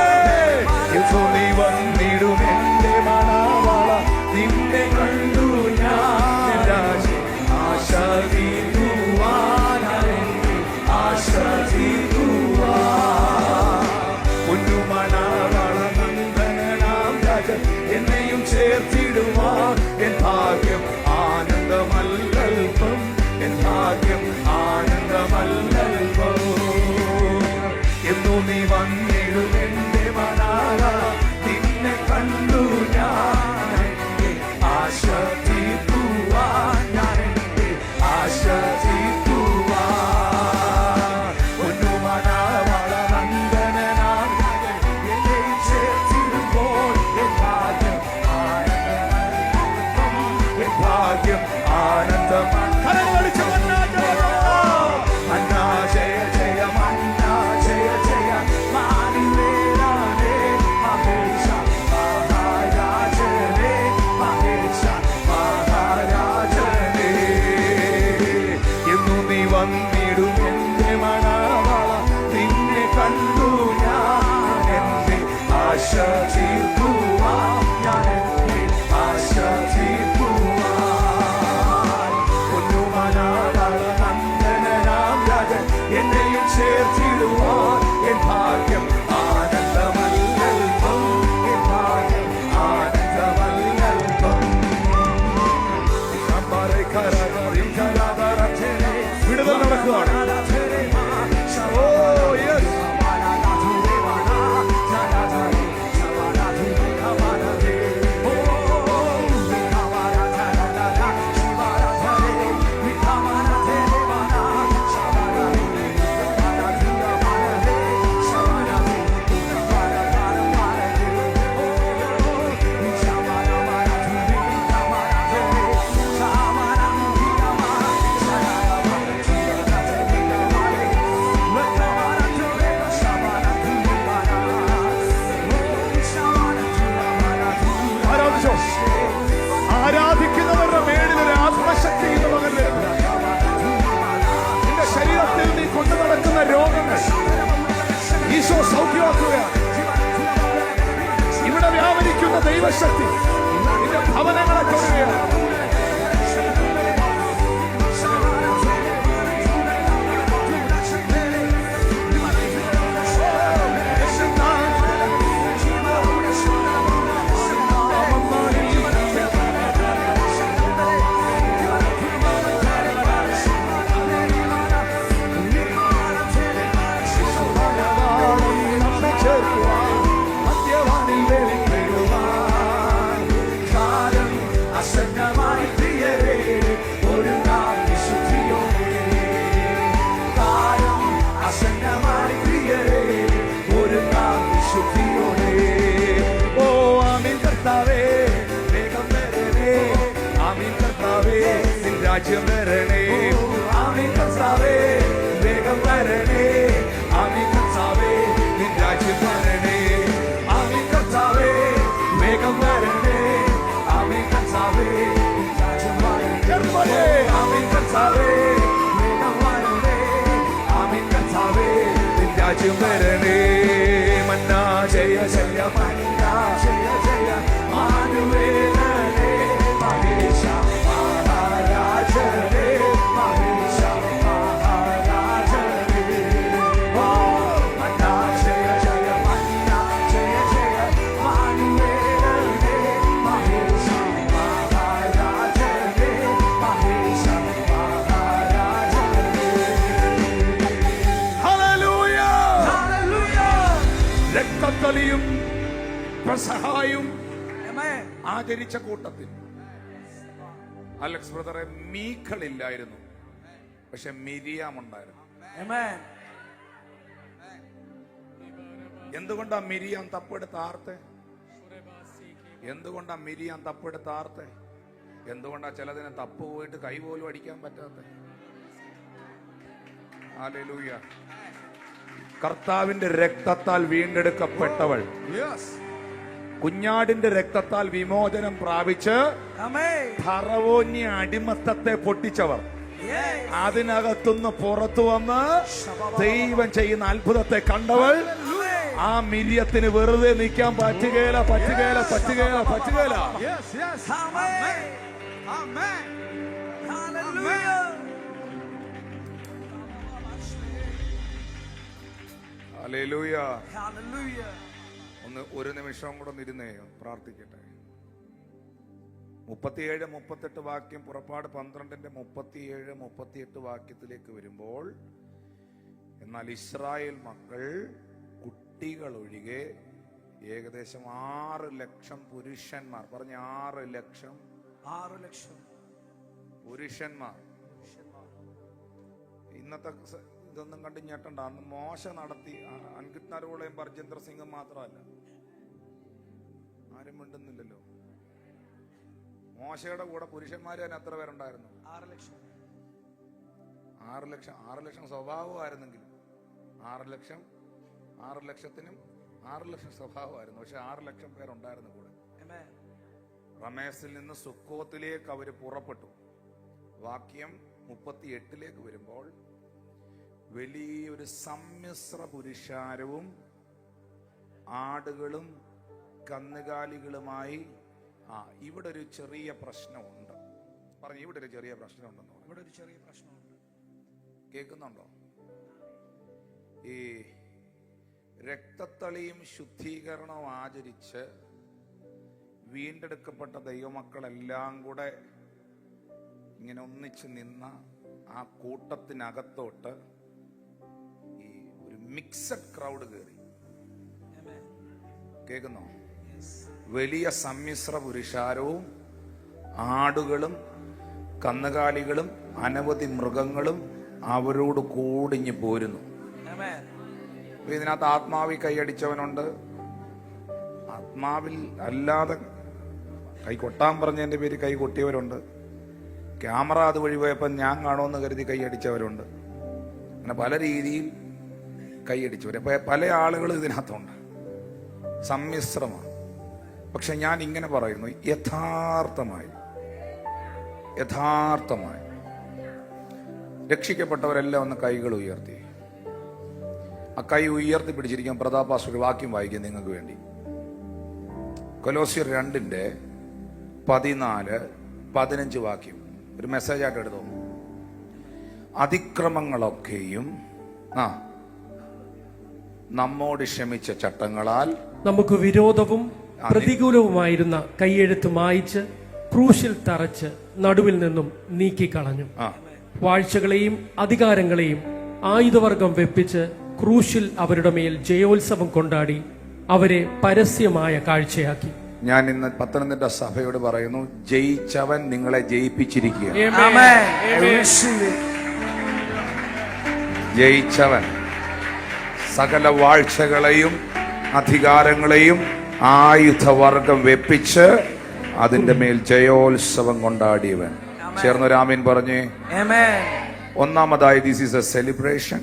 യേശു നീ വന്നിടും എന്റെ മണവാള നിന്നെ കണ്ടു ഞാൻ രാജി ആശ തീരുവാൻ ആശ തീരുവാൻ പൊന്നു മണവാള നന്ദനാം രാജൻ എന്നെയും ചേർത്തിടുവാൻ എൻ ഭാഗ്യം ആനന്ദമല്ലൽപ്പം എൻ ഭാഗ്യം ആനന്ദമല്ലൽപ്പം എന്നു നീ വന്നിടും എന്റെ മണാള നിന്നെ കണ്ടു ഞാൻ എന്റെ ആശ തീർക്കുവാൻ ഞാൻ എന്റെ ആശ തീർക്കുവാൻ പൊന്നു മണവാള നന്ദനാം രാജൻ എന്നെയും ചേർത്തിടുമ്പോൾ എൻ ഭാഗ്യം ആനന്ദമല്ലൽപ്പം എൻ ഭാഗ്യം ആനന്ദം കരങ്ങളടിച്ച് മന്നാ ജയ ജയ മന്നാ ജയ ജയ മാനുവേലനേ മഹേശ മഹാരാജനേ മഹേശ മഹാരാജനേ എന്നു നീ വന്നിടും എന്റെ മണവാള നിന്നെ കണ്ടു ഞാൻ എന്റെ ആശ തീർക്കുവാൻ ഞാൻ എന്റെ ആശ തീർക്കുവാൻ പൊന്നു മണവാള നന്ദനാം രാജൻ എന്നെയും ചേർത്തിടുവാൻ എൻ ഭാഗ്യം ആനന്ദമല്ലൽപ്പം എൻ ഭാഗ്യം ആനന്ദമല്ലൽപ്പം വിടുതൽ നടക്കുകയാണ് ഓ യെസ് ആരാധിച്ചോ ആരാധിക്കുന്നവരുടെ മേളിൽ ഒരു ആത്മശക്തി എന്ന് മകൻ വരുന്നു നിന്റെ ശരീരത്തിൽ നീ കൊണ്ടു നടക്കുന്ന രോഗങ്ങൾ ഈശോ സൗഖ്യമാക്കുകയാണ് ഇവിടെ വ്യാപരിക്കുന്ന ദൈവശക്തി നിന്റെ ഭവനങ്ങളെ തൊടുകയാണ് രാജ്യം വരണേ. ആമേൻ കർത്താവേ വേഗം വരണേ. ആമേൻ കർത്താവേ നിൻ രാജ്യം വരണേ. ആമേൻ കർത്താവേ വേഗം വരണേ. ആമേൻ കർത്താവേ നിൻ രാജ്യം വരണേ. ആമേൻ കർത്താവേ വേഗം വരണേ. ആമേൻ കർത്താവേ നിൻ രാജ്യം വരണേ. മന്നാ ജയ ജയ മന്നാ ജയ ജയ മാനുവേലനേ മഹേശ മഹാരാജനേ മഹേശ മഹാരാജനേ. ഓ മന്നാ ജയ ജയ മന്നാ ജയ ജയ മാനുവേലനേ മഹേശ മഹാരാജനേ മഹേശ മഹാരാജനേ. ഹല്ലേലൂയ. ഹല്ലേലൂയ. രക്തത്തളിയും പെസഹായും ആമേൻ. ആചരിച്ച കൂട്ടത്തിൽ അലക്സ് ബ്രദറെ മീഖളില്ലായിരുന്നു, പക്ഷെ മിരിയാം ഉണ്ടായിരുന്നു. ആമേൻ. എന്തുകൊണ്ടാ മിരിയാം തപ്പെടുത്ത് ആർത്തെ? എന്തുകൊണ്ടാ മിരിയാം തപ്പെടുത്ത് ആർത്തെ? എന്തുകൊണ്ടാ ചിലതിനെ തപ്പ് പോയിട്ട് കൈ പോലും അടിക്കാൻ പറ്റാത്ത? ഹല്ലേലൂയ. കർത്താവിന്റെ രക്തത്താൽ വീണ്ടെടുക്കപ്പെട്ടവൾ, കുഞ്ഞാടിന്റെ രക്തത്താൽ വിമോചനം പ്രാപിച്ച് ആമേൻ. ഫറവോന്യ അടിമത്തത്തെ പൊട്ടിച്ചവർ അതിനകത്തുനിന്ന് പുറത്തു വന്ന് ദൈവം ചെയ്യുന്ന അത്ഭുതത്തെ കണ്ടവൾ. ആ മിര്യത്തിന് വെറുതെ നിൽക്കാൻ പറ്റുകയില്ല. Yes, yes. Amen. Amen. Hallelujah. Hallelujah. Hallelujah. ഒരു നിമിഷം കൂടെ ഇരുന്നേ പ്രാർത്ഥിക്കട്ടെ. 37, 38 വാക്യം, പുറപ്പാട് 12-ന്റെ 37, 38 വാക്യത്തിലേക്ക് വരുമ്പോൾ, എന്നാൽ ഇസ്രായേൽ മക്കൾ കുട്ടികൾ ഒഴികെ ഏകദേശം 6 ലക്ഷം പുരുഷന്മാർ, പറഞ്ഞ 6 ലക്ഷം 6 ലക്ഷം പുരുഷന്മാർ. ഇന്നത്തെ ഇതൊന്നും കണ്ട് ഞെട്ടണ്ട. അന്ന് മോശ നടത്തി അൻകിത് നരോളയും ബർജേന്ദ്ര സിംഗും മാത്രമല്ല, ആരും മിണ്ടുന്നില്ലല്ലോ. മോശയുടെ കൂടെ പുരുഷന്മാര് തന്നെ എത്ര പേരുണ്ടായിരുന്നു? 6 ലക്ഷം. 6 ലക്ഷം സ്വഭാവമായിരുന്നെങ്കിൽ 6 ലക്ഷത്തിനും 6 ലക്ഷം സ്വഭാവമായിരുന്നു. പക്ഷെ 6 ലക്ഷം പേരുണ്ടായിരുന്നു കൂടെ. റമേസിൽ നിന്ന് സുക്കോത്തിലേക്ക് അവര് പുറപ്പെട്ടു. വാക്യം 38 വരുമ്പോൾ, വലിയൊരു സമ്മിശ്ര പുരുഷാരവും ആടുകളും കന്നുകാലികളുമായി. ഇവിടെ ഒരു ചെറിയ പ്രശ്നമുണ്ട്. പറഞ്ഞു, ഇവിടെ ഒരു ചെറിയ പ്രശ്നമുണ്ടെന്ന് പറഞ്ഞു. ഇവിടെ ഒരു ചെറിയ പ്രശ്നമുണ്ട്. കേൾക്കുന്നുണ്ടോ? ഈ രക്തത്തളിയും ശുദ്ധീകരണവും ആചരിച്ച് വീണ്ടെടുക്കപ്പെട്ട ദൈവമക്കളെല്ലാം കൂടെ ഇങ്ങനെ ഒന്നിച്ച് നിന്ന ആ കൂട്ടത്തിനകത്തോട്ട് ഈ ഒരു മിക്സഡ് ക്രൗഡ് കയറി. കേൾക്കുന്നോ? വലിയ സമ്മിശ്ര പുരുഷാരവും ആടുകളും കന്നുകാലികളും അനവധി മൃഗങ്ങളും അവരോട് കൂടിഞ്ഞ് പോരുന്നു. ഇതിനകത്ത് ആത്മാവിൽ കൈയടിച്ചവനുണ്ട്, ആത്മാവിൽ അല്ലാതെ കൈ കൊട്ടാൻ പറഞ്ഞതിന്റെ പേര് കൈ കൊട്ടിയവരുണ്ട്, ക്യാമറ അതുവഴി പോയപ്പോൾ ഞാൻ കാണുമെന്ന് കരുതി കൈയടിച്ചവരുണ്ട്. അങ്ങനെ പല രീതിയിൽ കൈയടിച്ചവർ, പല ആളുകൾ ഇതിനകത്തുണ്ട്. സമ്മിശ്രമാണ്. പക്ഷെ ഞാൻ ഇങ്ങനെ പറയുന്നു, യഥാർത്ഥമായി രക്ഷിക്കപ്പെട്ടവരെല്ലാം ഒന്ന് കൈകൾ ഉയർത്തി. ആ കൈ ഉയർത്തി പിടിച്ചിരിക്കാൻ പ്രതാപാസ് ഒരു വാക്യം വായിക്കും നിങ്ങൾക്ക് വേണ്ടി. കൊലോസ്യർ 2:14-15 വാക്യം ഒരു മെസ്സേജ് ആയിട്ട് എടുത്തോ. അതിക്രമങ്ങളൊക്കെയും നമ്മോട് ക്ഷമിച്ച ചട്ടങ്ങളാൽ നമുക്ക് വിരോധവും പ്രതികൂലവുമായിരുന്ന കൈയെഴുത്ത് മായിച്ച് ക്രൂശിൽ തറച്ച് നടുവിൽ നിന്നും നീക്കിക്കളഞ്ഞു. വാഴ്ചകളെയും അധികാരങ്ങളെയും ആയുധവർഗം വെപ്പിച്ച് ക്രൂശിൽ അവരുടെ മേൽ ജയോത്സവം കൊണ്ടാടി അവരെ പരസ്യമായ കാഴ്ചയാക്കി. ഞാൻ ഇന്ന് പത്തനംതിട്ട സഭയോട് പറയുന്നു, ജയിച്ചവൻ നിങ്ങളെ ജയിപ്പിച്ചിരിക്കുക. ജയിച്ചവൻ സകല വാഴ്ചകളെയും അധികാരങ്ങളെയും ആയുധവർഗം വെപ്പിച്ച് അതിന്റെ മേൽ ജയോത്സവം കൊണ്ടാടിയവൻ. ചേർന്നൊരാമീൻ പറഞ്ഞേ. Amen. ഒന്നാമതായി ദിസ് ഈസ് എ സെലിബ്രേഷൻ.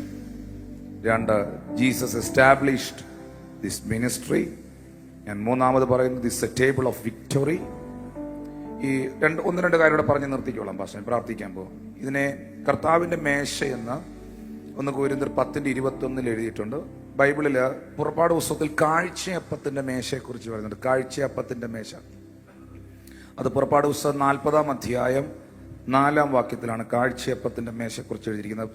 രണ്ട്, ജീസസ് എസ്റ്റാബ്ലിഷ്ഡ് ദിസ് മിനിസ്ട്രി. ഞാൻ മൂന്നാമത് പറയുന്നത് this A table of victory. ഈ ഒന്ന് രണ്ട് കാര്യം കൂടെ പറഞ്ഞ് നിർത്തിക്കോളാം പാസ്റ്റർ, പ്രാർത്ഥിക്കാൻ പോകും. ഇതിനെ കർത്താവിന്റെ മേശ എന്ന് 1 കൊരിന്ത്യർ 10:21 എഴുതിയിട്ടുണ്ട്. ബൈബിളില് പുറപ്പാട് പുസ്തകത്തിൽ കാഴ്ചയപ്പത്തിന്റെ മേശയെക്കുറിച്ച് പറയുന്നുണ്ട്. കാഴ്ചയപ്പത്തിന്റെ മേശ അത് പുറപ്പാട് പുസ്തകം 40-ാം അധ്യായം 4-ാം വാക്യത്തിലാണ് കാഴ്ചയപ്പത്തിന്റെ മേശയെക്കുറിച്ച് എഴുതിയിരിക്കുന്നത്.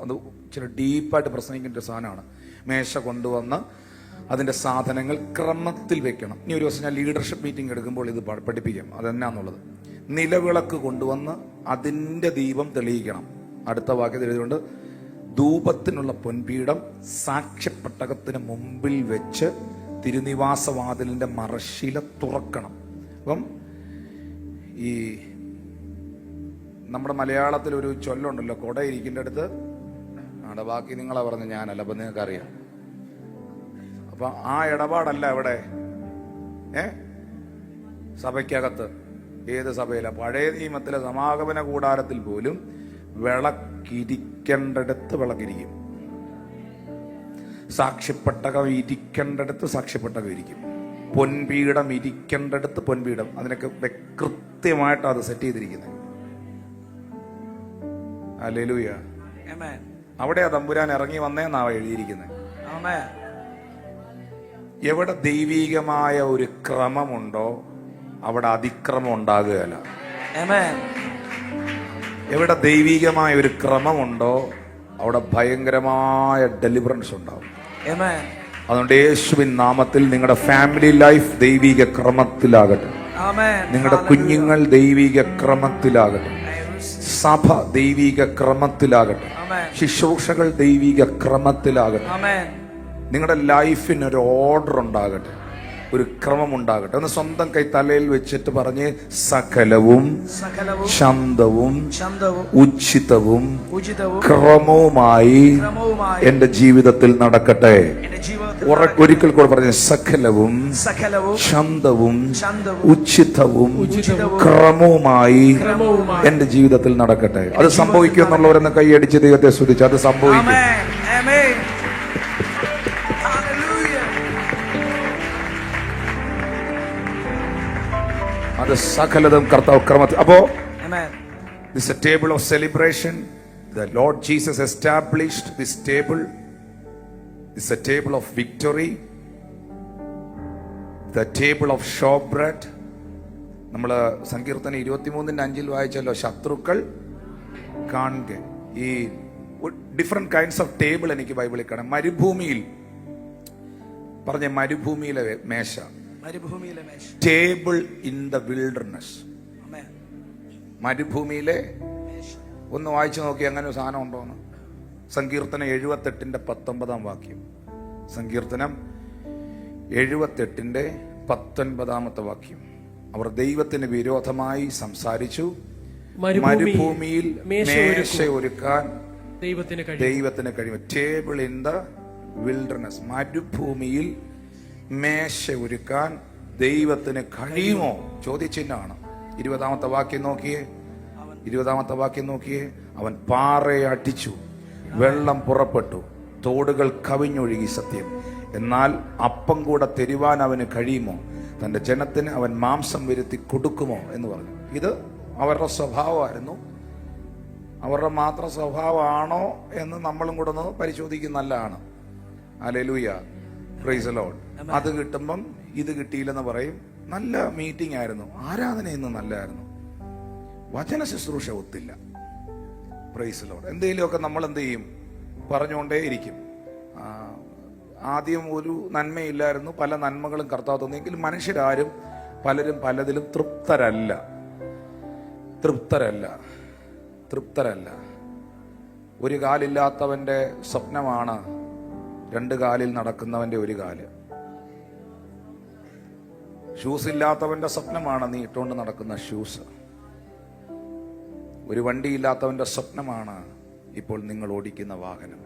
അത് ഇച്ചിരി ഡീപ്പായിട്ട് പ്രസംഗിക്കേണ്ട ഒരു സാധനമാണ്. മേശ കൊണ്ടുവന്ന് അതിന്റെ സാധനങ്ങൾ ക്രമത്തിൽ വെക്കണം. ഇനി ഒരു ദിവസം ഞാൻ ലീഡർഷിപ്പ് മീറ്റിംഗ് എടുക്കുമ്പോൾ ഇത് പഠിപ്പിക്കാം അതെന്നാന്നുള്ളത്. നിലവിളക്ക് കൊണ്ടുവന്ന് അതിന്റെ ദീപം തെളിയിക്കണം. അടുത്ത വാക്യത്തിൽ എഴുതിയുണ്ട്, ധൂപത്തിനുള്ള പൊൻപീഠം സാക്ഷ്യപ്പെട്ടകത്തിന് മുമ്പിൽ വെച്ച് തിരുനിവാസവാതിലിന്റെ മറശ്ശില തുറക്കണം. അപ്പം ഈ നമ്മുടെ മലയാളത്തിൽ ഒരു ചൊല്ലുണ്ടല്ലോ, കൊട ഇരിക്കേണ്ട അടുത്ത് അവിടെ ബാക്കി നിങ്ങളാ പറഞ്ഞ ഞാനല്ല, അപ്പൊ നിങ്ങൾക്ക് അറിയാം. അപ്പൊ ആ ഇടപാടല്ല ഇവിടെ സഭയ്ക്കകത്ത്. ഏത് സഭയില? പഴയ നിയമത്തിലെ സമാഗമന കൂടാരത്തിൽ പോലും വിളക്കിരിക്കേണ്ടടുത്ത് വിളക്കിരിക്കും, സാക്ഷ്യപ്പെട്ടകം ഇരിക്കേണ്ടടുത്ത് സാക്ഷ്യപ്പെട്ടകം ഇരിക്കും, പൊൻപീഠം ഇരിക്കേണ്ടടുത്ത് പൊൻപീഠം. അതിനൊക്കെ കൃത്യമായിട്ട് അത് സെറ്റ് ചെയ്തിരിക്കുന്നത്. ഹല്ലേലൂയ. അവിടെയാ തമ്പുരാൻ ഇറങ്ങി വന്നേന്നാ എഴുതിയിരിക്കുന്നത്. എവിടെ ദൈവീകമായ ഒരു ക്രമമുണ്ടോ അവിടെ അതിക്രമം ഉണ്ടാകുകയല്ല. എവിടെ ദൈവീകമായ ഒരു ക്രമമുണ്ടോ അവിടെ ഭയങ്കരമായ ഡെലിവറൻസ് ഉണ്ടാവും. അതുകൊണ്ട് യേശുവിൻ നാമത്തിൽ നിങ്ങളുടെ ഫാമിലി ലൈഫ് ദൈവിക ക്രമത്തിലാകട്ടെ, നിങ്ങളുടെ കുഞ്ഞുങ്ങൾ ദൈവിക ക്രമത്തിലാകട്ടെ, സഭ ദൈവിക ക്രമത്തിലാകട്ടെ, ശുശ്രൂഷകൾ ദൈവിക ക്രമത്തിലാകട്ടെ, നിങ്ങളുടെ ലൈഫിന് ഒരു ഓർഡർ ഉണ്ടാകട്ടെ, ഒരു ക്രമം ഉണ്ടാകട്ടെ. ഒന്ന് സ്വന്തം കൈ തലയിൽ വെച്ചിട്ട് പറഞ്ഞ്, സകലവും ശാന്തവും ഉചിതവും ക്രമവുമായി എന്റെ ജീവിതത്തിൽ നടക്കട്ടെ. ഒരിക്കൽ കൂടെ പറഞ്ഞ്, സകലവും ശാന്തവും ഉചിതവും ക്രമവുമായി എന്റെ ജീവിതത്തിൽ നടക്കട്ടെ. അത് സംഭവിക്കും എന്നുള്ളവരെന്ന് കൈയടിച്ച് ദൈവത്തെ സ്തുതിച്ച് അത് സംഭവിക്കും. അത് സകലതും കർത്താവ് ക്രമത്തിൽ. അപ്പോ this is a table of celebration. The Lord Jesus established this table. This is a table of victory. The table of showbread. നമ്മള് സങ്കീർത്തനം 23:5 വായിച്ചല്ലോ, ശത്രുക്കൾ കാണുക. ഈ ഡിഫറെന്റ് കൈൻഡ്സ് ഓഫ് ടേബിൾ എനിക്ക് ബൈബിളിൽ കാണാം. മരുഭൂമിയിൽ പറഞ്ഞ മരുഭൂമിയിലെ മേശ, ടേബിൾ ഇൻ ദ വിൽഡർനെസ്. മരുഭൂമിയിലെ ഒന്ന് വായിച്ചു നോക്കി അങ്ങനെ ഒരു സാധനം ഉണ്ടോന്ന്. സങ്കീർത്തനം 78:19 വാക്യം. സങ്കീർത്തനം 78:19 വാക്യം. അവർ ദൈവത്തിന് വിരോധമായി സംസാരിച്ചു, മരുഭൂമിയിൽ മേശ ഒരുക്കാൻ ദൈവത്തിന് കഴിയും. Table in the wilderness. മരുഭൂമിയിൽ മേശ ഒരുക്കാൻ ദൈവത്തിന് കഴിയുമോ? ചോദ്യചിഹ്നമാണ്. 20ാമത്തെ വാക്യം നോക്കിയേ. 20ാമത്തെ വാക്യം നോക്കിയേ. അവൻ പാറയെ അടിച്ചു, വെള്ളം പുറപ്പെട്ടു, തോടുകൾ കവിഞ്ഞൊഴുകി. സത്യം. എന്നാൽ അപ്പം കൂടെ തരുവാൻ അവന് കഴിയുമോ? തന്റെ ജനത്തിന് അവൻ മാംസം വരുത്തി കൊടുക്കുമോ എന്ന് പറഞ്ഞു. ഇത് അവരുടെ സ്വഭാവമായിരുന്നു. അവരുടെ മാത്രം സ്വഭാവമാണോ എന്ന് നമ്മളും കൂടെ ഒന്ന് പരിശോധിക്കുന്ന നല്ലതാണ്. Hallelujah, price the Lord. അത് കിട്ടുമ്പം ഇത് കിട്ടിയില്ലെന്ന് പറയും. നല്ല മീറ്റിംഗ് ആയിരുന്നു, ആരാധന ഇന്ന് നല്ലതായിരുന്നു, വചന ശുശ്രൂഷ ഒത്തില്ല. Praise the Lord. എന്തെങ്കിലുമൊക്കെ നമ്മൾ എന്ത് ചെയ്യും? പറഞ്ഞുകൊണ്ടേയിരിക്കും. ആദ്യം ഒരു നന്മയില്ലായിരുന്നു, പല നന്മകളും കർത്താവ് തന്നെങ്കിലും മനുഷ്യരാരും പലരും പലതിലും തൃപ്തരല്ല. ഒരു കാലില്ലാത്തവന്റെ സ്വപ്നമാണ് 2 കാലിൽ നടക്കുന്നവന്റെ ഒരു കാല്. ഷൂസ് ഇല്ലാത്തവന്റെ സ്വപ്നമാണ് നീ ഇട്ടുകൊണ്ട് നടക്കുന്ന ഷൂസ്. ഒരു വണ്ടിയില്ലാത്തവന്റെ സ്വപ്നമാണ് ഇപ്പോൾ നിങ്ങൾ ഓടിക്കുന്ന വാഹനം.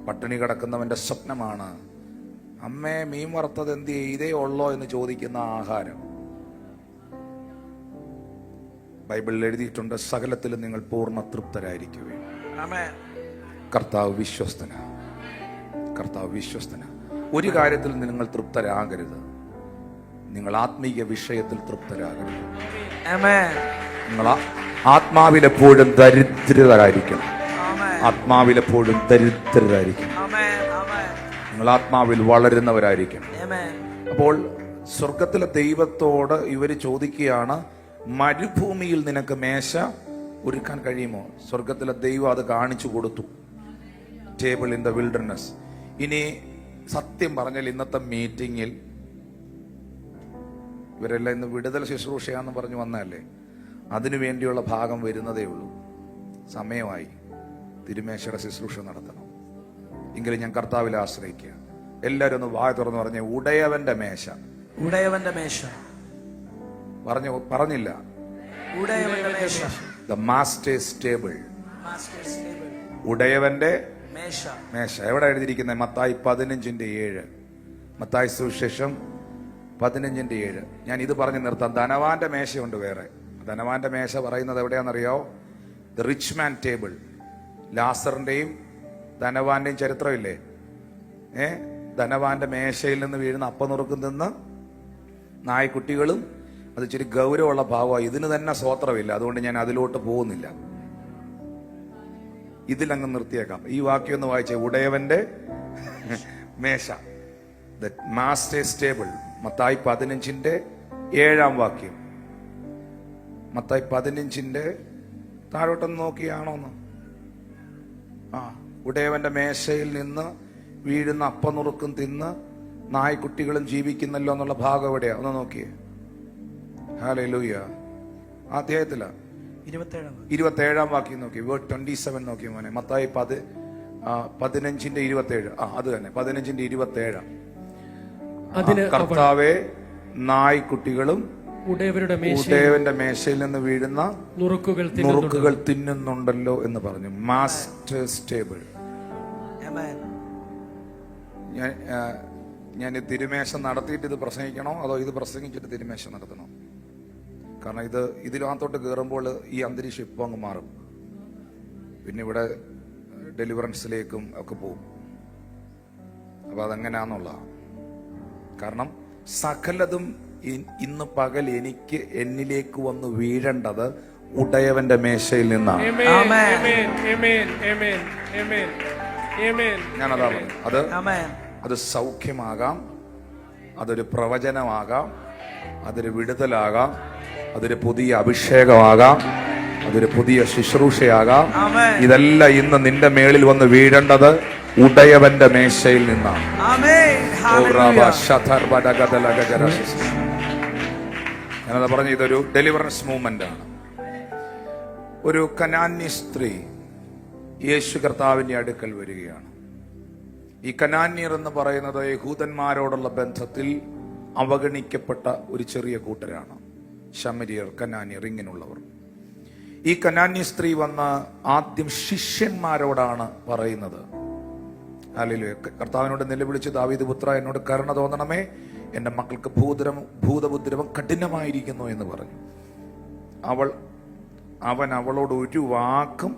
പട്ടിണി കിടക്കുന്നവന്റെ സ്വപ്നമാണ് അമ്മേ മീൻ വറുത്തത് എന്ത് ഇതേ ഉള്ളോ എന്ന് ചോദിക്കുന്ന ആഹാരം. ബൈബിളിൽ എഴുതിയിട്ടുണ്ട്, സകലത്തിലും നിങ്ങൾ പൂർണ്ണ തൃപ്തരായിരിക്കുകയും. ആമേൻ. കർത്താവ് വിശ്വസ്തന. കർത്താവ് വിശ്വസ്തന. ഒരു കാര്യത്തിൽ നിങ്ങൾ തൃപ്തരാകരുത്, നിങ്ങൾ ആത്മീയ വിഷയത്തിൽ തൃപ്തരാകരുത്. ആമേൻ. നിങ്ങൾ ആത്മാവിലെപ്പോഴും ദരിദ്രരായിരിക്കണം. ആമേൻ. ആത്മാവിലെപ്പോഴും ദരിദ്രരായിരിക്കണം. ആമേൻ. ആമേൻ. നിങ്ങൾ ആത്മാവിൽ വളരുന്നവരായിരിക്കണം. ആമേൻ. അപ്പോൾ സ്വർഗത്തിലെ ദൈവത്തോട് ഇവർ ചോദിക്കുകയാണ്, മരുഭൂമിയിൽ നിനക്ക് മേശ ഒരുക്കാൻ കഴിയുമോ? സ്വർഗത്തിലെ ദൈവം അത് കാണിച്ചു കൊടുത്തു. Table in the wilderness. ഇനി സത്യം പറഞ്ഞാൽ ഇന്നത്തെ മീറ്റിങ്ങിൽ ഇവരെല്ലാം ഇന്ന് വിടുതൽ ശുശ്രൂഷയാന്ന് പറഞ്ഞു വന്നതല്ലേ, അതിനു വേണ്ടിയുള്ള ഭാഗം വരുന്നതേ ഉള്ളൂ. സമയമായി തിരുമേശയുടെ ശുശ്രൂഷ നടത്തണം. എങ്കിലും ഞാൻ കർത്താവിൽ ആശ്രയിക്കുക. എല്ലാവരും ഒന്ന് വായ തുറന്ന് പറഞ്ഞേ, ഉടയവന്റെ മേശ. ഉടയവന്റെ മേശ. പറഞ്ഞില്ല. ഉടയവന്റെ മേശ. The master's table. Master's table. ഉടയവന്റെ മേശ. മേശ. എവിടെ എഴുതിയിരിക്കുന്നത്? മത്തായി 15:7. മത്തായി സുവിശേഷം 15:7. ഞാൻ ഇത് പറഞ്ഞു നിർത്താം. ധനവാന്റെ മേശയുണ്ട് വേറെ. ധനവാന്റെ മേശ പറയുന്നത് എവിടെയാണെന്നറിയോ? The rich man table. ലാസറിന്റെയും ധനവാന്റെയും ചരിത്രമില്ലേ? ധനവാന്റെ മേശയിൽ നിന്ന് വീഴുന്ന അപ്പനുറുക്കും നിന്ന് നായ്ക്കുട്ടികളും. അത് ഇച്ചിരി ഗൗരവമുള്ള ഭാവമാണ്. ഇതിന് തന്നെ സ്വോത്രമില്ല, അതുകൊണ്ട് ഞാൻ അതിലോട്ട് പോകുന്നില്ല. ഇതിലങ്ങ് നിർത്തിയേക്കാം. ഈ വാക്യം ഒന്ന് വായിച്ചേ. ഉടയവന്റെ മേശ, ദ മാസ്റ്റേഴ്സ് ടേബിൾ. മത്തായി 15:7 വാക്യം. മത്തായി 15 താഴോട്ടൊന്ന് നോക്കിയാണോന്ന്. ഉടയവന്റെ മേശയിൽ നിന്ന് വീഴുന്ന അപ്പനുറുക്കും തിന്ന് നായ്ക്കുട്ടികളും ജീവിക്കുന്നല്ലോ എന്നുള്ള ഭാഗം എവിടെയാ? ഒന്ന് നോക്കിയേ. ഹല്ലേലൂയ. അധ്യായത്തിലാ 27 വാക്യം നോക്കി. വേർഡ് 27 നോക്കി മോനെ. മത്തായി 15:27. അത് തന്നെ 15:27. കർത്താവേ, നായ്ക്കുട്ടികളും ഉടയവന്റെ മേശയിൽ നിന്ന് വീഴുന്ന നുറുക്കുകൾ തിന്നുന്നുണ്ടല്ലോ എന്ന് പറഞ്ഞു. Masters table. ഞാൻ തിരുമേശ നടത്തിയിട്ട് ഇത് പ്രസംഗിക്കണോ അതോ ഇത് പ്രസംഗിച്ചിട്ട് തിരുമേശ നടത്തണോ? കാരണം ഇതിനകത്തോട്ട് കയറുമ്പോൾ ഈ അന്തരീക്ഷം ഇപ്പം അങ്ങ് മാറും. പിന്നെ ഇവിടെ ഡെലിവറൻസിലേക്കും ഒക്കെ പോകും. അപ്പൊ അതെങ്ങനെയാന്നുള്ള കാരണം സകലതും ഇന്ന് പകൽ എന്നിലേക്ക് വന്ന് വീഴേണ്ടത് ഉടയവന്റെ മേശയിൽ നിന്നാണ്. ഞാനതാ പറഞ്ഞു. അത് സൗഖ്യമാകാം, അതൊരു പ്രവചനമാകാം, അതൊരു വിടുതലാകാം, അതൊരു പുതിയ അഭിഷേകമാകാം, അതൊരു പുതിയ ശുശ്രൂഷയാകാം. ഇതെല്ലാം ഇന്ന് നിന്റെ മേളിൽ വന്ന് വീഴേണ്ടത് ഉടയവന്റെ മേശയിൽ നിന്നാണ്. ഞാനത് പറഞ്ഞു. ഇതൊരു ഡെലിവറൻസ് മൂവ്മെന്റ് ആണ്. ഒരു കനാന്യ സ്ത്രീ യേശു കർത്താവിന്റെ അടുക്കൽ വരികയാണ്. ഈ കനാന്യർ എന്ന് പറയുന്നത് യഹൂദന്മാരോടുള്ള ബന്ധത്തിൽ അവഗണിക്കപ്പെട്ട ഒരു ചെറിയ കൂട്ടരാണ്. ശമരിയർ, കനാന്യർ, ഇങ്ങനെയുള്ളവർ. ഈ കനാന്യ സ്ത്രീ വന്ന ആദ്യം ശിഷ്യന്മാരോടാണ് പറയുന്നത്. ഹല്ലേലൂയ. കർത്താവിനോട് നിലവിളിച്ച്, ദാവീദ് പുത്ര, എന്നോട് കരുണ തോന്നണമേ, എന്റെ മക്കൾക്ക് ഭൂതബുദ്ധിരവം കഠിനമായിരിക്കുന്നു എന്ന് പറഞ്ഞു. അവൻ അവളോട് ഒരു വാക്കും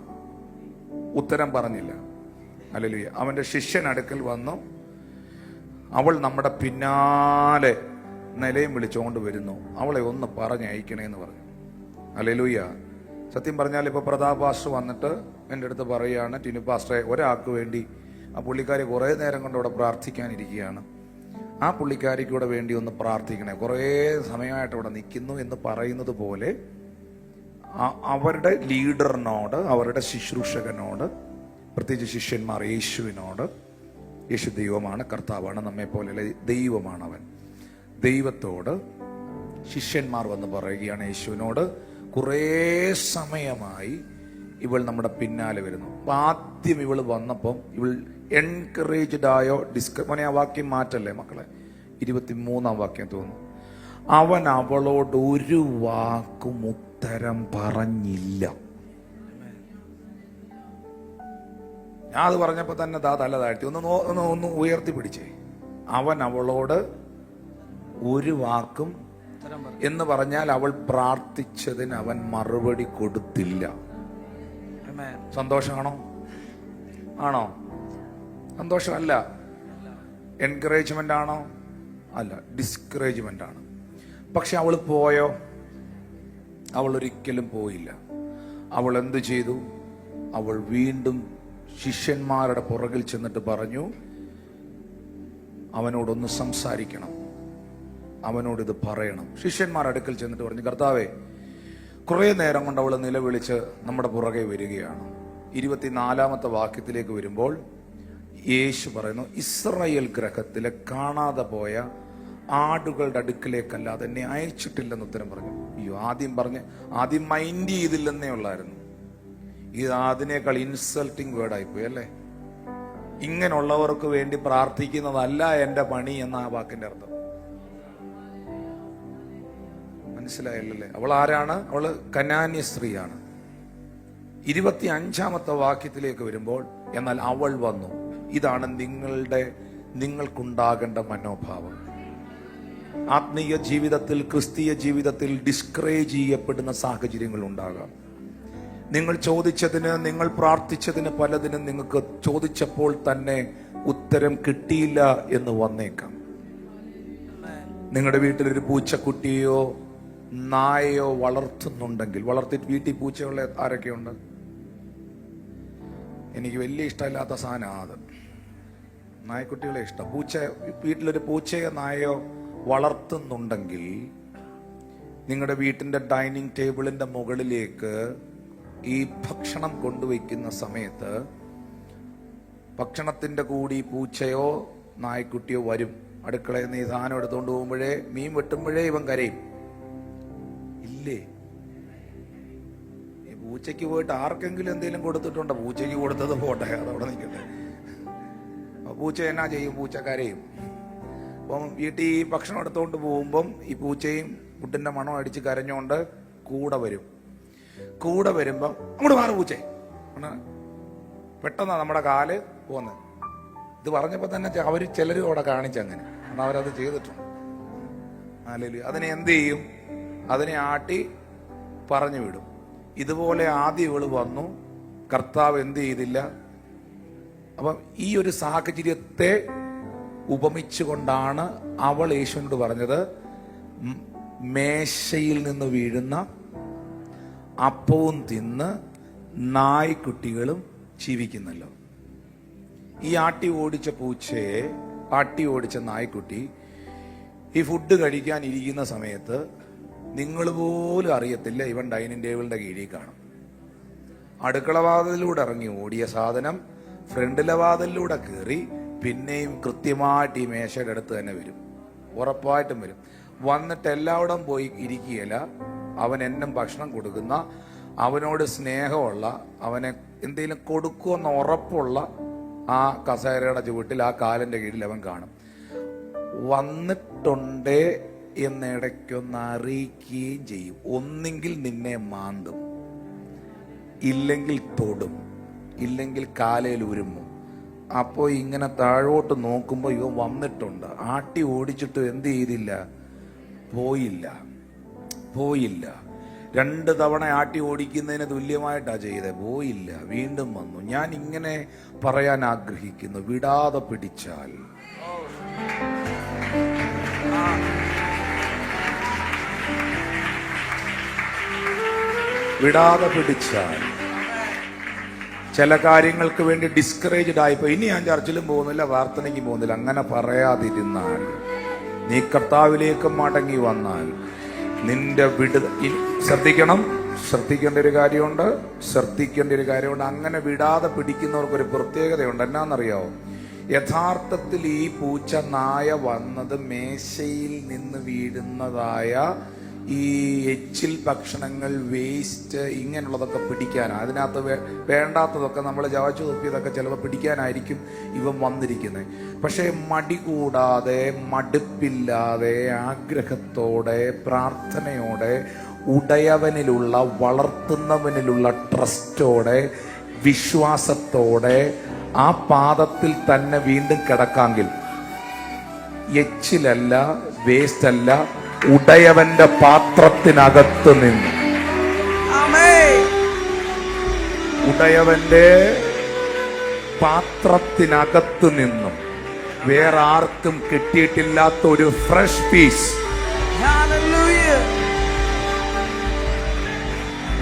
ഉത്തരം പറഞ്ഞില്ല. ഹല്ലേലൂയ. അവന്റെ ശിഷ്യൻ അടുക്കൽ വന്നു. അവൾ നമ്മുടെ പിന്നാലെ നിലയും വിളിച്ചുകൊണ്ട് വരുന്നു, അവളെ ഒന്ന് പറഞ്ഞയക്കണേന്ന് പറഞ്ഞു. ഹല്ലേലൂയ. സത്യം പറഞ്ഞാൽ ഇപ്പൊ പ്രതാപ് പാസ്റ്റർ വന്നിട്ട് എൻ്റെ അടുത്ത് പറയുകയാണ്, ടിനു പാസ്റ്ററെ, ഒരാൾക്ക് വേണ്ടി ആ പുള്ളിക്കാരി കുറേ നേരം കൊണ്ട് അവിടെ പ്രാർത്ഥിക്കാനിരിക്കുകയാണ്, ആ പുള്ളിക്കാരിക്കൂടെ വേണ്ടി ഒന്ന് പ്രാർത്ഥിക്കണേ, കുറേ സമയമായിട്ട് അവിടെ നിൽക്കുന്നു എന്ന് പറയുന്നത് പോലെ അവരുടെ ലീഡറിനോട്, അവരുടെ ശുശ്രൂഷകനോട്, പ്രത്യേകിച്ച് ശിഷ്യന്മാർ യേശുവിനോട്, യേശു ദൈവമാണ്, കർത്താവാണ്, നമ്മെ പോലെ ദൈവമാണ് അവൻ. ദൈവത്തോട് ശിഷ്യന്മാർ വന്ന് പറയുകയാണ് യേശുവിനോട്, കുറേ സമയമായി ഇവൾ നമ്മുടെ പിന്നാലെ വരുന്നു. അപ്പൊ ആദ്യം ഇവൾ വന്നപ്പം ഇവൾ എൻകറേജ്ഡ് ആയോ? മോനെ ആ വാക്യം മാറ്റല്ലേ മക്കളെ, 23 വാക്യം തോന്നുന്നു. അവൻ അവളോട് ഒരു വാക്കും ഉത്തരം പറഞ്ഞില്ല. ഞാൻ അത് പറഞ്ഞപ്പോ തന്നെ തല താഴ്ത്തി ഒന്ന് ഉയർത്തി പിടിച്ചേ. അവൻ അവളോട് ഒരു വാക്കും എന്ന് പറഞ്ഞാൽ അവൾ പ്രാർത്ഥിച്ചതിന് അവൻ മറുപടി കൊടുത്തില്ല. Amen. സന്തോഷമാണോ? ആണോ? സന്തോഷമല്ല. എൻകറേജ്മെന്റ് ആണോ? അല്ല, ഡിസ്കറേജ്മെന്റ് ആണ്. പക്ഷെ അവൾ പോയോ? അവൾ ഒരിക്കലും പോയില്ല. അവൾ എന്ത് ചെയ്തു? അവൾ വീണ്ടും ശിഷ്യന്മാരുടെ പുറകിൽ ചെന്നിട്ട് പറഞ്ഞു, അവനോടൊന്ന് സംസാരിക്കണം, അവനോടിത് പറയണം. ശിഷ്യന്മാരുടെ അടുക്കൽ ചെന്നിട്ട് പറഞ്ഞു, കർത്താവേ, കുറെ നേരം കൊണ്ട് അവൾ നിലവിളിച്ച് നമ്മുടെ പുറകെ വരികയാണ്. 24-ാമത്തെ വാക്യത്തിലേക്ക് വരുമ്പോൾ യേശു പറയുന്നു, ഇസ്രായേൽ ഗ്രഹത്തിലെ കാണാതെ പോയ ആടുകളുടെ അടുക്കിലേക്കല്ലാതെ എന്നെ അയച്ചിട്ടില്ലെന്ന് ഉത്തരം പറഞ്ഞു. അയ്യോ, ആദ്യം മൈൻഡ് ചെയ്തില്ലെന്നേ ഉള്ളായിരുന്നു. ഇത് അതിനേക്കാൾ ഇൻസൾട്ടിങ് വേർഡായിപ്പോയി അല്ലേ? ഇങ്ങനെയുള്ളവർക്ക് വേണ്ടി പ്രാർത്ഥിക്കുന്നതല്ല എന്റെ പണി എന്ന ആ വാക്കിന്റെ അർത്ഥം. മനസ്സിലായല്ലേ? അവൾ ആരാണ്? അവള് കനാന്യ സ്ത്രീയാണ്. 25-ാമത്തെ വാക്യത്തിലേക്ക് വരുമ്പോൾ, എന്നാൽ അവൾ വന്നു. ഇതാണ് നിങ്ങൾക്കുണ്ടാകേണ്ട മനോഭാവം. ആത്മീയ ജീവിതത്തിൽ, ക്രിസ്തീയ ജീവിതത്തിൽ ഡിസ്കറേജ് ചെയ്യപ്പെടുന്ന സാഹചര്യങ്ങൾ ഉണ്ടാകാം. നിങ്ങൾ ചോദിച്ചതിന്, നിങ്ങൾ പ്രാർത്ഥിച്ചതിന് പലതിനും നിങ്ങൾക്ക് ചോദിച്ചപ്പോൾ തന്നെ ഉത്തരം കിട്ടിയില്ല എന്ന് വന്നേക്കാം. നിങ്ങളുടെ വീട്ടിലൊരു പൂച്ചക്കുട്ടിയോ നായയോ വളർത്തുന്നുണ്ടെങ്കിൽ, വളർത്തിട്ട് വീട്ടിൽ പൂച്ചകളെ ആരൊക്കെയുണ്ട്? എനിക്ക് വലിയ ഇഷ്ടമില്ലാത്ത സാധനമാണ് അത്. നായക്കുട്ടികളെ ഇഷ്ടം. വീട്ടിലൊരു പൂച്ചയോ നായയോ വളർത്തുന്നുണ്ടെങ്കിൽ നിങ്ങളുടെ വീട്ടിന്റെ ഡൈനിങ് ടേബിളിന്റെ മുകളിലേക്ക് ഈ ഭക്ഷണം കൊണ്ടുവയ്ക്കുന്ന സമയത്ത് ഭക്ഷണത്തിന്റെ കൂടി പൂച്ചയോ നായ്ക്കുട്ടിയോ വരും. അടുക്കളയിൽ നിന്ന് ഈ സാധനം എടുത്തുകൊണ്ട് പോകുമ്പോഴേ, മീൻ വെട്ടുമ്പോഴേ ഇവൻ കരയും ഇല്ലേ? ഈ പൂച്ചയ്ക്ക് പോയിട്ട് ആർക്കെങ്കിലും എന്തെങ്കിലും കൊടുത്തിട്ടുണ്ടോ? പൂച്ചയ്ക്ക് കൊടുത്തത് പോട്ടെ, അതവിടെ നിൽക്കട്ടെ. പൂച്ച എന്നാ ചെയ്യും? പൂച്ച കരയും. അപ്പം വീട്ടിൽ ഈ ഭക്ഷണം എടുത്തുകൊണ്ട് പോകുമ്പം ഈ പൂച്ചയും ഫുഡിന്റെ മണം അടിച്ച് കരഞ്ഞുകൊണ്ട് കൂടെ വരും. കൂടെ വരുമ്പം അങ്ങോട്ട് മാറി പൂച്ചേ, പെട്ടെന്നാ നമ്മുടെ കാല് പോകുന്നത്. ഇത് പറഞ്ഞപ്പോ തന്നെ അവര് ചിലരും അവിടെ കാണിച്ചങ്ങനെ, കാരണം അവരത് ചെയ്തിട്ടുണ്ട്. അല്ലെങ്കിൽ അതിനെ എന്ത് ചെയ്യും? അതിനെ ആട്ടി പറഞ്ഞു വിടും. ഇതുപോലെ ആദ്യം ഇവള് വന്നു, കർത്താവ് എന്ത് ചെയ്തില്ല. അപ്പം ഈ ഒരു സാഹചര്യത്തെ ഉപമിച്ചുകൊണ്ടാണ് അവൾ യേശുവിനോട് പറഞ്ഞത്, മേശയിൽ നിന്ന് വീഴുന്ന അപ്പവും തിന്ന് നായ്ക്കുട്ടികളും ജീവിക്കുന്നല്ലോ. ഈ ആട്ടി ഓടിച്ച പൂച്ചയെ, ആട്ടി ഓടിച്ച നായ്ക്കുട്ടി ഈ ഫുഡ് കഴിക്കാൻ ഇരിക്കുന്ന സമയത്ത് നിങ്ങൾ പോലും അറിയത്തില്ല ഇവൻ ഡൈനിങ് ടേബിളിന്റെ കീഴിൽ കാണും. അടുക്കള വാതിലൂടെ ഇറങ്ങി ഓടിയ സാധനം ഫ്രണ്ടിലെ വാതിലൂടെ കയറി പിന്നെയും കൃത്യമായിട്ട് ഈ മേശയുടെ അടുത്ത് തന്നെ വരും. ഉറപ്പായിട്ടും വരും. വന്നിട്ട് എല്ലായിടം പോയി ഇരിക്കുകയില്ല. അവൻ എന്നും ഭക്ഷണം കൊടുക്കുന്ന, അവനോട് സ്നേഹമുള്ള, അവനെ എന്തെങ്കിലും കൊടുക്കുമെന്ന് ഉറപ്പുള്ള ആ കസേരയുടെ ചുവട്ടിൽ, ആ കാലിന്റെ കീഴിൽ അവൻ കാണും. വന്നിട്ടുണ്ടേ എന്നിടയ്ക്കൊന്ന് അറിയിക്കുകയും ചെയ്യും. ഒന്നെങ്കിൽ നിന്നെ മാന്തും, ഇല്ലെങ്കിൽ തൊടും, ഇല്ലെങ്കിൽ കാലയിൽ ഉരുമ്മും. അപ്പോൾ ഇങ്ങനെ താഴോട്ട് നോക്കുമ്പോൾ ഇവ വന്നിട്ടുണ്ട്. ആട്ടി ഓടിച്ചിട്ട് എന്ത് ചെയ്തില്ല? പോയില്ല. 2 തവണ ആട്ടി ഓടിക്കുന്നതിന് തുല്യമായിട്ടാ ചെയ്തേ, പോയില്ല. വീണ്ടും വന്നു. ഞാൻ ഇങ്ങനെ പറയാൻ ആഗ്രഹിക്കുന്നു, വിടാതെ പിടിച്ചാൽ, ചില കാര്യങ്ങൾക്ക് വേണ്ടി ഡിസ്കറേജ്ഡ് ആയിപ്പോ ഇനി ഞാൻ ചർച്ചിലും പോകുന്നില്ല, പ്രാർത്ഥനയ്ക്ക് പോകുന്നില്ല, അങ്ങനെ പറയാതിരുന്നാൽ, നീ കർത്താവിലേക്ക് മടങ്ങി വന്നാൽ നിന്റെ ശ്രദ്ധിക്കേണ്ട ഒരു കാര്യമുണ്ട്. അങ്ങനെ വിടാതെ പിടിക്കുന്നവർക്ക് ഒരു പ്രത്യേകതയുണ്ട്. എന്നാന്നറിയാവോ? യഥാർത്ഥത്തിൽ ഈ പൂച്ച നായ വന്നത് മേശയിൽ നിന്ന് വീഴുന്നതായ ഈ എച്ചിൽ ഭക്ഷണങ്ങൾ, വേസ്റ്റ്, ഇങ്ങനെയുള്ളതൊക്കെ പിടിക്കാനാണ്. അതിനകത്ത് വേണ്ടാത്തതൊക്കെ നമ്മൾ ചവച്ചു തുപ്പിയതൊക്കെ ചിലപ്പോൾ പിടിക്കാനായിരിക്കും ഇവൻ വന്നിരിക്കുന്നത്. പക്ഷേ മടി കൂടാതെ, മടുപ്പില്ലാതെ, ആഗ്രഹത്തോടെ, പ്രാർത്ഥനയോടെ, ഉടയവനിലുള്ള, വളർത്തുന്നവനിലുള്ള ട്രസ്റ്റോടെ, വിശ്വാസത്തോടെ ആ പാദത്തിൽ തന്നെ വീണ്ടും കിടക്കാമെങ്കിൽ, എച്ചിലല്ല, വേസ്റ്റ് അല്ല, ഉടയവന്റെ പാത്രത്തിനകത്ത് നിന്ന്, Amen. ഉടയവന്റെ പാത്രത്തിനകത്ത് നിന്നും വേറെ ആർക്കും കിട്ടിയിട്ടില്ലാത്ത ഒരു ഫ്രഷ് പീസ്. Hallelujah.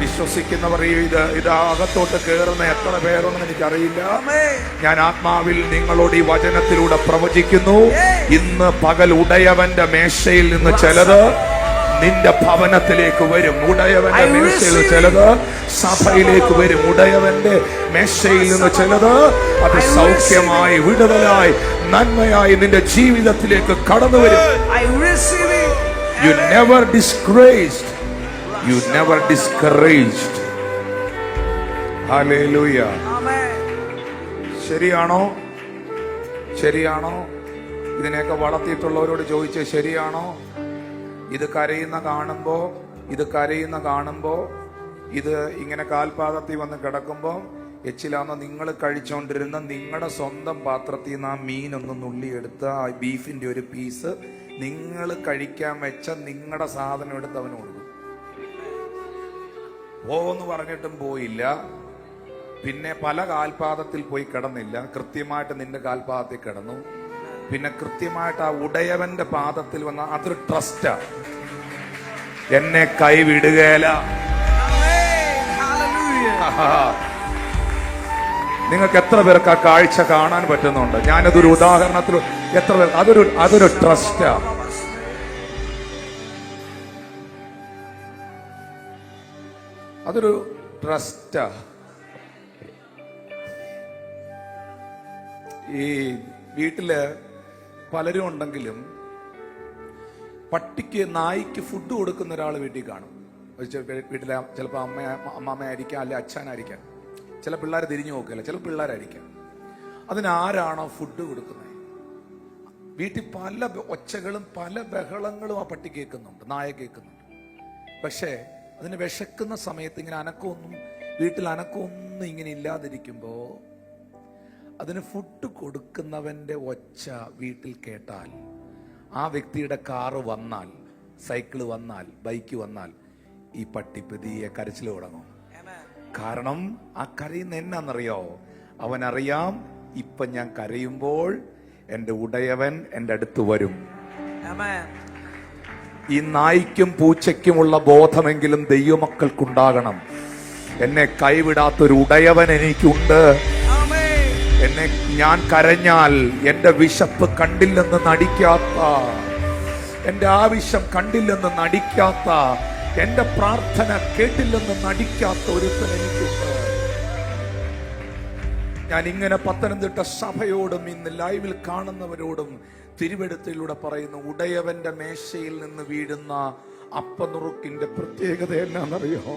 വിശ്വസിക്കുന്നവർ ഇത് അകത്തോട്ട് കയറുന്ന എത്ര പേരുണ്ടെന്ന് എനിക്കറിയില്ല. Amen. ഞാൻ ആത്മാവിൽ നിങ്ങളോട് ഈ വചനത്തിലൂടെ പ്രവചിക്കുന്നു. ഇന്ന് പകൽ ഉടയവന്റെ മേശയിൽ നിന്ന് ചിലത് നിന്റെ ഭവനത്തിലേക്ക് വരും. ഉടയവന്റെ മേശയിൽ നിന്ന് ചിലത് സഭയിലേക്ക് വരും. ഉടയവന്റെ മേശയിൽ നിന്ന് ചിലത് അത് സൗഖ്യമായി, വിടുതലായി, നന്മയായി നിന്റെ ജീവിതത്തിലേക്ക് കടന്നു വരും. I receive it. You never disgraced, you never discouraged. Hallelujah. Amen. ശരിയാണോ? ശരിയാണോ? ഇതിനെയൊക്കെ വളർത്തിയിട്ടുള്ളവരോട് ചോദിച്ച് ശരിയാണോ? ഇത് കരയുന്ന കാണുമ്പോ ഇത് ഇങ്ങനെ കാൽപാദത്തിൽ വന്ന് കിടക്കുമ്പോ എച്ചിലാന്ന് നിങ്ങൾ കഴിച്ചോണ്ടിരുന്ന നിങ്ങളുടെ സ്വന്തം പാത്രത്തിൽ നിന്ന് ആ മീനൊന്ന് നുള്ളിയെടുത്ത് ആ ബീഫിന്റെ ഒരു പീസ് നിങ്ങൾ കഴിക്കാൻ വെച്ച നിങ്ങളുടെ സാധനം എടുത്ത് അവന് കൊടുക്കും. പോന്ന് പറഞ്ഞിട്ടും പോയില്ല. പിന്നെ പല കാൽപാദത്തിൽ പോയി കിടന്നില്ല, കൃത്യമായിട്ട് നിന്റെ കാൽപാദത്തിൽ കിടന്നു. പിന്നെ കൃത്യമായിട്ട് ആ ഉടയവന്റെ പാദത്തിൽ വന്ന അതൊരു ട്രസ്റ്റാ. എന്നെ കൈവിടുകയില്ല. നിങ്ങൾക്ക് എത്ര പേർക്ക് ആ കാഴ്ച കാണാൻ പറ്റുന്നുണ്ട്? ഞാനതൊരു ഉദാഹരണത്തിൽ എത്ര പേർ അതൊരു ട്രസ്റ്റാ. അതൊരു ട്രസ്റ്റാ. ഈ വീട്ടില് പലരും ഉണ്ടെങ്കിലും പട്ടിക്ക് നായ്ക്ക് ഫുഡ് കൊടുക്കുന്ന ഒരാൾ വീട്ടിൽ കാണും. വീട്ടിലെ ചിലപ്പോൾ അമ്മയായിരിക്കാം, അല്ലെ അച്ഛനായിരിക്കാം. ചില പിള്ളേർ തിരിഞ്ഞു നോക്കില്ല, ചില പിള്ളേരായിരിക്കാം. അതിനാരാണോ ഫുഡ് കൊടുക്കുന്നത്, വീട്ടിൽ പല ഒച്ചകളും പല ബഹളങ്ങളും ആ പട്ടി കേൾക്കുന്നുണ്ട്, നായ കേൾക്കുന്നുണ്ട്. പക്ഷേ അതിന് വിശക്കുന്ന സമയത്ത് ഇങ്ങനെ വീട്ടിൽ അനക്കമൊന്നും ഇങ്ങനെ ഇല്ലാതിരിക്കുമ്പോ അതിന് ഫുഡ് കൊടുക്കുന്നവന്റെ ഒച്ച വീട്ടിൽ കേട്ടാൽ, ആ വ്യക്തിയുടെ കാറ് വന്നാൽ, സൈക്കിള് വന്നാൽ, ബൈക്ക് വന്നാൽ ഈ പട്ടി പതിയെ കരച്ചിൽ തുടങ്ങും. കാരണം ആ കരയുന്ന എന്നാന്നറിയോ? അവനറിയാം ഇപ്പൊ ഞാൻ കരയുമ്പോൾ എന്റെ ഉടയവൻ എന്റെ അടുത്ത് വരും. ഈ നായ്ക്കും പൂച്ചയ്ക്കുമുള്ള ബോധമെങ്കിലും ദൈവമക്കൾക്കുണ്ടാകണം. എന്നെ കൈവിടാത്തൊരു ഉടയവൻ എനിക്കുണ്ട്. ഞാൻ കരഞ്ഞാൽ എന്റെ വിശപ്പ് കണ്ടില്ലെന്ന് നടിക്കാത്ത, എന്റെ ആവശ്യം കണ്ടില്ലെന്ന് നടിക്കാത്ത, എന്റെ പ്രാർത്ഥന കേട്ടില്ലെന്ന് നടിക്കാത്ത ഒരുത്തൻ എനിക്കുണ്ട്. ഞാൻ ഇങ്ങനെ പത്തനംതിട്ട സഭയോടും ഇന്ന് ലൈവിൽ കാണുന്നവരോടും തിരുവെടുത്തിലൂടെ പറയുന്നു, ഉടയവന്റെ മേശയിൽ നിന്ന് വീഴുന്ന അപ്പനുറുക്കിന്റെ പ്രത്യേകത എന്നാണെന്നറിയോ?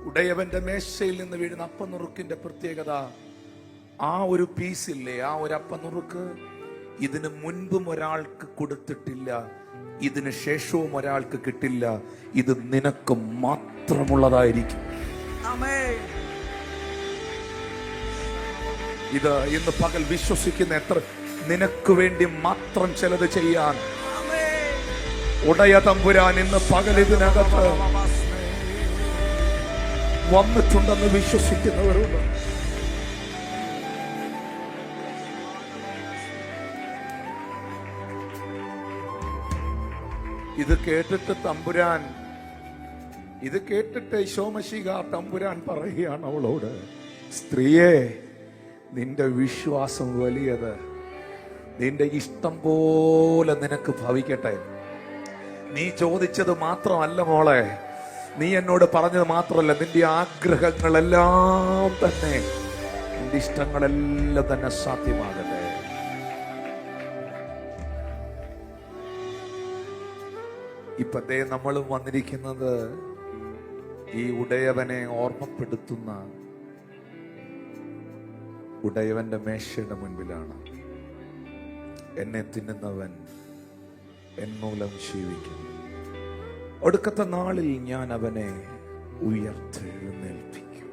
ഉടയവന്റെ മേശയിൽ നിന്ന് വീഴുന്ന അപ്പനുറുക്കിന്റെ പ്രത്യേകത, ആ ഒരു പീസില്ലേ, ആ ഒരു അപ്പനുറുക്ക് ഇതിന് മുൻപും ഒരാൾക്ക് കൊടുത്തിട്ടില്ല, ഇതിന് ശേഷവും ഒരാൾക്ക് കിട്ടില്ല. ഇത് നിനക്ക് മാത്രമുള്ളതായിരിക്കും. ഇത് ഇന്ന് പകൽ വിശ്വസിക്കുന്ന എത്ര നിനക്ക് വേണ്ടി മാത്രം ചിലത് ചെയ്യാൻ ഉടയ തമ്പുരാൻ ഇന്ന് പകൽ ഇതിനകത്ത് വന്നിട്ടുണ്ടെന്ന് വിശ്വസിക്കുന്നവരുണ്ട്. ഇത് കേട്ടിട്ട് തമ്പുരാൻ, ഇത് കേട്ടിട്ട് ഈശോമശിഹ തമ്പുരാൻ പറയുകയാണ് അവളോട്, സ്ത്രീയെ, നിന്റെ വിശ്വാസം വലിയത്, നിന്റെ ഇഷ്ടം പോലെ നിനക്ക് ഭവിക്കട്ടെ. നീ ചോദിച്ചത് മാത്രമല്ല മോളെ, നീ എന്നോട് പറഞ്ഞത് മാത്രമല്ല, നിന്റെ ആഗ്രഹങ്ങളെല്ലാം തന്നെ, നിന്റെ ഇഷ്ടങ്ങളെല്ലാം തന്നെ സാധ്യമാകട്ടെ. ഇപ്പൊ ദേ നമ്മളും വന്നിരിക്കുന്നത് ഈ ഉടയവനെ ഓർമ്മപ്പെടുത്തുന്ന ഉടയവന്റെ മേശയുടെ മുൻപിലാണ്. എന്നെ തിന്നുന്നവൻ എന്മൂലം ജീവിക്കും, ഒടുക്കത്തെ നാളിൽ ഞാൻ അവനെ ഉയർത്തെഴുന്നേൽപ്പിക്കും.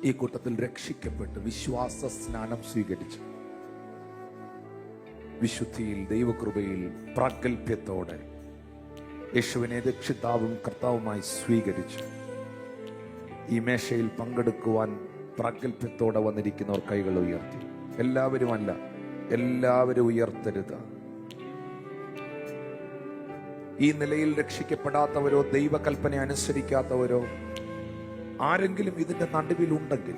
ഈ കൂട്ടത്തിൽ രക്ഷിക്കപ്പെട്ട് വിശ്വാസ സ്നാനം സ്വീകരിച്ചു വിശുദ്ധിയിൽ, ദൈവകൃപയിൽ, പ്രാഗൽഭ്യത്തോടെ യേശുവിനെ രക്ഷിതാവും കർത്താവുമായി സ്വീകരിച്ച് ഈ മേശയിൽ പങ്കെടുക്കുവാൻ പ്രാഗൽഭ്യത്തോടെ വന്നിരിക്കുന്നവർ കൈകൾ ഉയർത്തി. എല്ലാവരുമല്ല, എല്ലാവരും ഉയർത്തരുത്. ഈ നിലയിൽ രക്ഷിക്കപ്പെടാത്തവരോ ദൈവകൽപ്പന അനുസരിക്കാത്തവരോ ആരെങ്കിലും ഇതിന്റെ നടുവിലുണ്ടെങ്കിൽ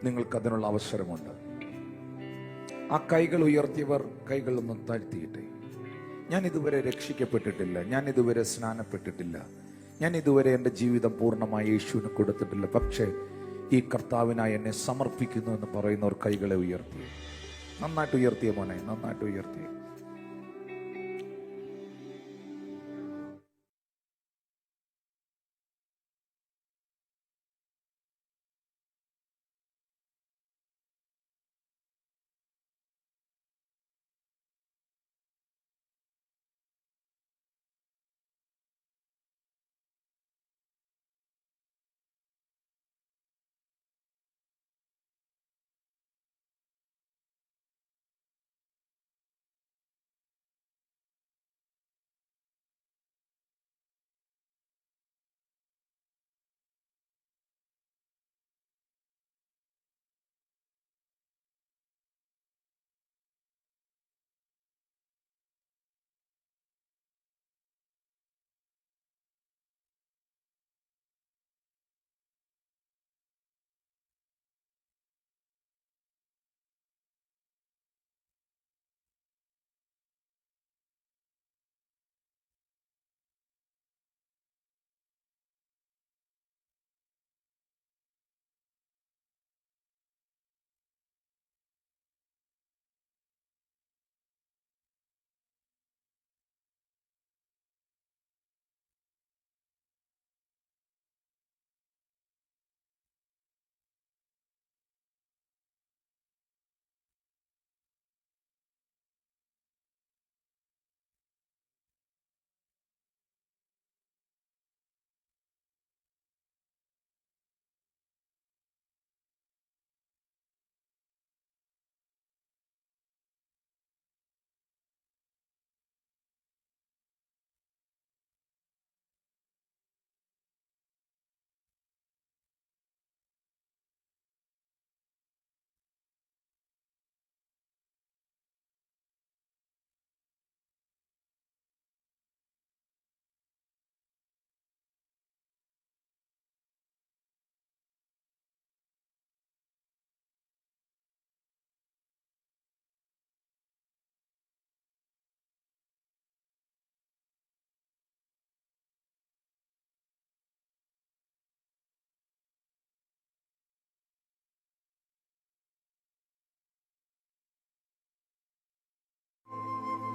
നിങ്ങൾക്കതിനുള്ള അവസരമുണ്ട്. ആ കൈകൾ ഉയർത്തിയവർ കൈകളൊന്നും താഴ്ത്തിയിട്ടേ. ഞാൻ ഇതുവരെ രക്ഷിക്കപ്പെട്ടിട്ടില്ല, ഞാൻ ഇതുവരെ സ്നാനപ്പെട്ടിട്ടില്ല, ഞാൻ ഇതുവരെ എൻ്റെ ജീവിതം പൂർണ്ണമായി യേശുവിന് കൊടുത്തിട്ടില്ല, പക്ഷേ ഈ കർത്താവിനായി എന്നെ സമർപ്പിക്കുന്നു എന്ന് പറയുന്നവർ കൈകളെ ഉയർത്തി. നന്നായിട്ട് ഉയർത്തിയ മോനെ, നന്നായിട്ട് ഉയർത്തി.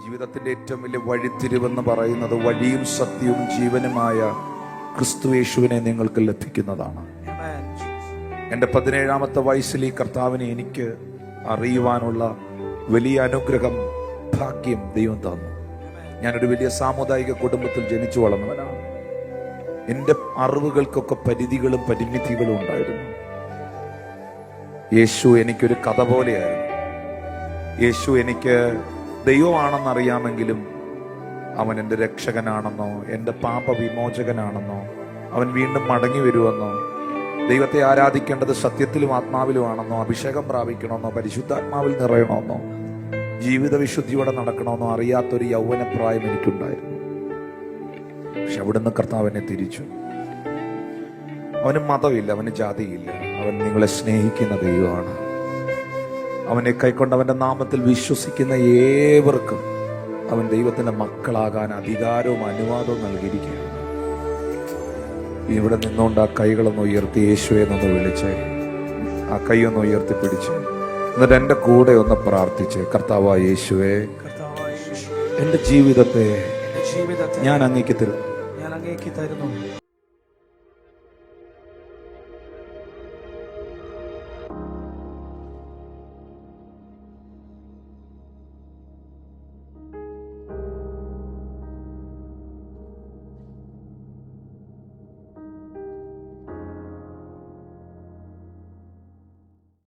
ജീവിതത്തിന്റെ ഏറ്റവും വലിയ വഴിത്തിരിവെന്ന് പറയുന്നത് വഴിയും സത്യവും ജീവനുമായ ക്രിസ്തു യേശുവിനെ നിങ്ങൾക്ക് ലഭിക്കുന്നതാണ്. എൻ്റെ 17ാമത്തെ വയസ്സിൽ ഈ കർത്താവിനെ എനിക്ക് അറിയുവാനുള്ള വലിയ അനുഗ്രഹം, ഭാഗ്യം ദൈവം തന്നു. ഞാനൊരു വലിയ സാമുദായിക കുടുംബത്തിൽ ജനിച്ചു വളർന്നവനാണ്. എൻ്റെ അറിവുകൾക്കൊക്കെ പരിധികളും പരിമിതികളും ഉണ്ടായിരുന്നു. യേശു എനിക്കൊരു കഥ പോലെയായിരുന്നു. യേശു എനിക്ക് ദൈവമാണെന്നറിയാമെങ്കിലും അവൻ എൻ്റെ രക്ഷകനാണെന്നോ, എൻ്റെ പാപവിമോചകനാണെന്നോ, അവൻ വീണ്ടും മടങ്ങി വരുമെന്നോ, ദൈവത്തെ ആരാധിക്കേണ്ടത് സത്യത്തിലും ആത്മാവിലുമാണെന്നോ, അഭിഷേകം പ്രാപിക്കണമെന്നോ, പരിശുദ്ധാത്മാവിൽ നിറയണമെന്നോ, ജീവിത വിശുദ്ധിയോടെ നടക്കണമെന്നോ അറിയാത്തൊരു യൗവനപ്രായം എനിക്കുണ്ടായിരുന്നു. പക്ഷെ അവിടുന്ന് കർത്താവിനെ തിരിച്ചു. അവന് മതമില്ല, അവന് ജാതിയില്ല, അവൻ നിങ്ങളെ സ്നേഹിക്കുന്ന ദൈവമാണ്. അവനെ കൈക്കൊണ്ട് അവന്റെ നാമത്തിൽ വിശ്വസിക്കുന്ന ഏവർക്കും അവൻ ദൈവത്തിന്റെ മക്കളാകാൻ അധികാരവും അനുവാദവും നൽകിയിരിക്കുകയാണ്. ഇവിടെ നിന്നുകൊണ്ട് ആ കൈകളൊന്ന് ഉയർത്തി യേശുവെ എന്നൊന്ന് വിളിച്ച്, ആ കൈയൊന്ന് ഉയർത്തിപ്പിടിച്ച്, എന്നിട്ട് എൻ്റെ കൂടെ ഒന്ന് പ്രാർത്ഥിച്ച്, കർത്താവായ യേശുവേ, എൻ്റെ ജീവിതത്തെ ഞാൻ അങ്ങേക്ക് തരുന്നു.